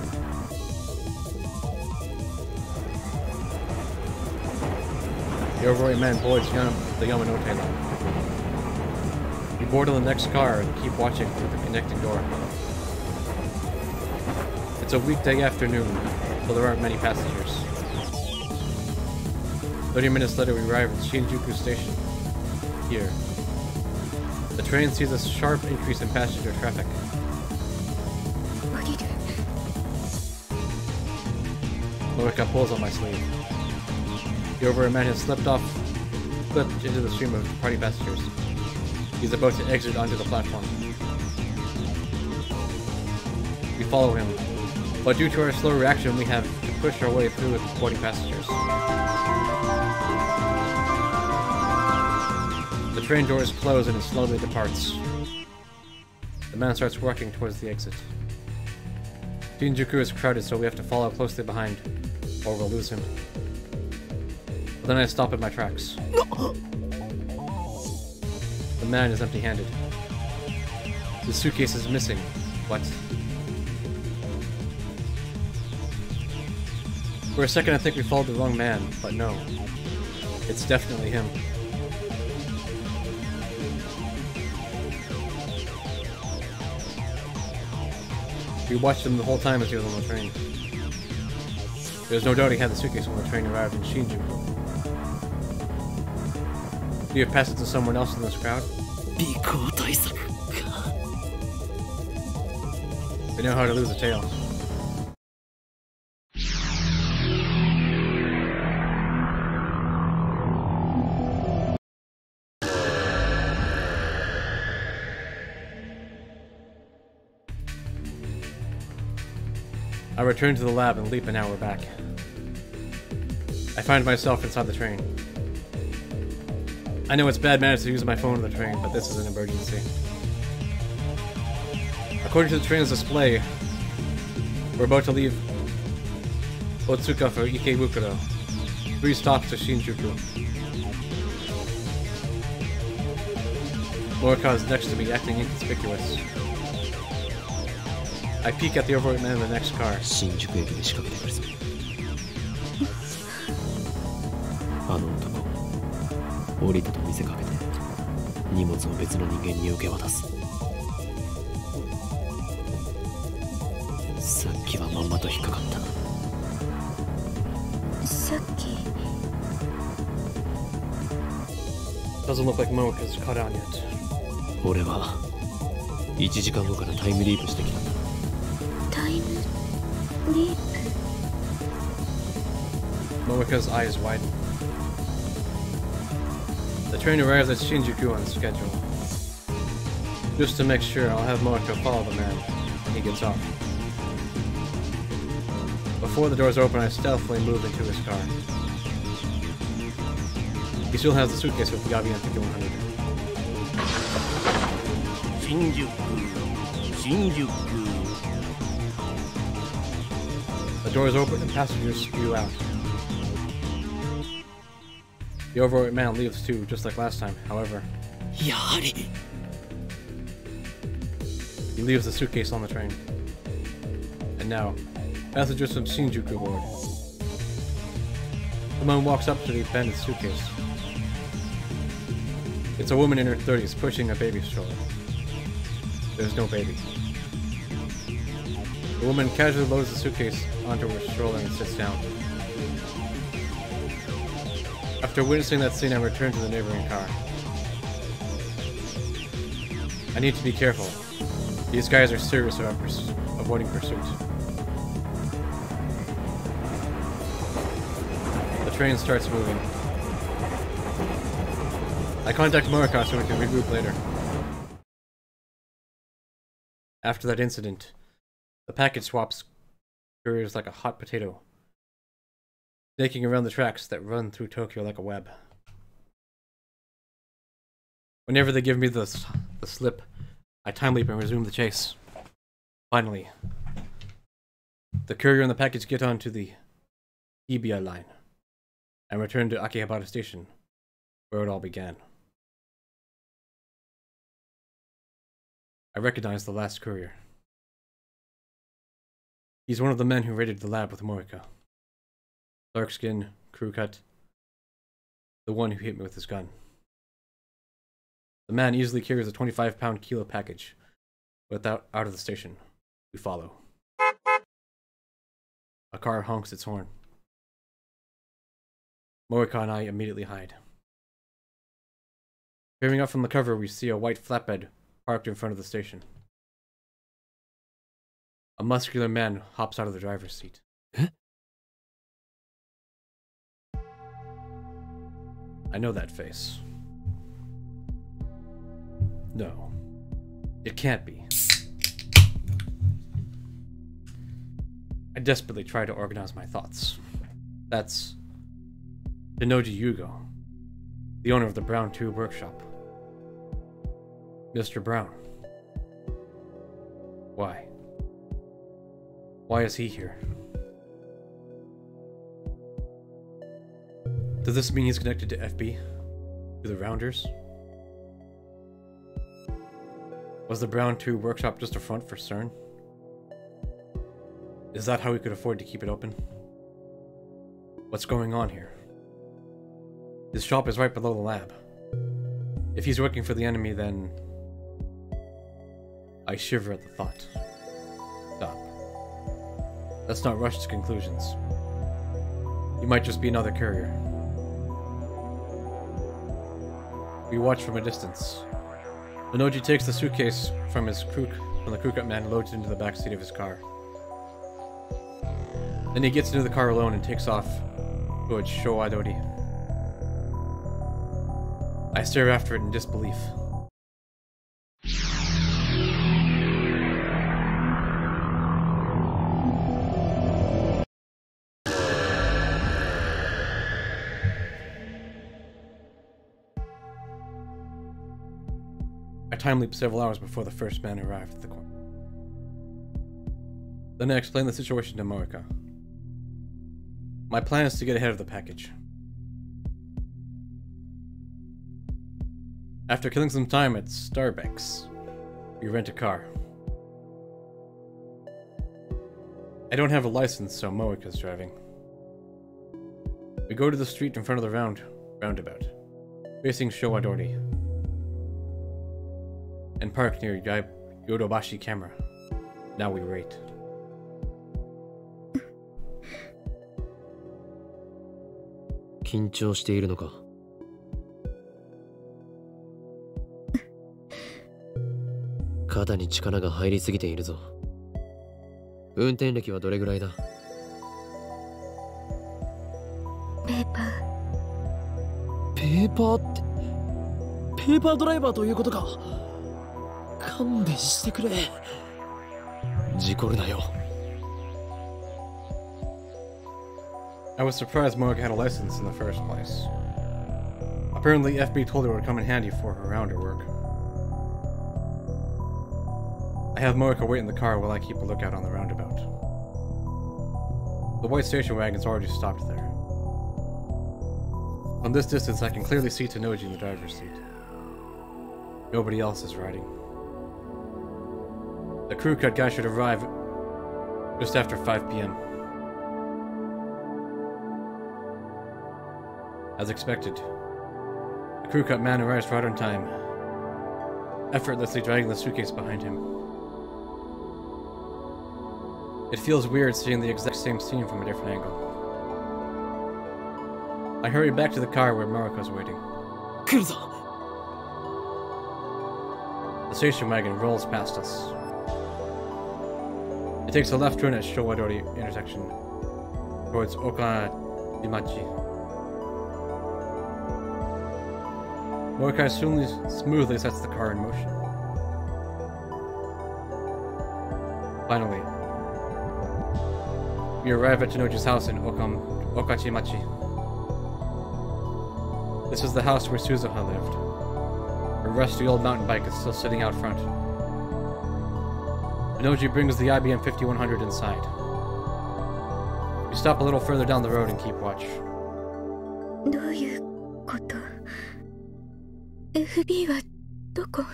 The overweight man boards the Yamanote line. We board on the next car and keep watching through the connecting door. It's a weekday afternoon, so there aren't many passengers. 30 minutes later we arrive at Shinjuku Station. Here. The train sees a sharp increase in passenger traffic. Moeka pulls on my sleeve. The overweight man has slipped into the stream of party passengers. He's about to exit onto the platform. We follow him, but due to our slow reaction, we have to push our way through with boarding passengers. The train doors close and it slowly departs. The man starts walking towards the exit. Shinjuku is crowded, so we have to follow closely behind, or we'll lose him. But then I stop in my tracks. The man is empty-handed. The suitcase is missing. What? For a second I think we followed the wrong man, but no. It's definitely him. We watched him the whole time as he was on the train. There's no doubt he had the suitcase when the train arrived in Shinjuku. Do you have passed it to someone else in this crowd? They know how to lose a tail. I return to the lab and leap an hour back. I find myself inside the train. I know it's bad manners to use my phone on the train, but this is an emergency. According to the train's display, we're about to leave Otsuka for Ikebukuro. 3 stops to Shinjuku. Moeka is next to me, acting inconspicuous. I peek at the overweight man in the next car. 新宿駅で仕掛けてくるぞ。あの男、降りたと見せかけて荷物を別の人間に受け渡す。さっきはまんまと引っかかった。さっき Doesn't look like Moeka's caught on yet. 俺は1時間後からタイムリープしてきたんだ。タイムリープ Moeka's eyes widen. The train arrives at Shinjuku on schedule. Just to make sure, I'll have Moeka follow the man when he gets off. Before the doors open, I stealthily move into his car. He still has the suitcase with the Yabi and 5100. Shinjuku. The doors open and passengers spew out. The overweight man leaves too, just like last time, however. He leaves the suitcase on the train. And now, passengers from Shinjuku board. The man walks up to the abandoned suitcase. It's a woman in her 30s pushing a baby stroller. There's no baby. The woman casually loads the suitcase onto her stroller and sits down. After witnessing that scene, I return to the neighboring car. I need to be careful. These guys are serious about avoiding pursuit. The train starts moving. I contact Moeka so we can regroup later. After that incident, the package swaps couriers like a hot potato, snaking around the tracks that run through Tokyo like a web. Whenever they give me the slip, I time leap and resume the chase. Finally, the courier and the package get onto the Hibiya line and return to Akihabara Station, where it all began. I recognize the last courier. He's one of the men who raided the lab with Moeka. Dark skin, crew cut. The one who hit me with his gun. The man easily carries a 25-pound kilo package. Without out of the station, we follow. A car honks its horn. Moeka and I immediately hide. Peering up from the cover, we see a white flatbed parked in front of the station. A muscular man hops out of the driver's seat. Huh? I know that face. No. It can't be. I desperately try to organize my thoughts. That's Tennouji Yugo, the owner of the Brown Tube Workshop. Mr. Brown. Why? Why is he here? Does this mean he's connected to FB? To the Rounders? Was the Brown Tube Workshop just a front for CERN? Is that how we could afford to keep it open? What's going on here? His shop is right below the lab. If he's working for the enemy, then... I shiver at the thought. Stop. Let's not rush to conclusions. He might just be another courier. We watch from a distance. Tennouji takes the suitcase from the crew-cut man and loads it into the back seat of his car. Then he gets into the car alone and takes off towards Showadori. I stare after it in disbelief. I time leap several hours before the first man arrived at the corner. Then I explain the situation to Moeka. My plan is to get ahead of the package. After killing some time at Starbucks, we rent a car. I don't have a license, so Moeka's driving. We go to the street in front of the roundabout, facing Showadori, and park near Yodobashi camera. Now we wait. Kinchou shite iru no ka? Kada ni chikara ga hairi sugite iru zo. Unten reki wa dore gurai da? ペーパー。ペーパーって、ペーパードライバーということか。勘弁してくれ。事故るなよ。I was surprised Moeka had a license in the first place. Apparently FB told her it would come in handy for her rounder work. I have Moeka wait in the car while I keep a lookout on the roundabout. The white station wagon's already stopped there. From this distance I can clearly see Tennouji in the driver's seat. Nobody else is riding. The crew cut guy should arrive just after 5 p.m. As expected, the crew cut man arrives right on time, effortlessly dragging the suitcase behind him. It feels weird seeing the exact same scene from a different angle. I hurry back to the car where Mariko's waiting. The station wagon rolls past us. It takes a left turn at Showadori intersection towards Okadimachi. Moeka smoothly sets the car in motion. Finally, we arrive at Tennouji's house in Okachimachi. This is the house where Suzuha lived. Her rusty old mountain bike is still sitting out front. Tennouji brings the IBM 5100 inside. We stop a little further down the road and keep watch. どういうこと？ FB はどこ？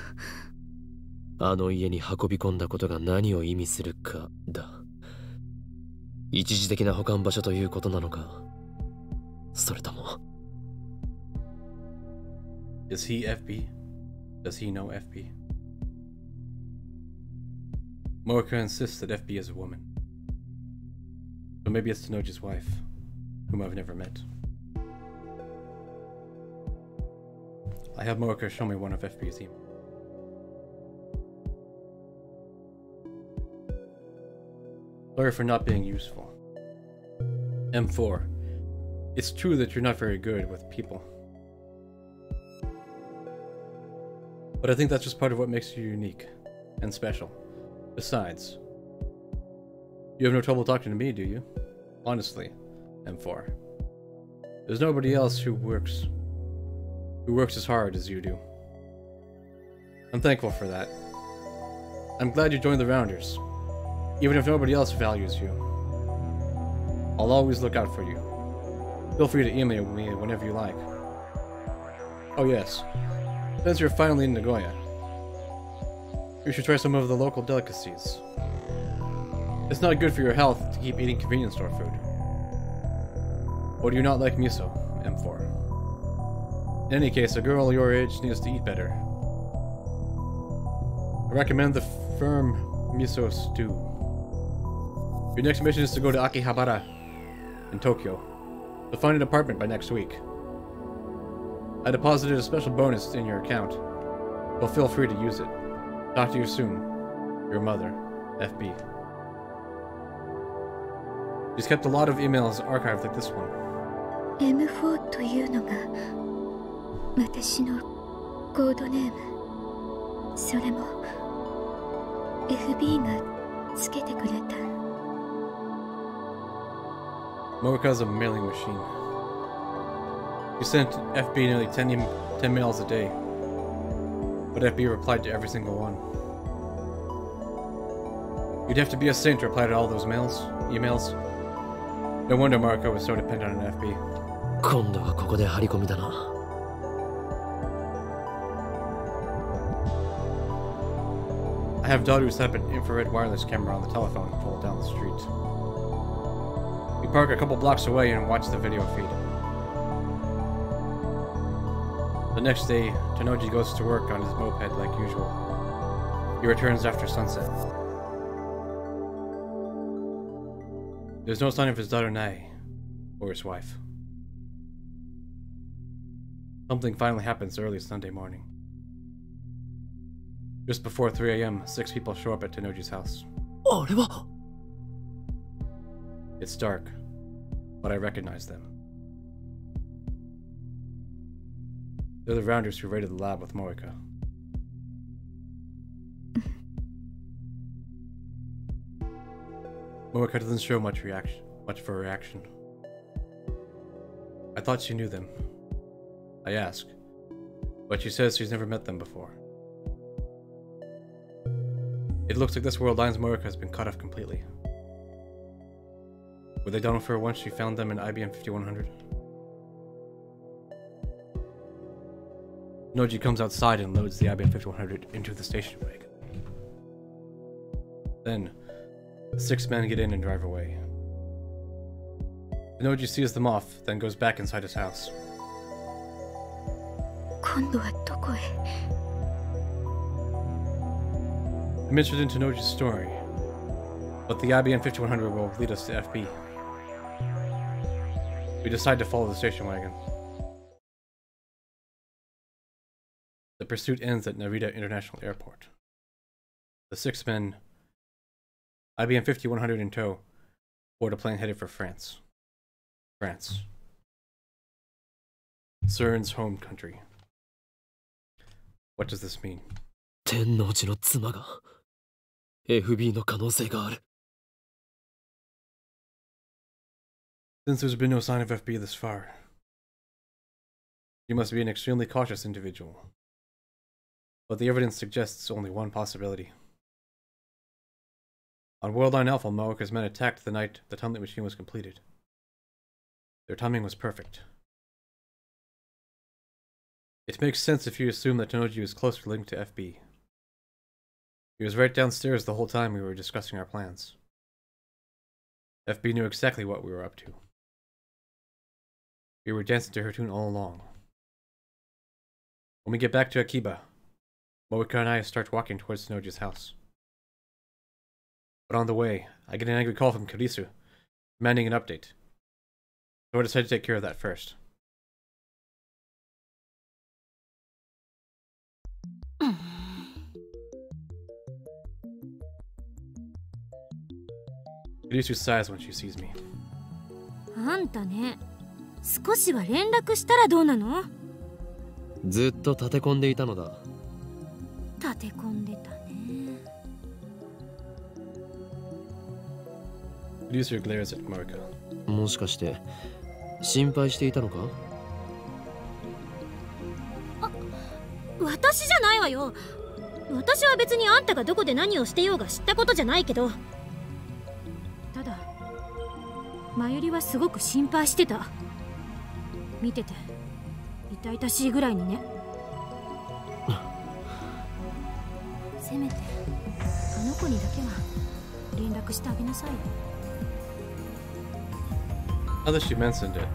あの家に運び込んだことが何を意味するかだ。一時的な保管場所ということなのか、それとも。Is he FB? Does he know FB? Moeka insists that FB is a woman. So maybe it's Tennouji's wife, whom I've never met. I have Moeka show me one of FB's emails. Sorry for not being useful. M4. It's true that you're not very good with people. But I think that's just part of what makes you unique and special. Besides, you have no trouble talking to me, do you? Honestly, M4. There's nobody else who works as hard as you do. I'm thankful for that. I'm glad you joined the Rounders, even if nobody else values you. I'll always look out for you. Feel free to email me whenever you like. Oh yes, since you're finally in Nagoya, you should try some of the local delicacies. It's not good for your health to keep eating convenience store food. Or do you not like miso, M4? In any case, a girl your age needs to eat better. I recommend the firm miso stew. Your next mission is to go to Akihabara in Tokyo. to find an apartment by next week. I deposited a special bonus in your account. Well, feel free to use it. Talk to you soon. Your mother, FB. She's kept a lot of emails archived like this one. M4 というのが私のコードネーム。それも FB がつけてくれた。Moeka is a mailing machine. She sent FB nearly 10 mails a day, but FB replied to every single one. You'd have to be a saint to reply to all those emails. No wonder Moeka was so dependent on FB. 今度はここで張り込みだな。I have daughter who set up an infrared wireless camera on the telephone pole down the street. We park a couple blocks away and watch the video feed. The next day, Tennouji goes to work on his moped like usual. He returns after sunset. There's no sign of his daughter Nai, or his wife. Something finally happens early Sunday morning. Just before 3 a.m., 6 people show up at Tennouji's house. It's dark, but I recognize them. They're the rounders who raided the lab with Moeka. Moeka doesn't show much for a reaction. I thought she knew them. I ask, but she says she's never met them before. It looks like this world line's Moeka has been cut off completely. Were they done for once she found them in IBM 5100? Tennouji comes outside and loads the IBM 5100 into the station wagon. Then, the 6 men get in and drive away. Tennouji sees them off, then goes back inside his house. 今度はどこへ I'm interested in Tennouji's story, but the IBM 5100 will lead us to FB. We decide to follow the station wagon. The pursuit ends at Narita International Airport. The 6 men, IBM 5100 in tow, board a plane headed for France. CERN's home country. What does this mean? 天王寺の妻が FB の可能性がある。 Since there's been no sign of FB this far, you must be an extremely cautious individual. But the evidence suggests only one possibility. On World Line Alpha, Moeka's men attacked the night the tunneling machine was completed. Their timing was perfect. It makes sense if you assume that Tennouji was closely linked to FB. He was right downstairs the whole time we were discussing our plans. FB knew exactly what we were up to. We were dancing to her tune all along. When we get back to Akiba, Moeka and I start walking towards Tennouji's house. But on the way, I get an angry call from Kurisu, demanding an update. So I decide to take care of that first. Kurisu sighs when she sees me. あんたね、少しは連絡したらどうなの？ずっと立て込んでいたのだ。立て込んでたね。Kurisu glares at Moeka. もしかして心配していたのか？あ、私じゃないわよ。私は別にあんたがどこで何をしてようが知ったことじゃないけど。ただ、まゆりはすごく心配してた。見てて痛々しいぐらいにね。せめてあの子にだけは連絡してあげなさいよ。Now that she mentioned it,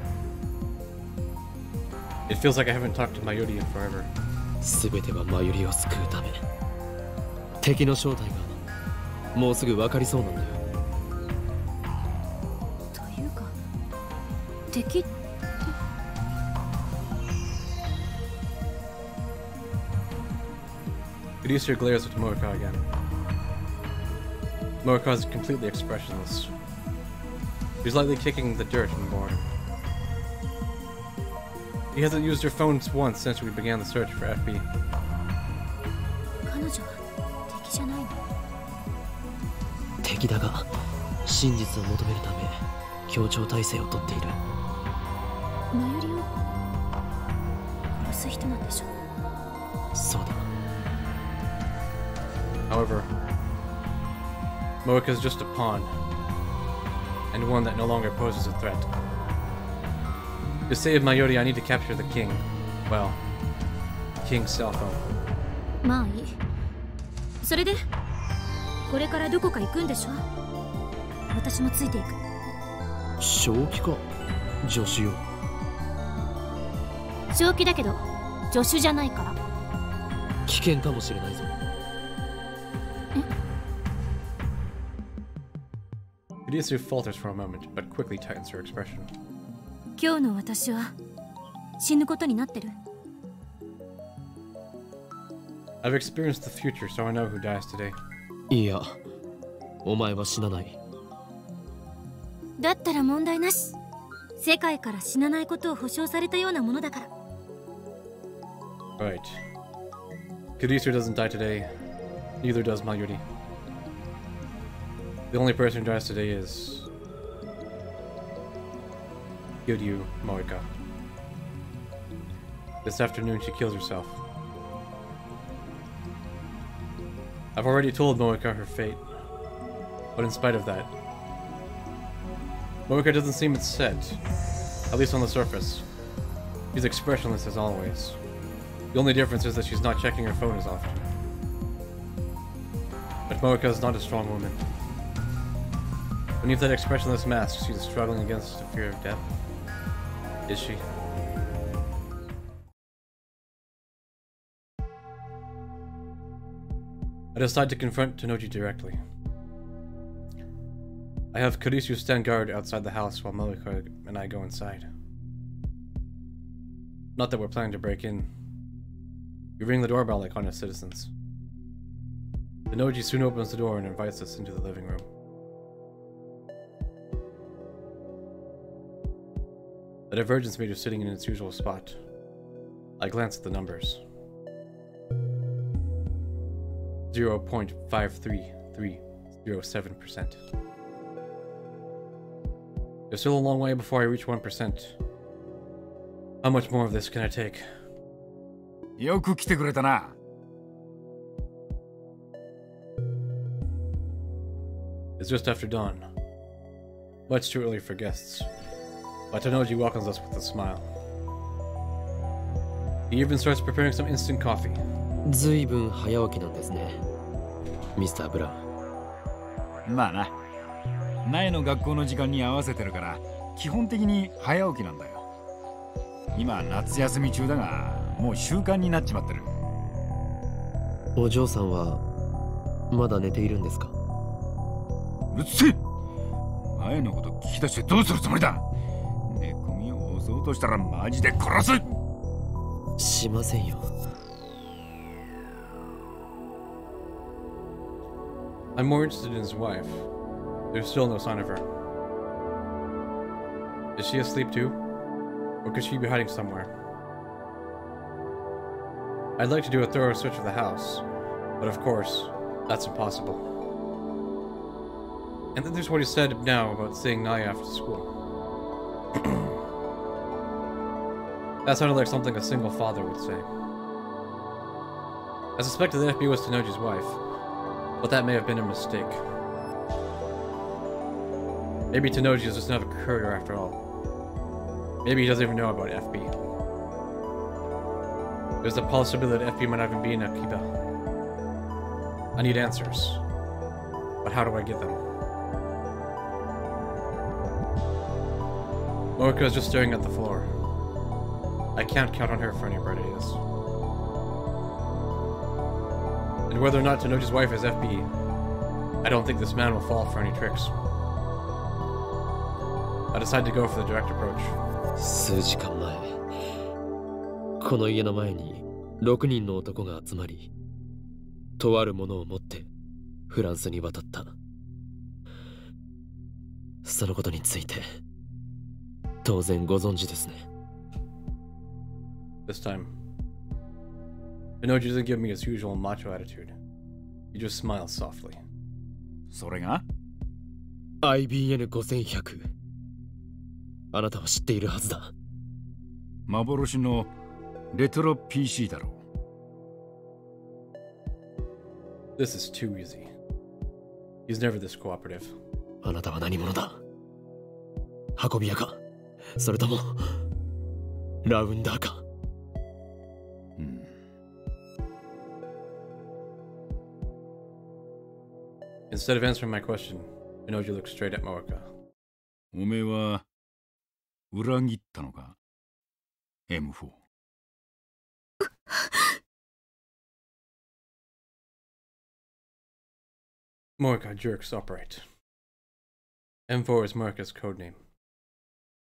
it feels like I haven't talked to Mayuri in forever. すべてはまゆりを救うため。敵の正体がもうすぐ分かりそうなんだよ。というか、敵っ Caduceus glares at Moeka again. Moeka is completely expressionless. She's lightly kicking the dirt in boredom. He hasn't used her phone once since we began the search for FB. 彼女は敵じゃないの？敵だが、真実を求めるため協調体制をとっている。マユリを殺す人なんでしょ？そうだ。However, Moeka is just a pawn, and one that no longer poses a threat. To save Mayuri, I need to capture the king. Well, the king's cell phone. まあいい。それでこれからどこか行くんでしょ？私もついていく。正気か？助手よ。正気だけど助手じゃないから。危険かもしれないぞ。Caduceus falters for a moment, but quickly tightens her expression. 今日の私は死ぬことになってる。I've experienced the future, so I know who dies today. いや、お前は死なない。だったら問題なし。世界から死なないことを保証されたようなものだから。Right. Caduceus doesn't die today. Neither does Mayuri. The only person who dies today is Kiryu Moeka. This afternoon she kills herself. I've already told Moeka her fate, but in spite of that, Moeka doesn't seem upset, at least on the surface. She's expressionless as always. The only difference is that she's not checking her phone as often. But Moeka is not a strong woman. Beneath that expressionless mask, she's struggling against the fear of death. Is she? I decide to confront Tennouji directly. I have Caduceus stand guard outside the house while Moeka and I go inside. Not that we're planning to break in. We ring the doorbell like honest citizens. Tennouji soon opens the door and invites us into the living room. The divergence meter sitting in its usual spot. I glance at the numbers. 0.53307%. There's still a long way before I reach 1%. How much more of this can I take? よく来てくれたな。It's just after dawn. Much too early for guests. But Tennouji welcomes us with a smile. He even starts preparing some instant coffee. ずいぶん早起きなんですね、ミスター・ブラウン。まあな。前の学校の時間に合わせてるから、基本的に早起きなんだよ。今夏休み中だが、もう習慣になっちまってる。お嬢さんはまだ寝ているんですか？うるせえ！前のこと聞き出してどうするつもりだ？寝込みを襲おうとしたらマジで殺す！しませんよ。I'm more interested in his wife. There's still no sign of her. Is she asleep too? Or could she be hiding somewhere? I'd like to do a thorough search of the house, but of course, that's impossible. And then there's what he said now about seeing Naya after school. That sounded like something a single father would say. I suspected that FB was Tennouji's wife, but that may have been a mistake. Maybe Tennouji is just not a courier after all. Maybe he doesn't even know about FB. There's a possibility that FB might not even be in Akiba. I need answers. But how do I get them? Moeka is just staring at the floor. I can't count on her for any bright ideas. And whether or not Tennouji's wife is FB, I don't think this man will fall for any tricks. I decide to go for the direct approach. 数時間前、この家の前に6人の男が集まり、とあるものを持ってフランスに渡った。そのことについて当然ご存知ですね。This time, Tennouji doesn't give me his usual macho attitude. He just smiles softly. それが IBN5100。あなたは知っているはずだ。幻のレトロ PC だろう。This is too easy. He's never this cooperative. あなたは何者だ？運び屋か？それともラウンダーか？Instead of answering my question, Tennouji looks straight at Moeka. おめえは裏切ったのか ?M4。Moeka jerks upright. M4 is Moeka's code name.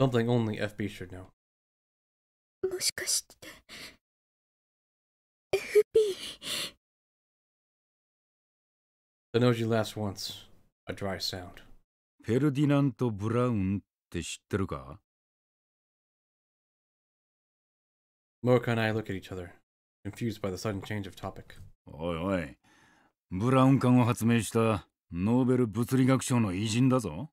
Something only FB should know. もしかして FB。 Tennouji laughs once, a dry sound. フェルディナント・ブラウンって知ってるか？ Moeka and I look at each other, confused by the sudden change of topic. おいおい、ブラウン管を発明したノーベル物理学賞の偉人だぞ。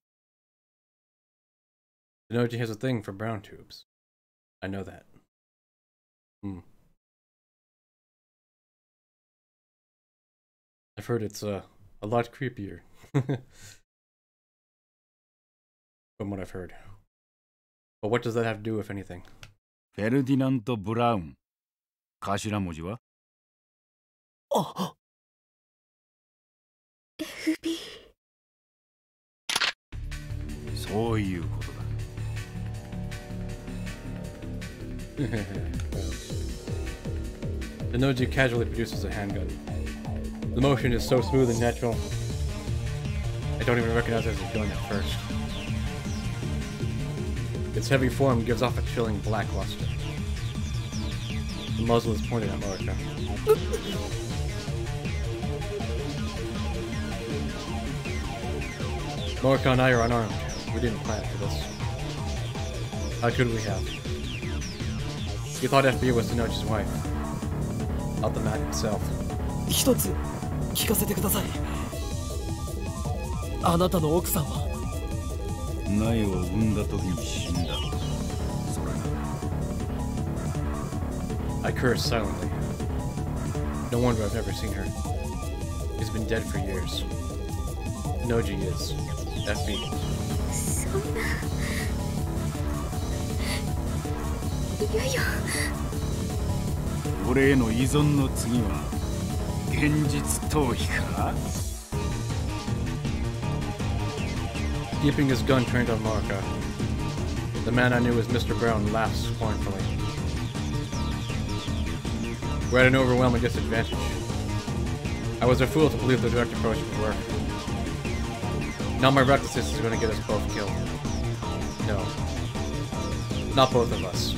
Tennouji has a thing for brown tubes. I know that. I've heard it's a lot creepier. From what I've heard. But what does that have to do with anything? フェルディナント・ブラウン。頭文字は？あ、FB。 そういうことだ。Tennouji casually produces a handgun. The motion is so smooth and natural, I don't even recognize it as a gun at first. Its heavy form gives off a chilling black luster. The muzzle is pointed at Moeka. Moeka and I are unarmed. We didn't plan for this. How could we have? We thought FB was Tennouji's wife, not the man himself. 一つ聞かせてください。あなたの奥さんは？苗を産んだ時に死んだ。それが。I curse silently. No wonder I've never seen her. She's been dead for years. Tennouji is FB. そんな。いやいや。俺への依存の次は現実逃避か？ Keeping his gun trained on Moeka, the man I knew as Mr. Brown laughs scornfully. We're at an overwhelming disadvantage. I was a fool to believe the direct approach would work. Now my recklessness is going to get us both killed. No. Not both of us.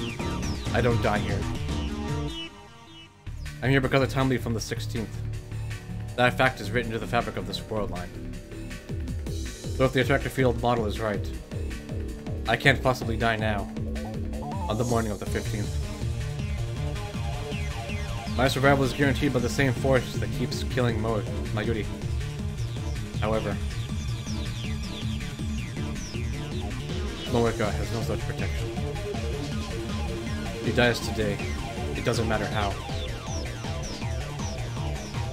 I don't die here. I'm here because of time leave from the 16th. That fact is written into the fabric of this world line. So if the attractor field model is right, I can't possibly die now, on the morning of the 15th. My survival is guaranteed by the same force that keeps killing Mayuri. However, Moeka has no such protection. If he dies today, it doesn't matter how.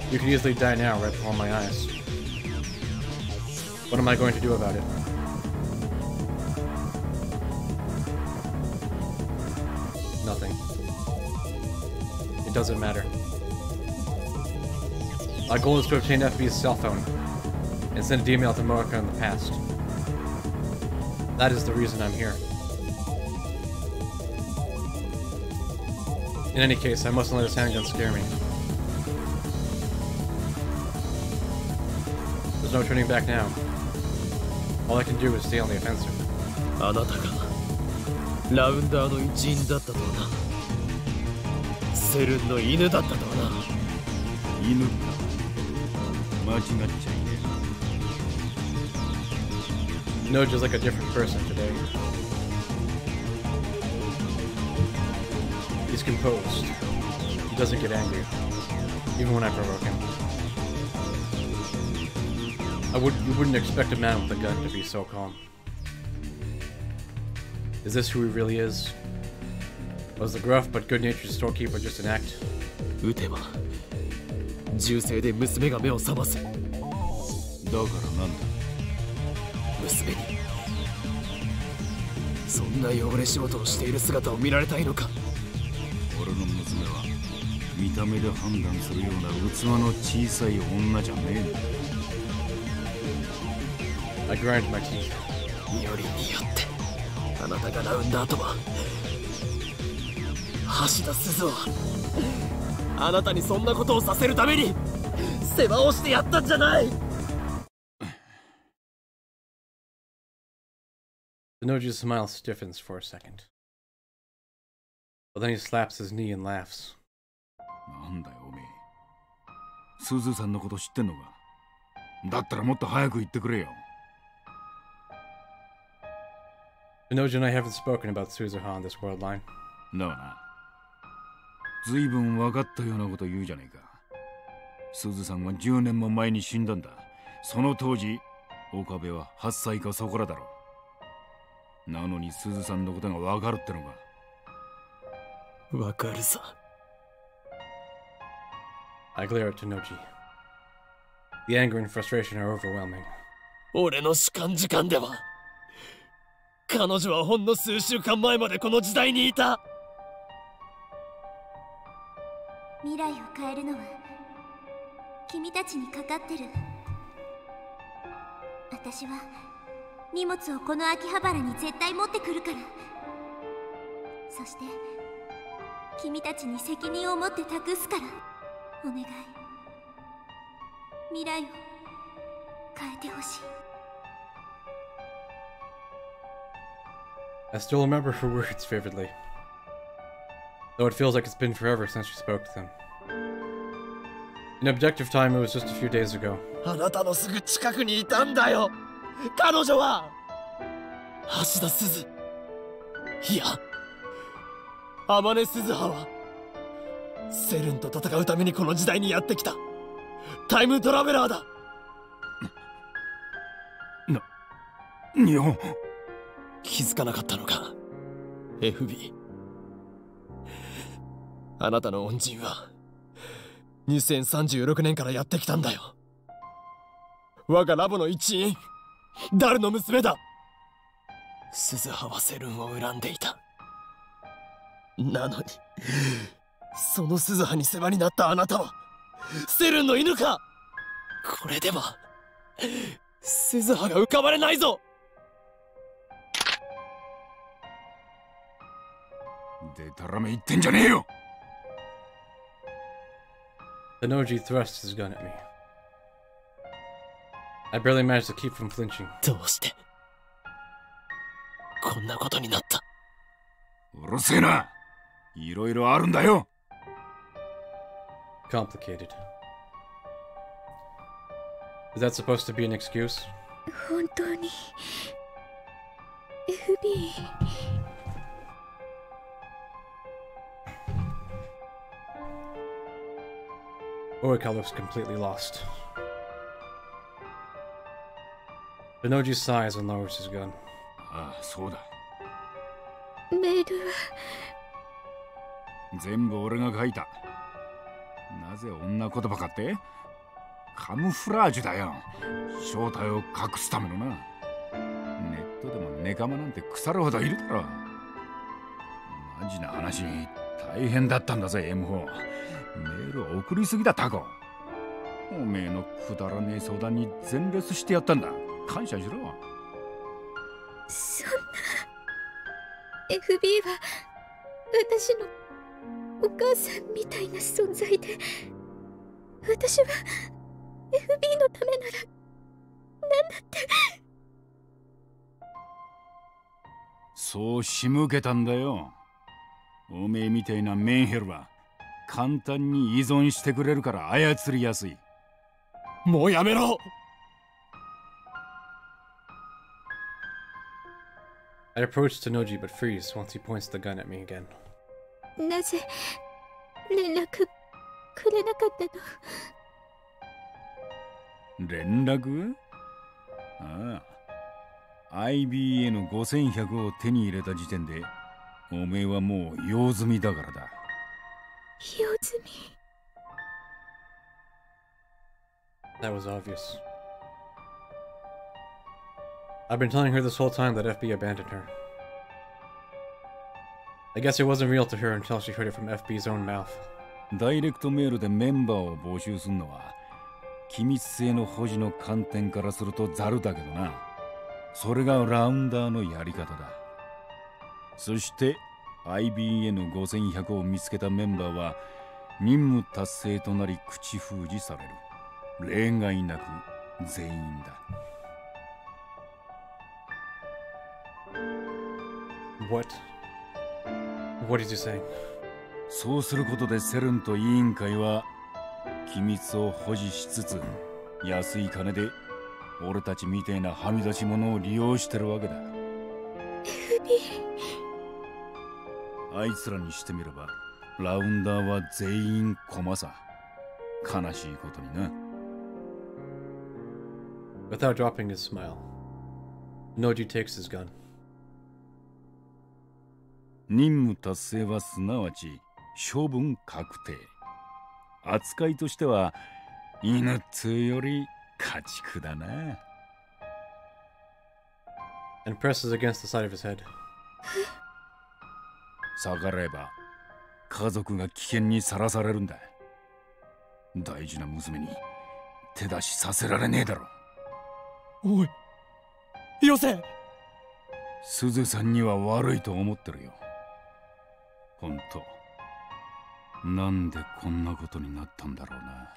You could easily die now right before my eyes. What am I going to do about it? Nothing. It doesn't matter. My goal is to obtain FB's cell phone and send an email to Moeka in the past. That is the reason I'm here. In any case, I mustn't let his handgun scare me. There's no turning back now. All I can do is stay on the offensive. あなたがラウンダーの一員だったとはな。セルンの犬だったとはな。犬か。間違っちゃいねえ。Tennouji's like a different person today. He's composed. He doesn't get angry, even when I provoke him. You wouldn't expect a man with a gun to be so calm. Is this who he really is? Was the gruff but good-natured storekeeper just an act? 撃てば銃声で娘が目を覚ます。だからなんだ。娘にそんな汚れ仕事をしている姿を見られたいのか。俺の娘は見た目で判断するような器の小さい女じゃねえんだ。I grind my teeth. よりによってあなたがラウンド後は橋田鈴はあなたにそんなことをさせるために世話をしてやったんじゃない。Tennouji's smile stiffens for a second. But then he slaps his knee and laughs. なんだよおめえ。鈴さんのこと知ってんのか。だったらもっと早く言ってくれよ。Tennouji and I haven't spoken about Suzuha on this world line. だがな。ずいぶん分かったようなこと言うじゃねえか。鈴さんは10年も前に死んだんだ。その当時、岡部は8歳かそこらだろう。なのに鈴さんのことが分かるってのか。分かるさ。I glare at Tennouji. The anger and frustration are overwhelming. 俺の主観時間では彼女はほんの数週間前までこの時代にいた。未来を変えるのは君たちにかかってる。私は荷物をこの秋葉原に絶対持ってくるから。そして君たちに責任を持って託すから。お願い、未来を変えてほしい。I still remember her words vividly, though it feels like it's been forever since she spoke to them. In objective time, it was just a few days ago. あなたのすぐ近くにいたんだよ。彼女は橋田鈴、いや天音鈴葉はセルンと戦うためにこの時代にやってきたタイムトラベラーだ。日本気づかなかったのか FB。 あなたの恩人は2036年からやってきたんだよ。我がラボの一員ダルの娘だ。鈴葉はセルンを恨んでいた。なのにその鈴葉に世話になったあなたはセルンの犬か。これでは鈴葉が浮かばれないぞ。でたらめ言ってんじゃねえよ。Tennouji thrusts his gun at me. I barely managed to keep from flinching. どうしてこんなことになった。うるせえな。いろいろあるんだよ。Complicated. Is that supposed to be an excuse? 本当に FB。 Moeka looks completely lost. Tennouji sighs and lowers his gun. ああ、そうだ。メールは全部俺が書いた。なぜ女言葉かって？カムフラージュだよ。正体を隠すためのな。ネットでもネカマなんて腐るほどいるだろ。マジな話、大変だったんだぜ M4。メール送りすぎだタコ。おめえのくだらねえ相談に全レスしてやったんだ。感謝しろ。そんな FB は私のお母さんみたいな存在で、私は FB のためなら何だって。そう仕向けたんだよ。おめえみたいなメンヘルは簡単に依存してくれるから操りやすい。もうやめろ。 I approach Tennouji but freeze once he points the gun at me again. なぜ連絡くれなかったの？連絡？ああ。IBN5100 を手に入れた時点で、おめえはもう用済みだからだ。用済み。 That was obvious. I've been telling her this whole time that FB abandoned her. I guess it wasn't real to her until she heard it from FB's own mouth. ダイレクトメールでメンバーを募集するのは、機密性の保持の観点からするとザルだけどな。それがラウンダーのやり方だ。そして IBN5100 を見つけたメンバーは任務達成となり口封じされる。例外なく全員だ。What did you say? そうすることでセルンと委員会は機密を保持しつつ安い金で俺たちみてえなはみ出し者を利用してるわけだ。あいつらにしてみればラウンダーは全員駒さ。悲しいことにな。Without dropping his smile, Tennouji takes his gun. 任務達成はすなわち処分確定。扱いとしては犬っつうより家畜だな。And presses against the side of his head. 逆らえば家族が危険にさらされるんだ。大事な娘に手出しさせられねえだろ。おい、よせ。すずさんには悪いと思ってるよ。ほんと、なんでこんなことになったんだろうな。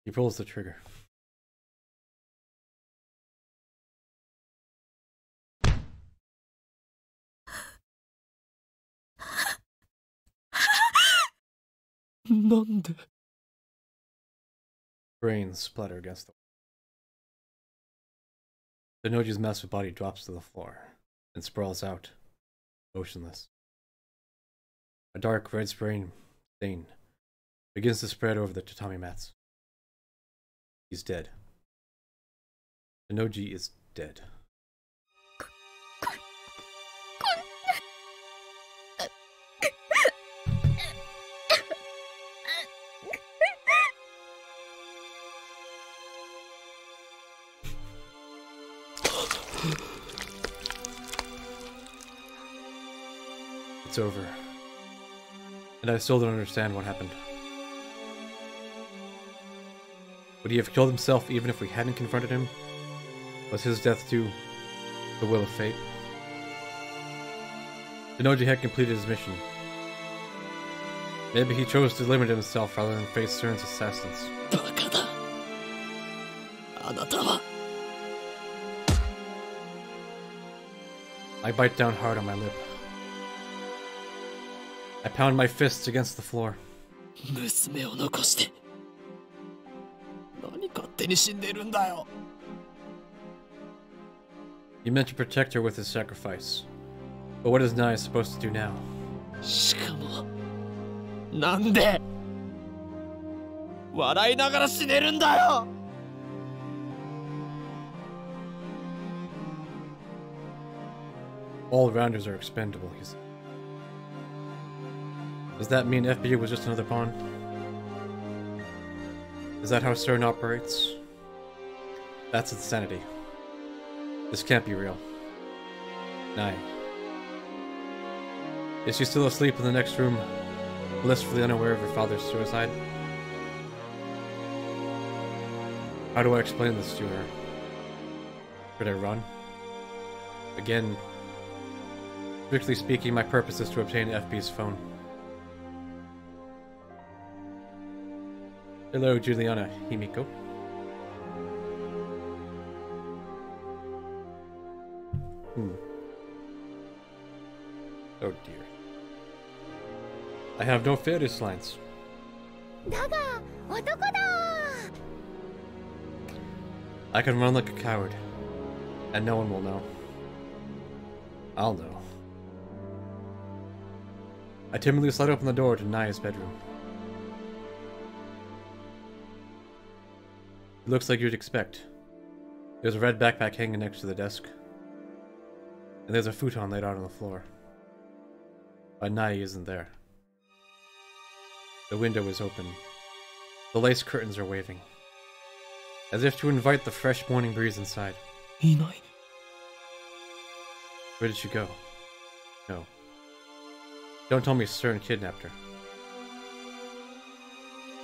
He pulls the trigger. Brains splatter against the Tennouji's massive body drops to the floor and sprawls out, motionless. A dark red stain begins to spread over the tatami mats. He's dead. Tennouji is dead. It's over. And I still don't understand what happened. Would he have killed himself even if we hadn't confronted him? Was his death due to the will of fate? Tennouji had completed his mission. Maybe he chose to limit himself rather than face Stern's assassins. I bite down hard on my lip. I pound my fists against the floor. He meant to protect her with his sacrifice. But what is Nai supposed to do now? All rounders are expendable, he said. Does that mean FBA was just another pawn? Is that how CERN operates? That's insanity. This can't be real. Nai. Is she still asleep in the next room, blissfully unaware of her father's suicide? How do I explain this to her? Should I run? Again, strictly speaking, my purpose is to obtain FB's phone. Hello, Juliana Himiko. Oh dear. I have no fetish lines. だが男だ I can run like a coward, and no one will know. I'll know. I timidly slide open the door to Naya's bedroom. It looks like you'd expect. There's a red backpack hanging next to the desk, and there's a futon laid out on the floor. But Naya isn't there. The window is open. The lace curtains are waving, as if to invite the fresh morning breeze inside. いない Where did she go? No. Don't tell me Stern kidnapped her.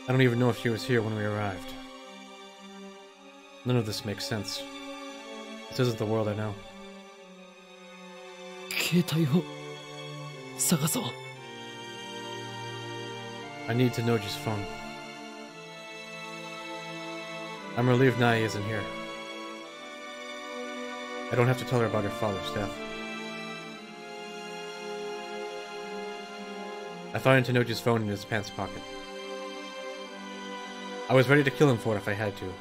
I don't even know if she was here when we arrived. None of this makes sense. This isn't the world I know. 携帯を探そう。 I need Tennouji's phone. I'm relieved Naya isn't here. I don't have to tell her about her father's death. I found Tennouji's phone in his pants pocket. I was ready to kill him for it if I had to.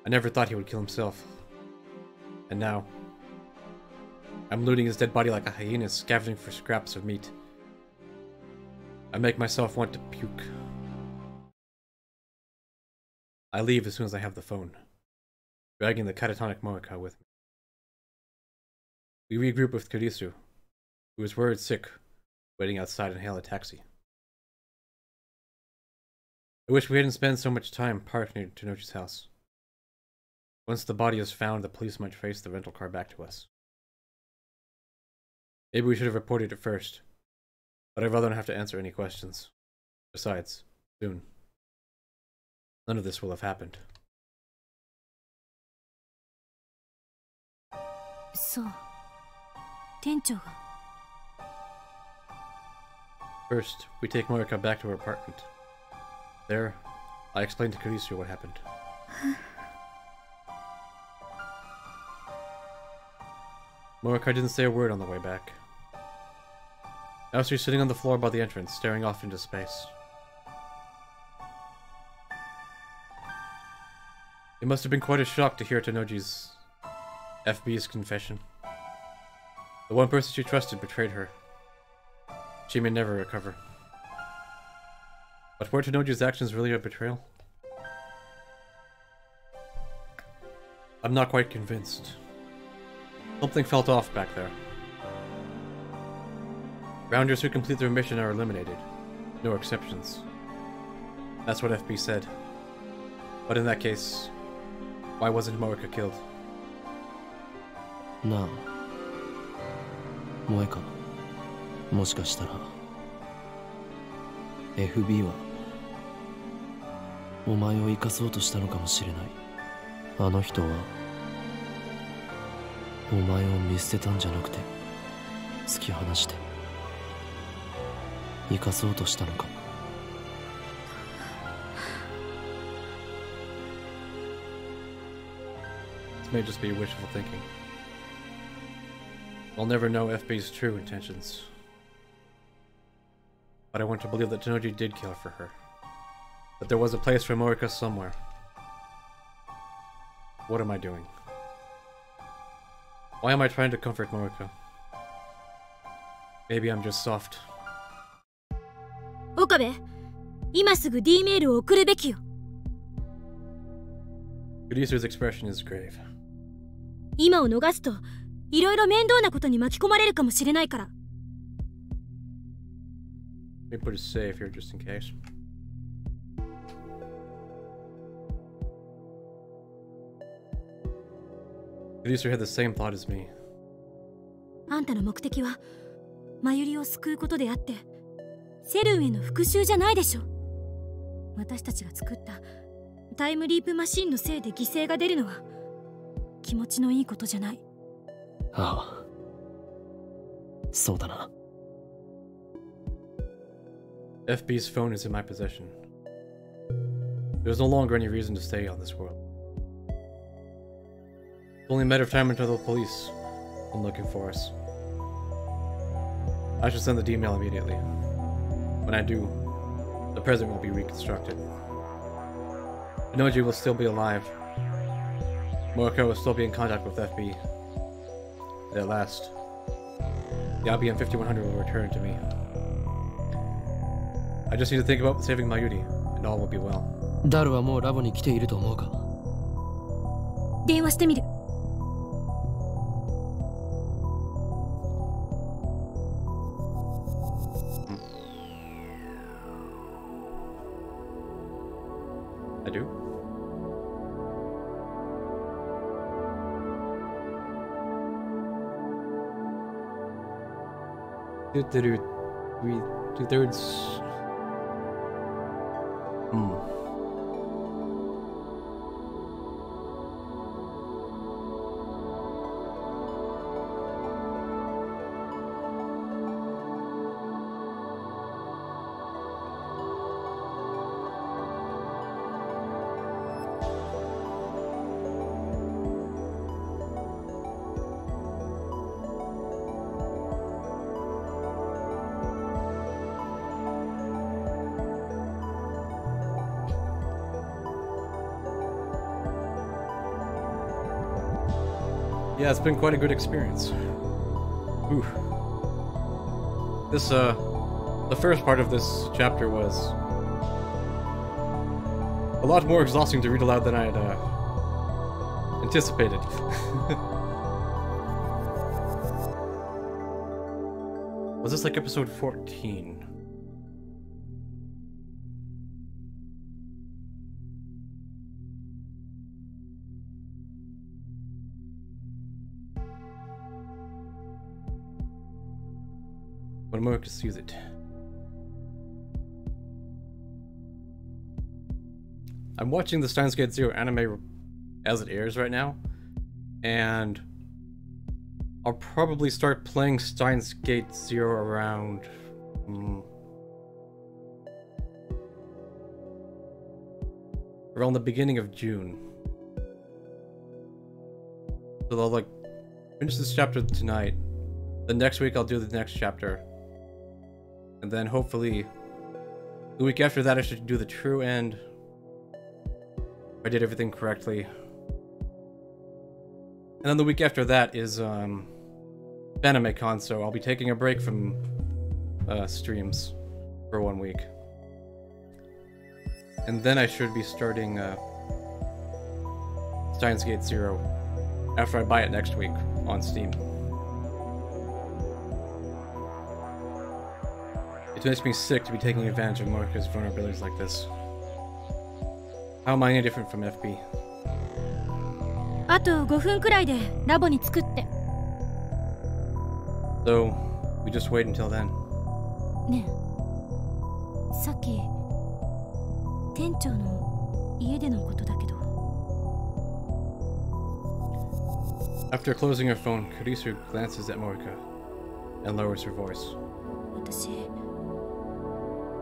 I never thought he would kill himself. And now, I'm looting his dead body like a hyena scavenging for scraps of meat. I make myself want to puke. I leave as soon as I have the phone, dragging the catatonic Moeka with me. We regroup with Kurisu, who is worried sick, waiting outside and hail a taxi. I wish we hadn't spent so much time parked near Tennouji's house. Once the body is found, the police might trace the rental car back to us. Maybe we should have reported it first, but I'd rather not have to answer any questions. Besides, soon, none of this will have happened. そう。店長が。 First, we take Moeka back to her apartment. There, I explain to Kurisu what happened. Moeka didn't say a word on the way back. Now she's sitting on the floor by the entrance, staring off into space. It must have been quite a shock to hear Tennouji's FB's confession. The one person she trusted betrayed her. She may never recover. But were Tennouji's actions really a betrayal? I'm not quite convinced. Something felt off back there. Rounders who complete their mission are eliminated. No exceptions. That's what FB said. But in that case, why wasn't Moeka killed? なあ、萌か。もしかしたら FB はお前を生かそうとしたのかもしれない。あの人はお前を見捨てたんじゃなくて突き放して生かそうとしたのかも。 This may just be wishful thinking. I'll never know FB's true intentions. But I want to believe that Tennouji did kill for her. That there was a place for Moeka somewhere. What am I doing? Why am I trying to comfort Moeka? Maybe I'm just soft. 岡部、今すぐ D メールを送るべきよ。 Kurisu's expression is grave. 今を逃すといろいろ面倒なことに巻き込まれるかもしれないから。 Let me put a save here just in case. Kurisu had the same thought as me. あんたの目的はマユリを救うことであってセルンへの復讐じゃないでしょ。私たちが作ったタイムリープマシンのせいで犠牲が出るのは気持ちのいいことじゃない。ああ、そうだな。 FB's phone is in my possession. There's no longer any reason to stay on this world. It's only a matter of time until the police come looking for us. I should send the email immediately. When I do, the present will be reconstructed. Tennouji will still be alive. Moeka will still be in contact with FB. And at last, the IBM 5100 will return to me. I just need to think about saving Mayuri, and all will be well. ダルはもうラボに来ていると思うか？電話してみる。I do? Two-thirds. Yeah, it's been quite a good experience. Ooh. This, the first part of this chapter was a lot more exhausting to read aloud than I had, anticipated. Was this like episode 14? When Moeka sees it. I'm watching the Steins Gate Zero anime as it airs right now, and I'll probably start playing Steins Gate Zero around around the beginning of June. So I'll like finish this chapter tonight. The next week I'll do the next chapter. And then hopefully the week after that I should do the true end. If I did everything correctly. And then the week after that is AnimeCon, so I'll be taking a break from streams for 1 week. And then I should be starting Steins Gate Zero after I buy it next week on Steam. It makes me sick to be taking advantage of Moeka's vulnerabilities like this. How am I any different from FB? あと5分くらいでラボに着くって。 So, we just wait until then. ねえ、さっき店長の家でのことだけど。 After closing her phone, Kurisu glances at Moeka and lowers her voice. 私、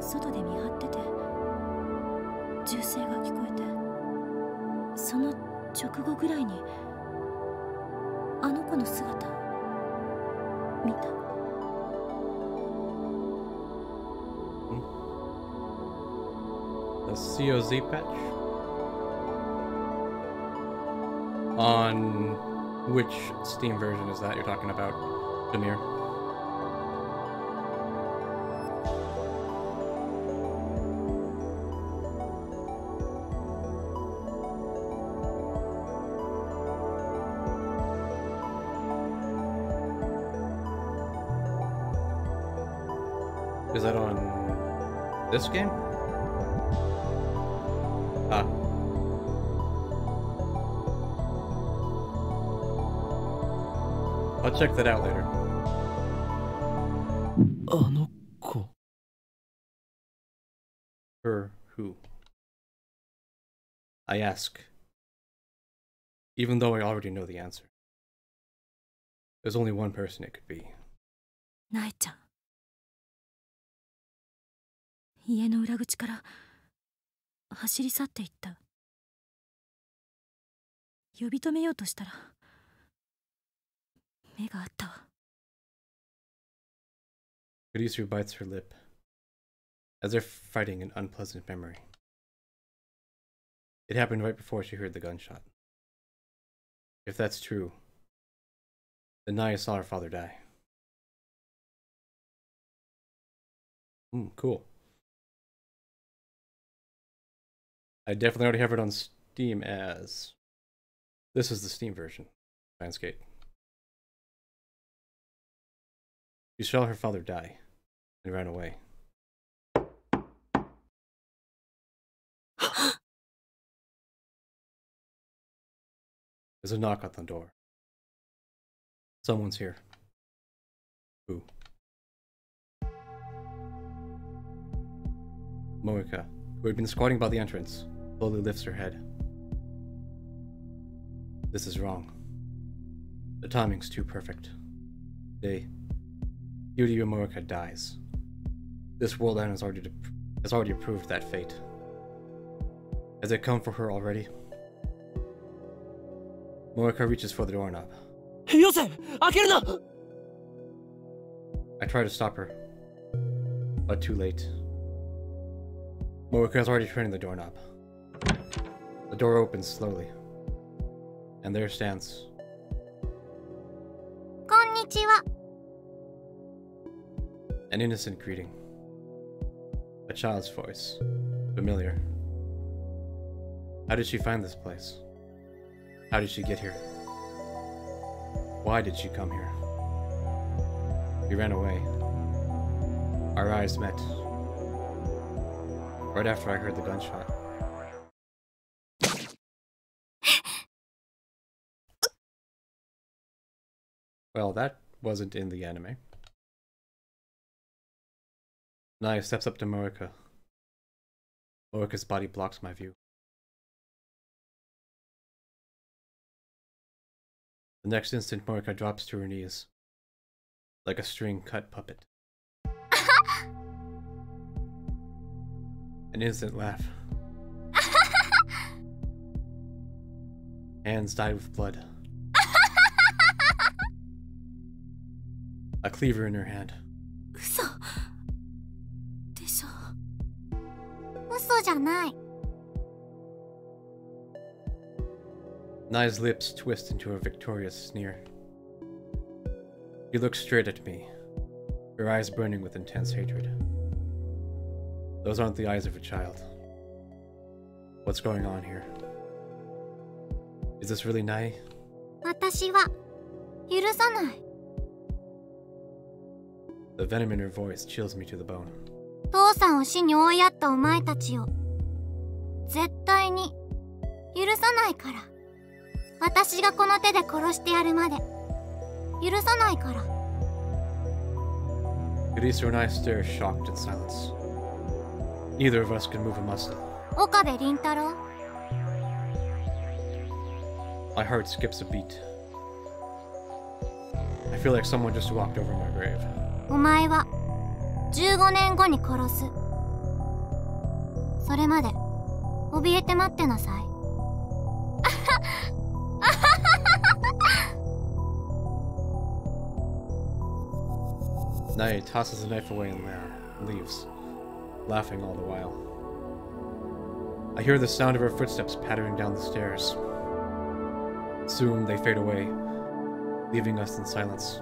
外で見張ってて銃声が聞こえて、その直後ぐらいにあの子の姿見た。The COZ patch? On which Steam version is that you're talking about, Demir? Is that on this game? Ah. I'll check that out later. あの子。 Her who? I ask. Even though I already know the answer. There's only one person it could be. なえちゃん。家の裏口から走り去っていった。呼び止めようとしたら目があったわ。Kurisu bites her lip, as if fighting an unpleasant memory. It happened right before she heard the gunshot. If that's true, then Naya saw her father die. Cool. I definitely already have it on Steam as... This is the Steam version. Landscape. She saw her father die and ran away. There's a knock on the door. Someone's here. Who? Moeka, who had been squatting by the entrance, slowly lifts her head. This is wrong. The timing's too perfect. Yuria Moeka dies. This world end has already approved that fate. Has it come for her already? Moeka reaches for the doorknob. I try to stop her, but too late. Moeka is already turning the doorknob. The door opens slowly, and there stands... Konnichiwa. An innocent greeting. A child's voice. Familiar. How did she find this place? How did she get here? Why did she come here? We ran away. Our eyes met. Right after I heard the gunshot. Well, that wasn't in the anime. Naya steps up to Moeka. Moeka's body blocks my view. The next instant, Moeka drops to her knees, like a string-cut puppet. An instant laugh. Hands dyed with blood. A cleaver in her hand. 嘘じゃない。 Naya's lips twist into a victorious sneer. She looks straight at me, her eyes burning with intense hatred. Those aren't the eyes of a child. What's going on here? Is this really Naya? 私は許さない。 The venom in her voice chills me to the bone. 父さんを死に追いやったお前たちを絶対に許さないから。私がこの手で殺してやるまで許さないから。 Kurisu and I stare shocked in silence. Neither of us can move a muscle. 岡部倫太郎。 My heart skips a beat. I feel like someone just walked over my grave. お前は15年後に殺す。それまで怯えて待ってなさい。Naya tosses the knife away and leaves, laughing all the while. I hear the sound of her footsteps pattering down the stairs. Soon they fade away, leaving us in silence.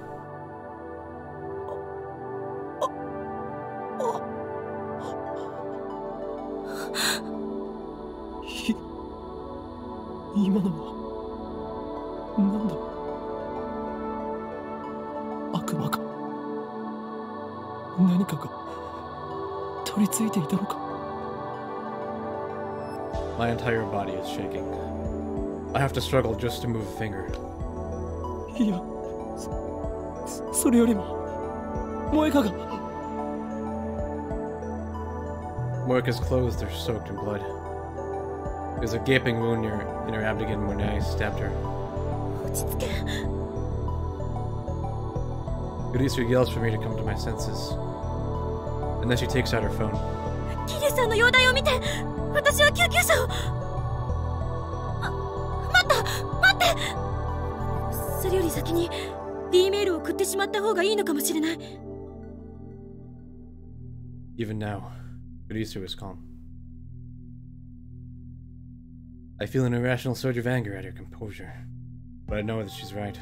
My entire body is shaking. I have to struggle just to move a finger. Moeka's clothes are soaked in blood. There's a gaping wound in her abdomen where Naya stabbed her. Kurisu yells for me to come to my senses. And then she takes out her phone. キリさんの容体を見て、私は救急車を。待って。それより先に D メールを送ってしまった方がいいのかもしれない。Even now, Kurisu is calm. I feel an irrational surge of anger at her composure, but I know that she's right.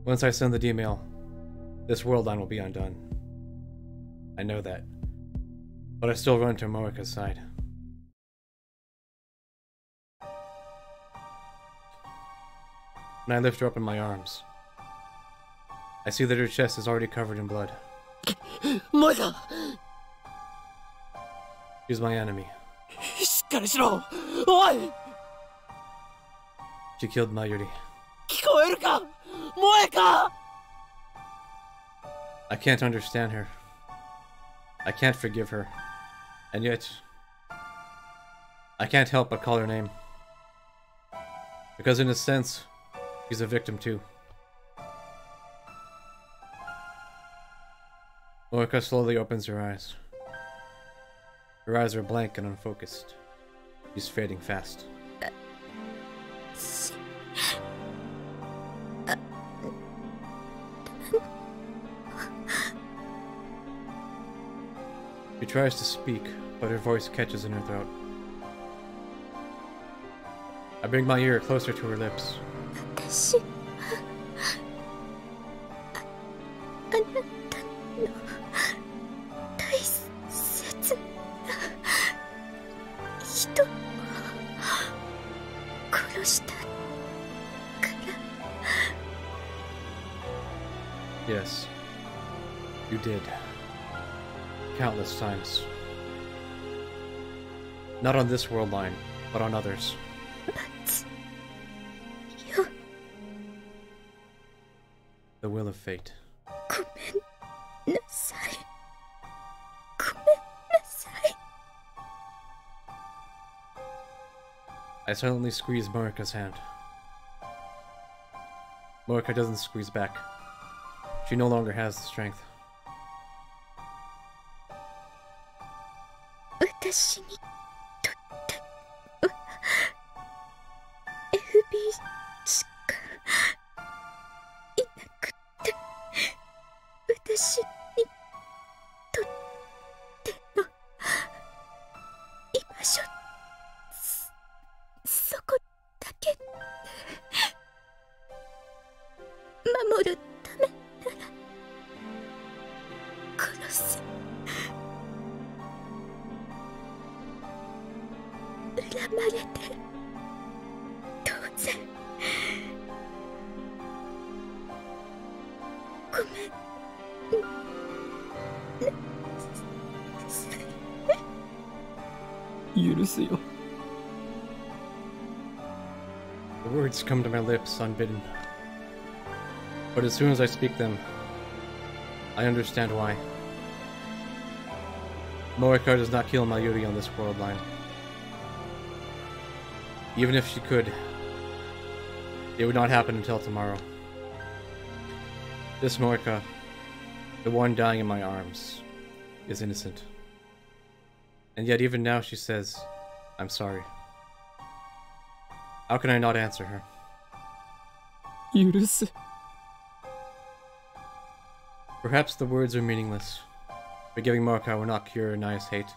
Once I send the email, this world line will be undone. I know that, but I still run to Moeka's side. When I lift her up in my arms, I see that her chest is already covered in blood. Moeka! She's my enemy. しっかりしろ! Oi! She killed Mayuri. 聞こえるか? Moeka! I can't understand her. I can't forgive her. And yet, I can't help but call her name. Because in a sense, she's a victim too. Moeka slowly opens her eyes. Her eyes are blank and unfocused. She's fading fast. She tries to speak, but her voice catches in her throat. I bring my ear closer to her lips. Yes, you did. Countless times. Not on this world line, but on others. But you... The will of fate. I silently squeeze Moeka's hand. Moeka doesn't squeeze back. She no longer has the strength. The words come to my lips unbidden. But as soon as I speak them, I understand why. Moeka does not kill Mayuri on this world line. Even if she could, it would not happen until tomorrow. This Moeka, the one dying in my arms, is innocent. And yet even now she says, I'm sorry. How can I not answer her? Perhaps the words are meaningless. Forgiving Moeka will not cure Naya's hate.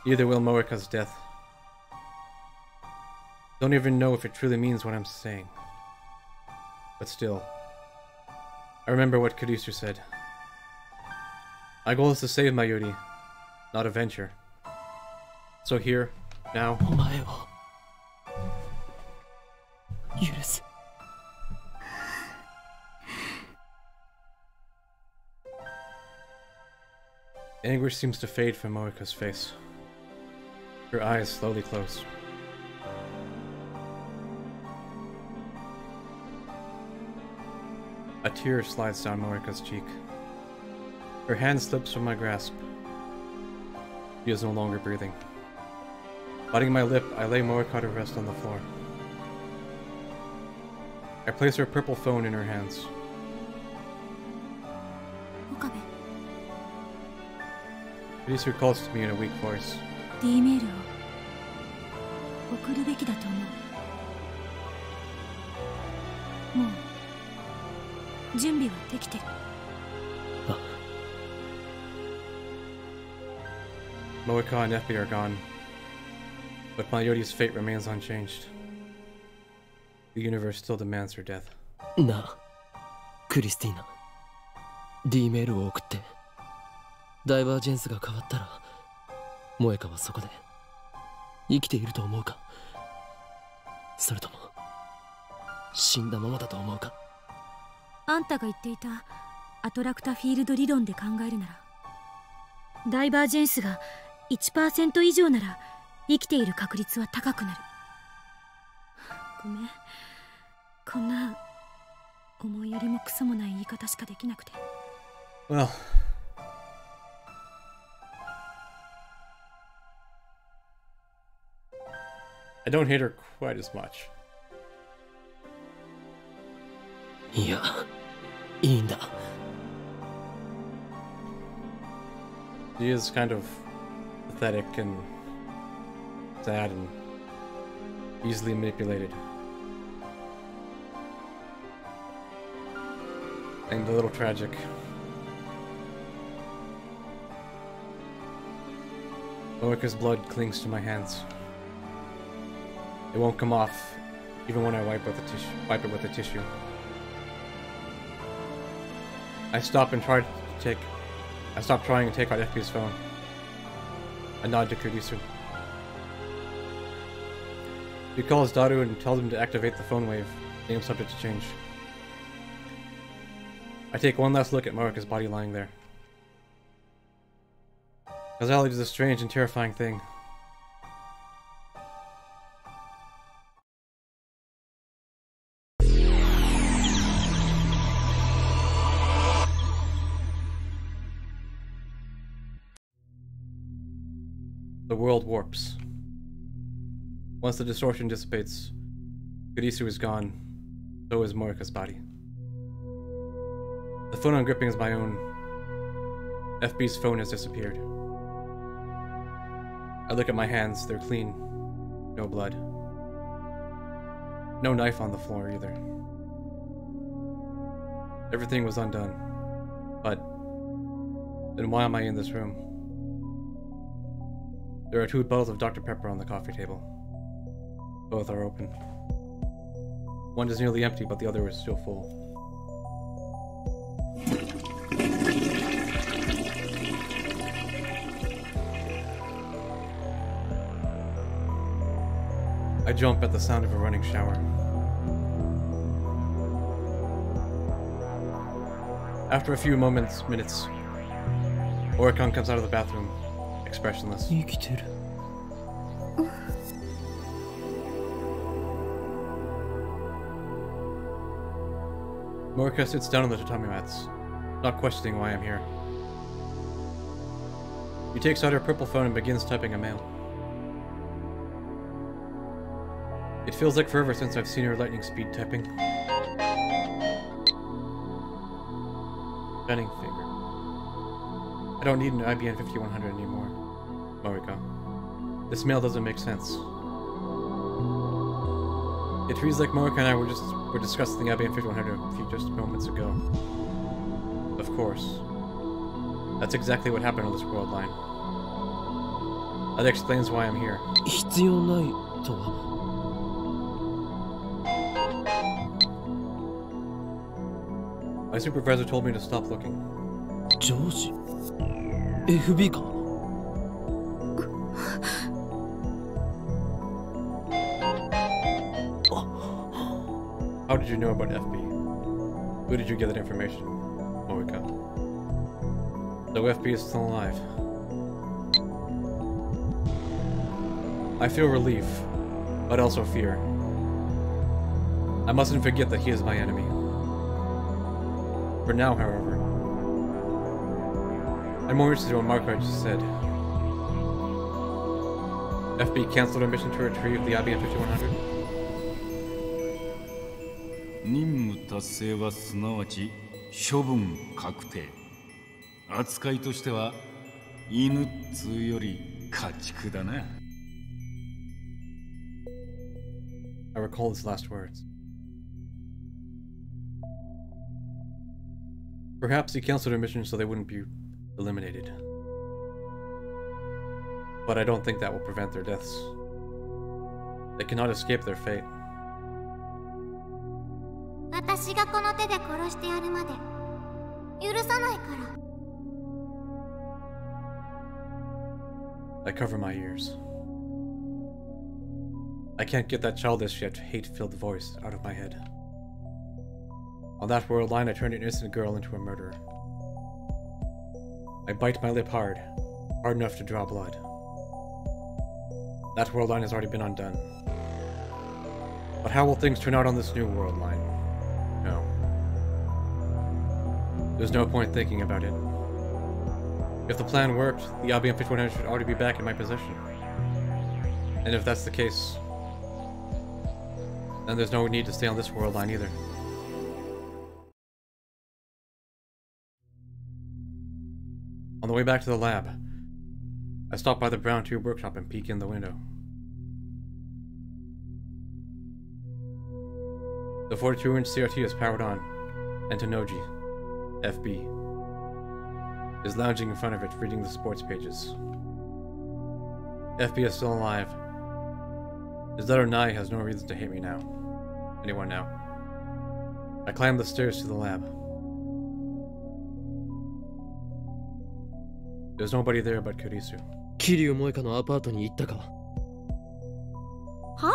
Neither will Moeka's death. Don't even know if it truly means what I'm saying. But still, I remember what Kurisu said. My goal is to save Mayuri, not avenge her. So here, now... Anguish seems to fade from Moeka's face. Her eyes slowly close. A tear slides down Moeka's cheek. Her hand slips from my grasp. She is no longer breathing. Biting my lip, I lay Moeka to rest on the floor. I place her purple phone in her hands. Kurisu calls to me in a weak voice. Moeka and FB are gone, but Mayuri's fate remains unchanged. The universe still demands her death. なあ、クリスティーナ。D メールを送って。ダイバージェンスが変わったら、モエカはそこで生きていると思うか？それとも死んだままだと思うか？あんたが言っていたアトラクタフィールド理論で考えるなら、ダイバージェンスが 1% 以上なら生きている確率は高くなる。ごめん、こんな思いやりもクソもない言い方しかできなくて。 Well, I don't hate her quite as much. いや、いいんだ。She is kind of pathetic and sad and easily manipulated. And a little tragic. Moeka's blood clings to my hands. It won't come off, even when I wipe it with a tissue. I stop trying to take out FP's phone. I nod to Kurisu. He calls Daru and tells him to activate the phone wave, name subject to change. I take one last look at Moeka's body lying there. Causality is a strange and terrifying thing. The world warps. Once the distortion dissipates, Kurisu is gone, so is Moeka's body. The phone I'm gripping is my own. FB's phone has disappeared. I look at my hands, they're clean. No blood. No knife on the floor either. Everything was undone. But then why am I in this room? There are 2 bottles of Dr. Pepper on the coffee table. Both are open. One is nearly empty, but the other is still full. I jump at the sound of a running shower. After a few minutes, Oricon comes out of the bathroom, expressionless. Moeka sits down on the tatami mats, not questioning why I'm here. He takes out her purple phone and begins typing a mail. It feels like forever since I've seen her lightning speed typing. Bending finger. I don't need an IBN 5100 anymore, Moeka. This mail doesn't make sense. It reads like Moeka and I were discussing the IBN 5100 a few just moments ago. Of course. That's exactly what happened on this world line. That explains why I'm here. My supervisor told me to stop looking. George? FB か? How did you know about FB? Who did you get that information, Moeka? So FB is still alive. I feel relief, but also fear. I mustn't forget that he is my enemy. For now, however, I'm more interested in what Margaret just said. FB canceled our mission to retrieve the IBM 5100. 任務達成はすなわち処分確定。扱いとしては犬っつうより家畜だな。I recall his last words. Perhaps he canceled our mission so they wouldn't be eliminated. But I don't think that will prevent their deaths. They cannot escape their fate. 私がこの手で殺してやるまで許さないから。 I cover my ears. I can't get that childish yet hate-filled voice out of my head. On that world line, I turned an innocent girl into a murderer. I bite my lip hard enough to draw blood. That world line has already been undone. But how will things turn out on this new world line? No. There's no point thinking about it. If the plan worked, the IBM 5100 should already be back in my possession. And if that's the case, then there's no need to stay on this world line either. On the way back to the lab, I stop by the Brown Tube workshop and peek in the window. The 42-inch CRT is powered on, and Tennouji, FB, is lounging in front of it reading the sports pages. FB is still alive. His daughter Nai has no reason to hate me now. Anyone now. I climb the stairs to the lab. There's nobody there but Kurisu. Kiryu Moekaのアパートに行ったか? は?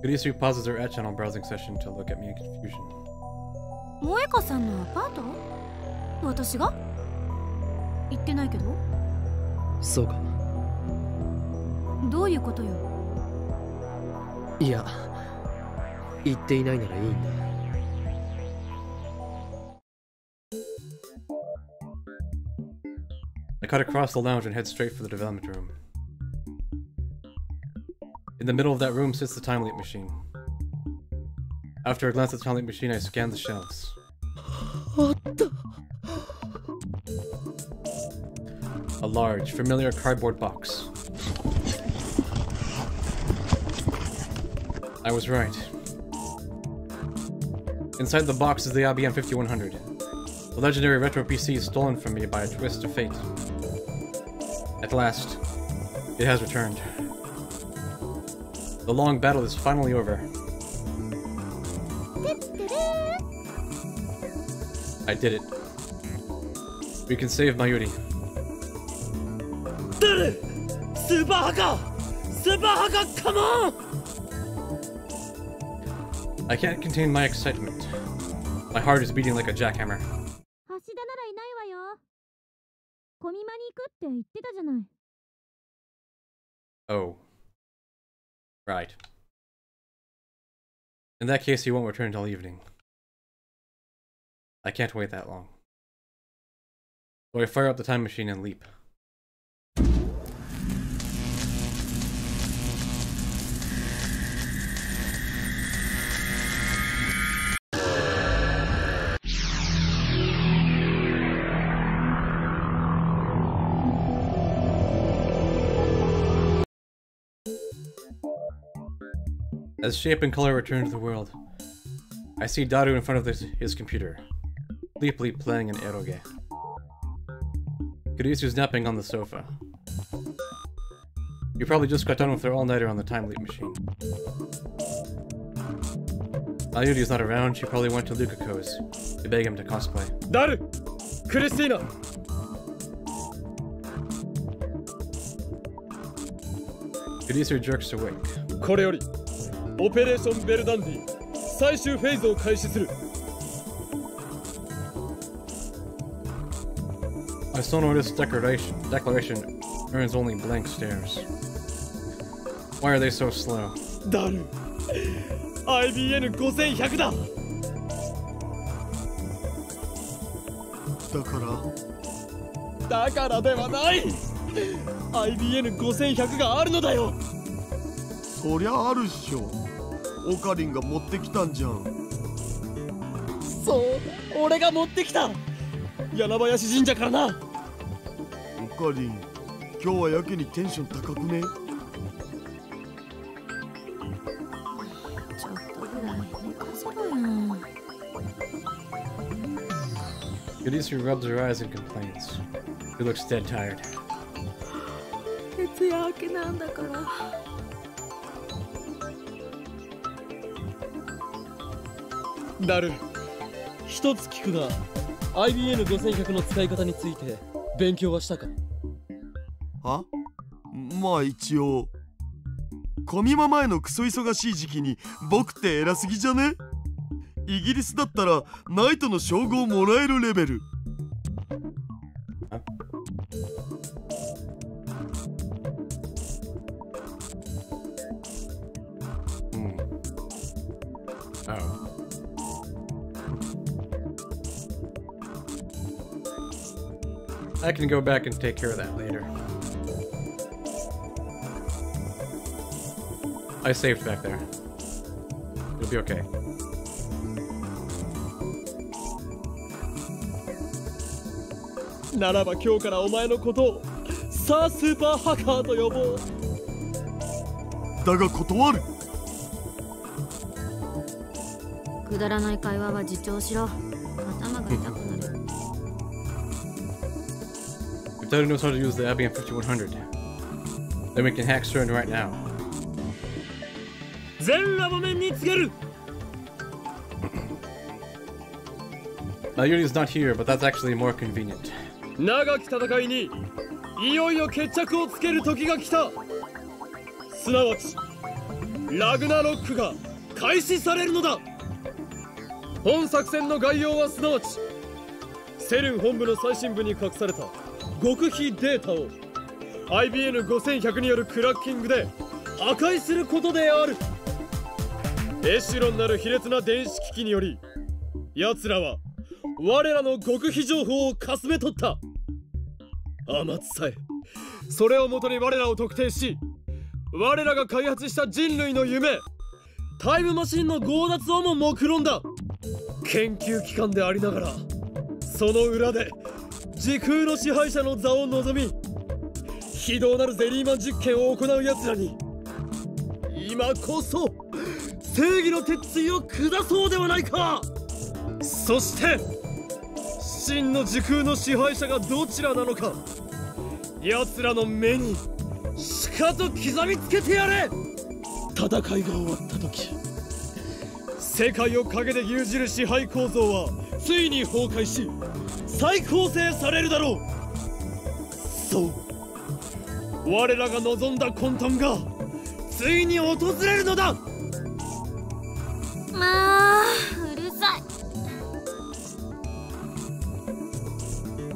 Kurisu pauses her at-channel browsing session to look at me in confusion. 萌香さんのアパート？私が？行ってないけど。そうか。どういうことよ？いや、行っていないならいいんだ。I cut across the lounge and head straight for the development room. In the middle of that room sits the time leap machine. After a glance at the time leap machine, I scan the shelves. A large, familiar cardboard box. I was right. Inside the box is the IBM 5100. The legendary retro PC stolen from me by a twist of fate. At last, it has returned. The long battle is finally over. I did it. We can save Mayuri. Super Haka! Super Haka, come on! I can't contain my excitement. My heart is beating like a jackhammer. Oh. Right. In that case, he won't return until evening. I can't wait that long. So I fire up the time machine and leap. As shape and color return to the world, I see Daru in front of his computer, bleeply playing an eroge. Kurisu's napping on the sofa. You probably just got done with their all-nighter on the time leap machine. Mayuri's not around, she probably went to Luka's to beg him to cosplay. Daru! Christina! Kurisu jerks awake. これよりオペレーションベルダンディ最終フェーズを開始する。 My sonorous declaration earns only blank stares. Why are they so slow? ダル IBN5100 だ。だからではない。IBN5100 があるのだよ。そりゃあるっしょ。オカリンが持ってきたんじゃん。そう、俺が持ってきた。柳林神社からな。オカリン、今日はやけにテンション高くね。ちょっとぐらい寝かせろよ。Kurisu rubs her eyes and complains. He looks dead tired. 徹夜明けなんだから。ダル、一つ聞くが IBN5100 の使い方について勉強はしたか？は？まあ一応。コミマ前のクソ忙しい時期に僕って偉すぎじゃね？イギリスだったらナイトの称号もらえるレベル。I can go back and take care of that later. I saved back there. It'll be okay. ならば今日からお前のことをさあスーパーハッカーと呼ぼう。だが断る。くだらない会話は自重しろ。頭が痛くなる。If Taru knows how to use the IBM 5100, then we can hack CERN right now. 全ラボ面に告げる。Mayuri's not here, but that's actually more convenient. 長き戦いにいよいよ決着をつける時が来た。すなわちラグナロックが開始されるのだ。本作戦の概要はすなわちセルン本部の最深部に隠された極秘データを IBN5100 によるクラッキングで破壊することである。エシュロンなる卑劣な電子機器により奴らは我らの極秘情報をかすめ取った。天津さえそれをもとに我らを特定し、我らが開発した人類の夢タイムマシンの強奪をも目論んだ。研究機関でありながらその裏で時空の支配者の座を望み非道なるゼリーマン実験を行う奴らに今こそ正義の鉄槌を下そうではないか。そして真の時空の支配者がどちらなのか奴らの目にしかと刻みつけてやれ。戦いが終わった時世界を陰で牛耳る支配構造はついに崩壊し再構成されるだろう。そう我らが望んだ混沌がついに訪れるのだ。まあうるさい。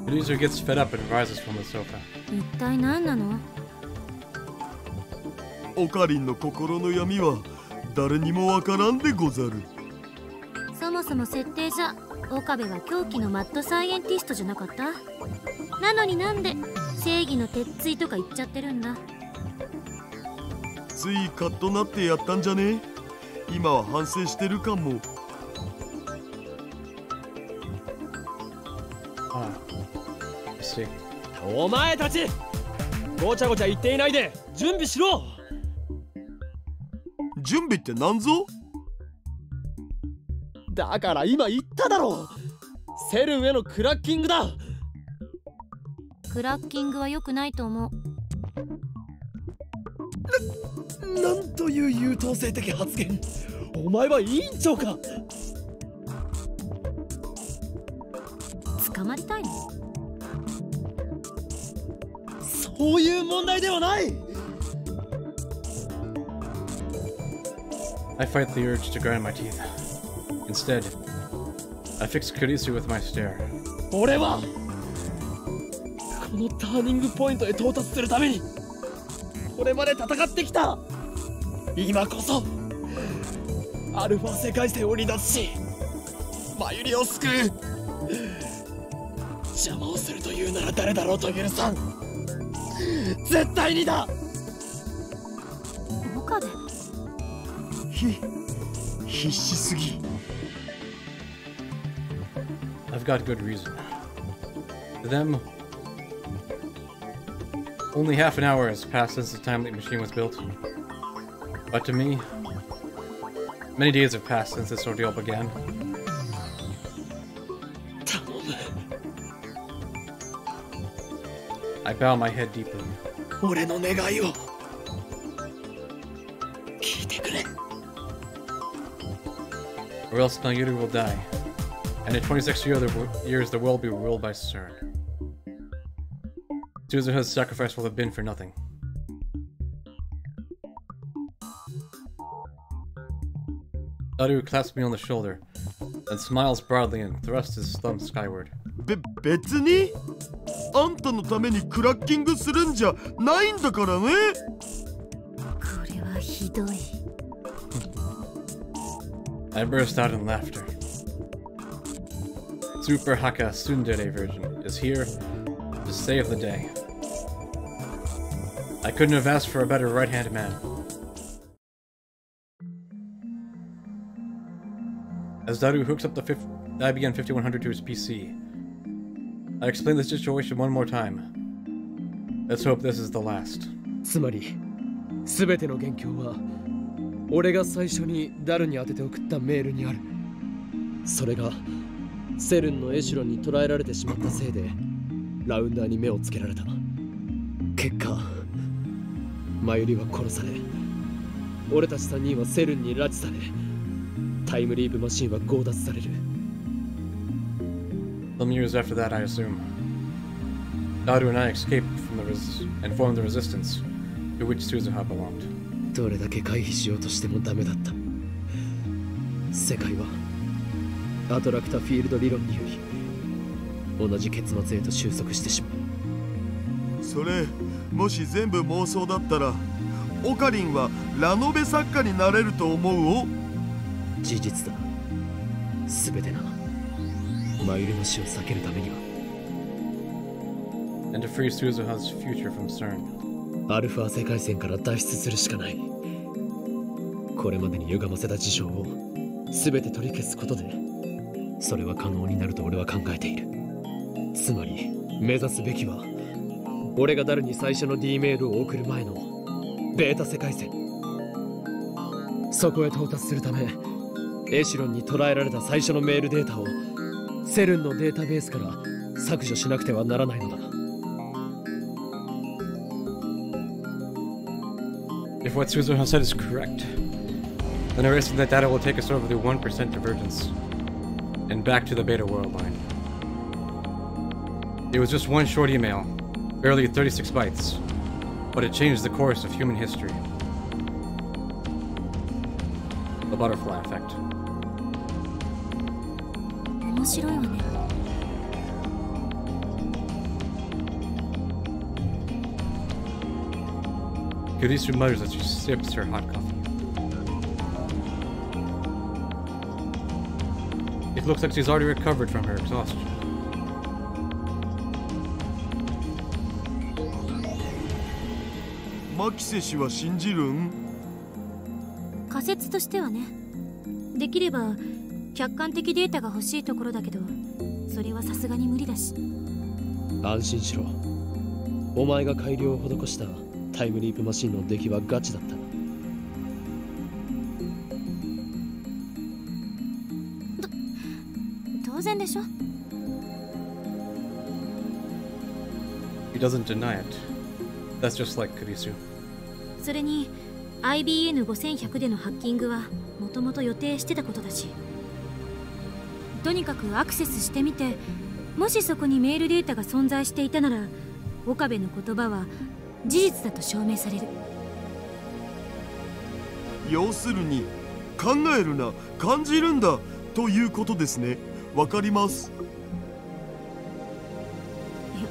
Producer gets fed up and rises from the sofa. 一体何なの？オカリンの心の闇は誰にもわからんでござる。そもそも設定じゃ岡部は狂気のマッドサイエンティストじゃなかった？なのになんで正義の鉄槌とか言っちゃってるんだ。ついカッとなってやったんじゃね？今は反省してるかも。お前たちごちゃごちゃ言っていないで準備しろ。準備って何ぞ？だから今言っただろう。セルンへのクラッキングだ。クラッキングは良くないと思う。なんという優等生的発言。お前は委員長か。捕まりたいの？そういう問題ではない。I fight the urge to grind my teeth. Instead, I fix Kurisu with my stare. 俺はこのターニングポイントへ到達するためにこれまで戦ってきた。今こそアルファ世界線を離脱しマユリを救う。邪魔をするというなら誰だろうと許さん。絶対にだ。岡部必死すぎ。 I've got good reason. To them, only half an hour has passed since the time the machine was built. But to me, many days have passed since this ordeal began. I bow my head deeply. 俺の願いを聞いてくれ。 Or else Mayuri will die. And in 26 years the world will be ruled by CERN. Suzuha's sacrifice will have been for nothing. Daru claps me on the shoulder, then smiles broadly and thrusts his thumb skyward. 別にあんたのためにクラッキングするんじゃないんだからね。これはひどい。I burst out in laughter. Super Haka Tsundere version is here to save the day. I couldn't have asked for a better right-hand man. As Daru hooks up the IBM 5100 to his PC, I explain the situation one more time. Let's hope this is the last. つまり、すべての元凶は俺が最初にダルに当てて送ったメールにある。それがセルンのエシュロンに捕らえられてしまったせいでラウンダーに目をつけられた。結果、マユリは殺され、俺たち3人はセルンに拉致され、タイムリープマシンは強奪される。Some years after that, I assume. Daru and I escaped from and formed the resistance, to which Suzuha belonged. どれだけ回避しようとしてもダメだった。世界はアトラクタフィールド理論により同じ結末へと収束してしまう。それもし全部妄想だったらオカリンはラノベ作家になれると思うお。事実だ。すべてな。マユリの死を避けるためには。And to free Suzuha's future from CERN. アルファ世界線から脱出するしかない。これまでに歪ませた事象を全て取り消すことでそれは可能になると俺は考えている。つまり目指すべきは俺がダルに最初の D メールを送る前のベータ世界線。そこへ到達するためエシュロンに捕らえられた最初のメールデータをセルンのデータベースから削除しなくてはならないのだ。If what Suzuha said is correct, then erasing that data will take us over the 1% divergence and back to the beta world line. It was just one short email, barely 36 bytes, but it changed the course of human history. The butterfly effect. 面白いわね。Kurisu mutters as she sips her hot coffee. It looks like she's already recovered from her exhaustion. マキセ氏は信じるん？仮説としてはね。できれば客観的データが欲しいところだけど、それはさすがに無理だし。安心しろ。お前が改良を施したタイムリープマシンの出来はガチだった。当然でしょ。He doesn't deny it. That's just like Kurisu. それに IBN5100 でのハッキングはもともと予定してたことだし、とにかくアクセスしてみて、もしそこにメールデータが存在していたなら岡部の言葉は事実だと証明される。要するに考えるな、感じるんだということですね。わかります。いや、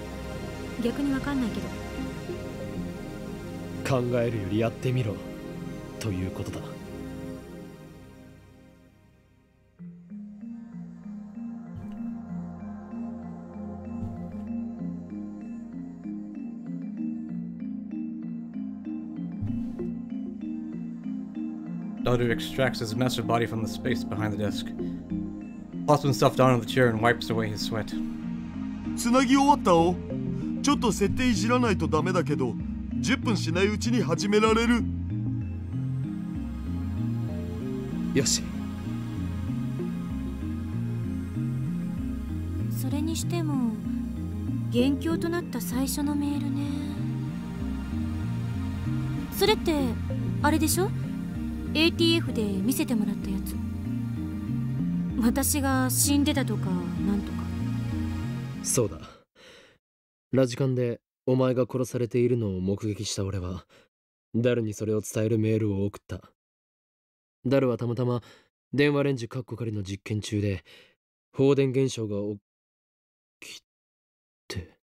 逆にわかんないけど。考えるよりやってみろということだ。Daru extracts his massive body from the space behind the desk, plops himself down on the chair and wipes away his sweat. つなぎ終わったお。ちょっと設定いじらないとダメだけど、10分しないうちに始められる。よし。それにしても元凶となった最初のメールね。それってあれでしょ？ ATF で見せてもらったやつ。私が死んでたとかなんとか。そうだ。ラジカンでお前が殺されているのを目撃した俺はダルにそれを伝えるメールを送った。ダルはたまたま電話レンジカッコ仮の実験中で放電現象が起きて。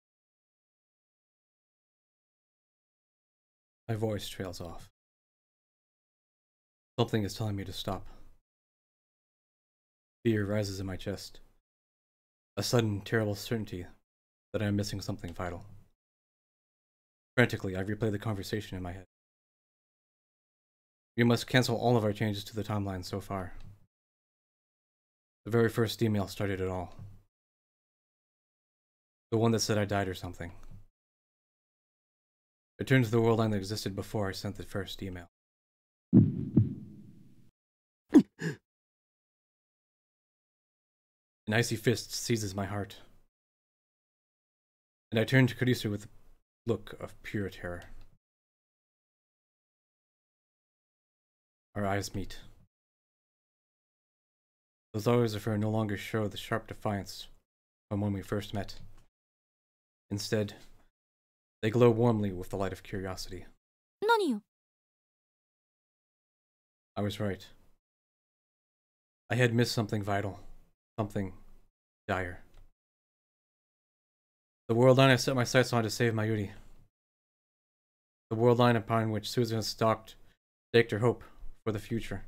My voice trails off. Something is telling me to stop. Fear rises in my chest. A sudden, terrible certainty that I am missing something vital. Frantically, I replay the conversation in my head. We must cancel all of our changes to the timeline so far. The very first email started it all. The one that said I died or something. It turned to the world line that existed before I sent the first email. An icy fist seizes my heart, and I turn to Kurisu with a look of pure terror. Our eyes meet. Those eyes of her no longer show the sharp defiance from when we first met. Instead, they glow warmly with the light of curiosity. 何よ。 I was right. I had missed something vital. Something dire. The world line I set my sights on to save Mayuri. The world line upon which Susan staked her hope for the future.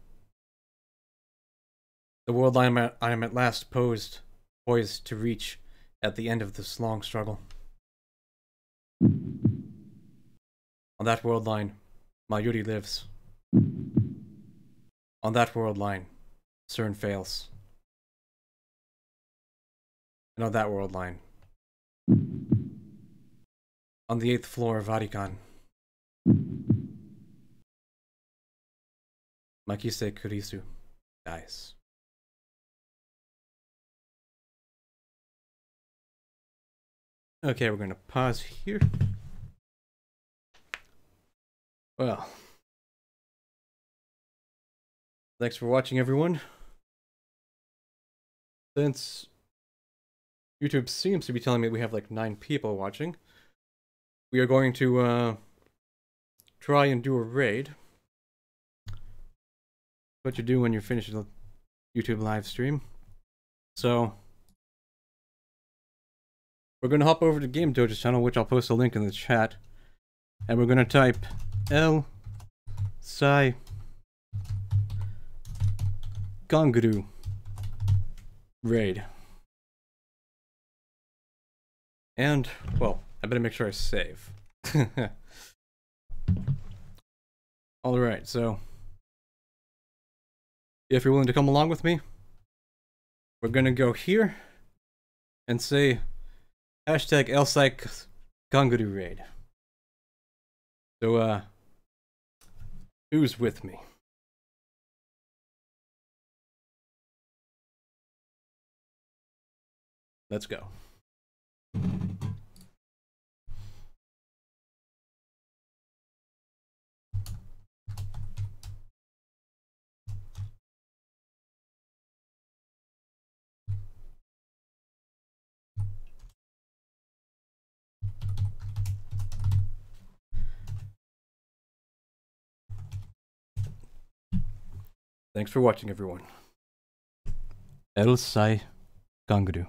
The world line I am at last poised to reach at the end of this long struggle. On that world line, Mayuri lives. On that world line, CERN fails. And on that world line, on the 8th floor of Vatican, Makise Kurisu dies. Okay, we're gonna pause here. Well, thanks for watching, everyone. Since YouTube seems to be telling me we have like 9 people watching, we are going to try and do a raid. What you do when you're finished the YouTube live stream. So we're going to hop over to Game Dojo's channel, which I'll post a link in the chat, and we're going to type L Sai Ganguru raid. And, well, I better make sure I save. Alright, so if you're willing to come along with me, we're gonna go here and say hashtag LSIC Ganguru raid. So, who's with me? Let's go. Thanks for watching, everyone. El Sai Ganguru.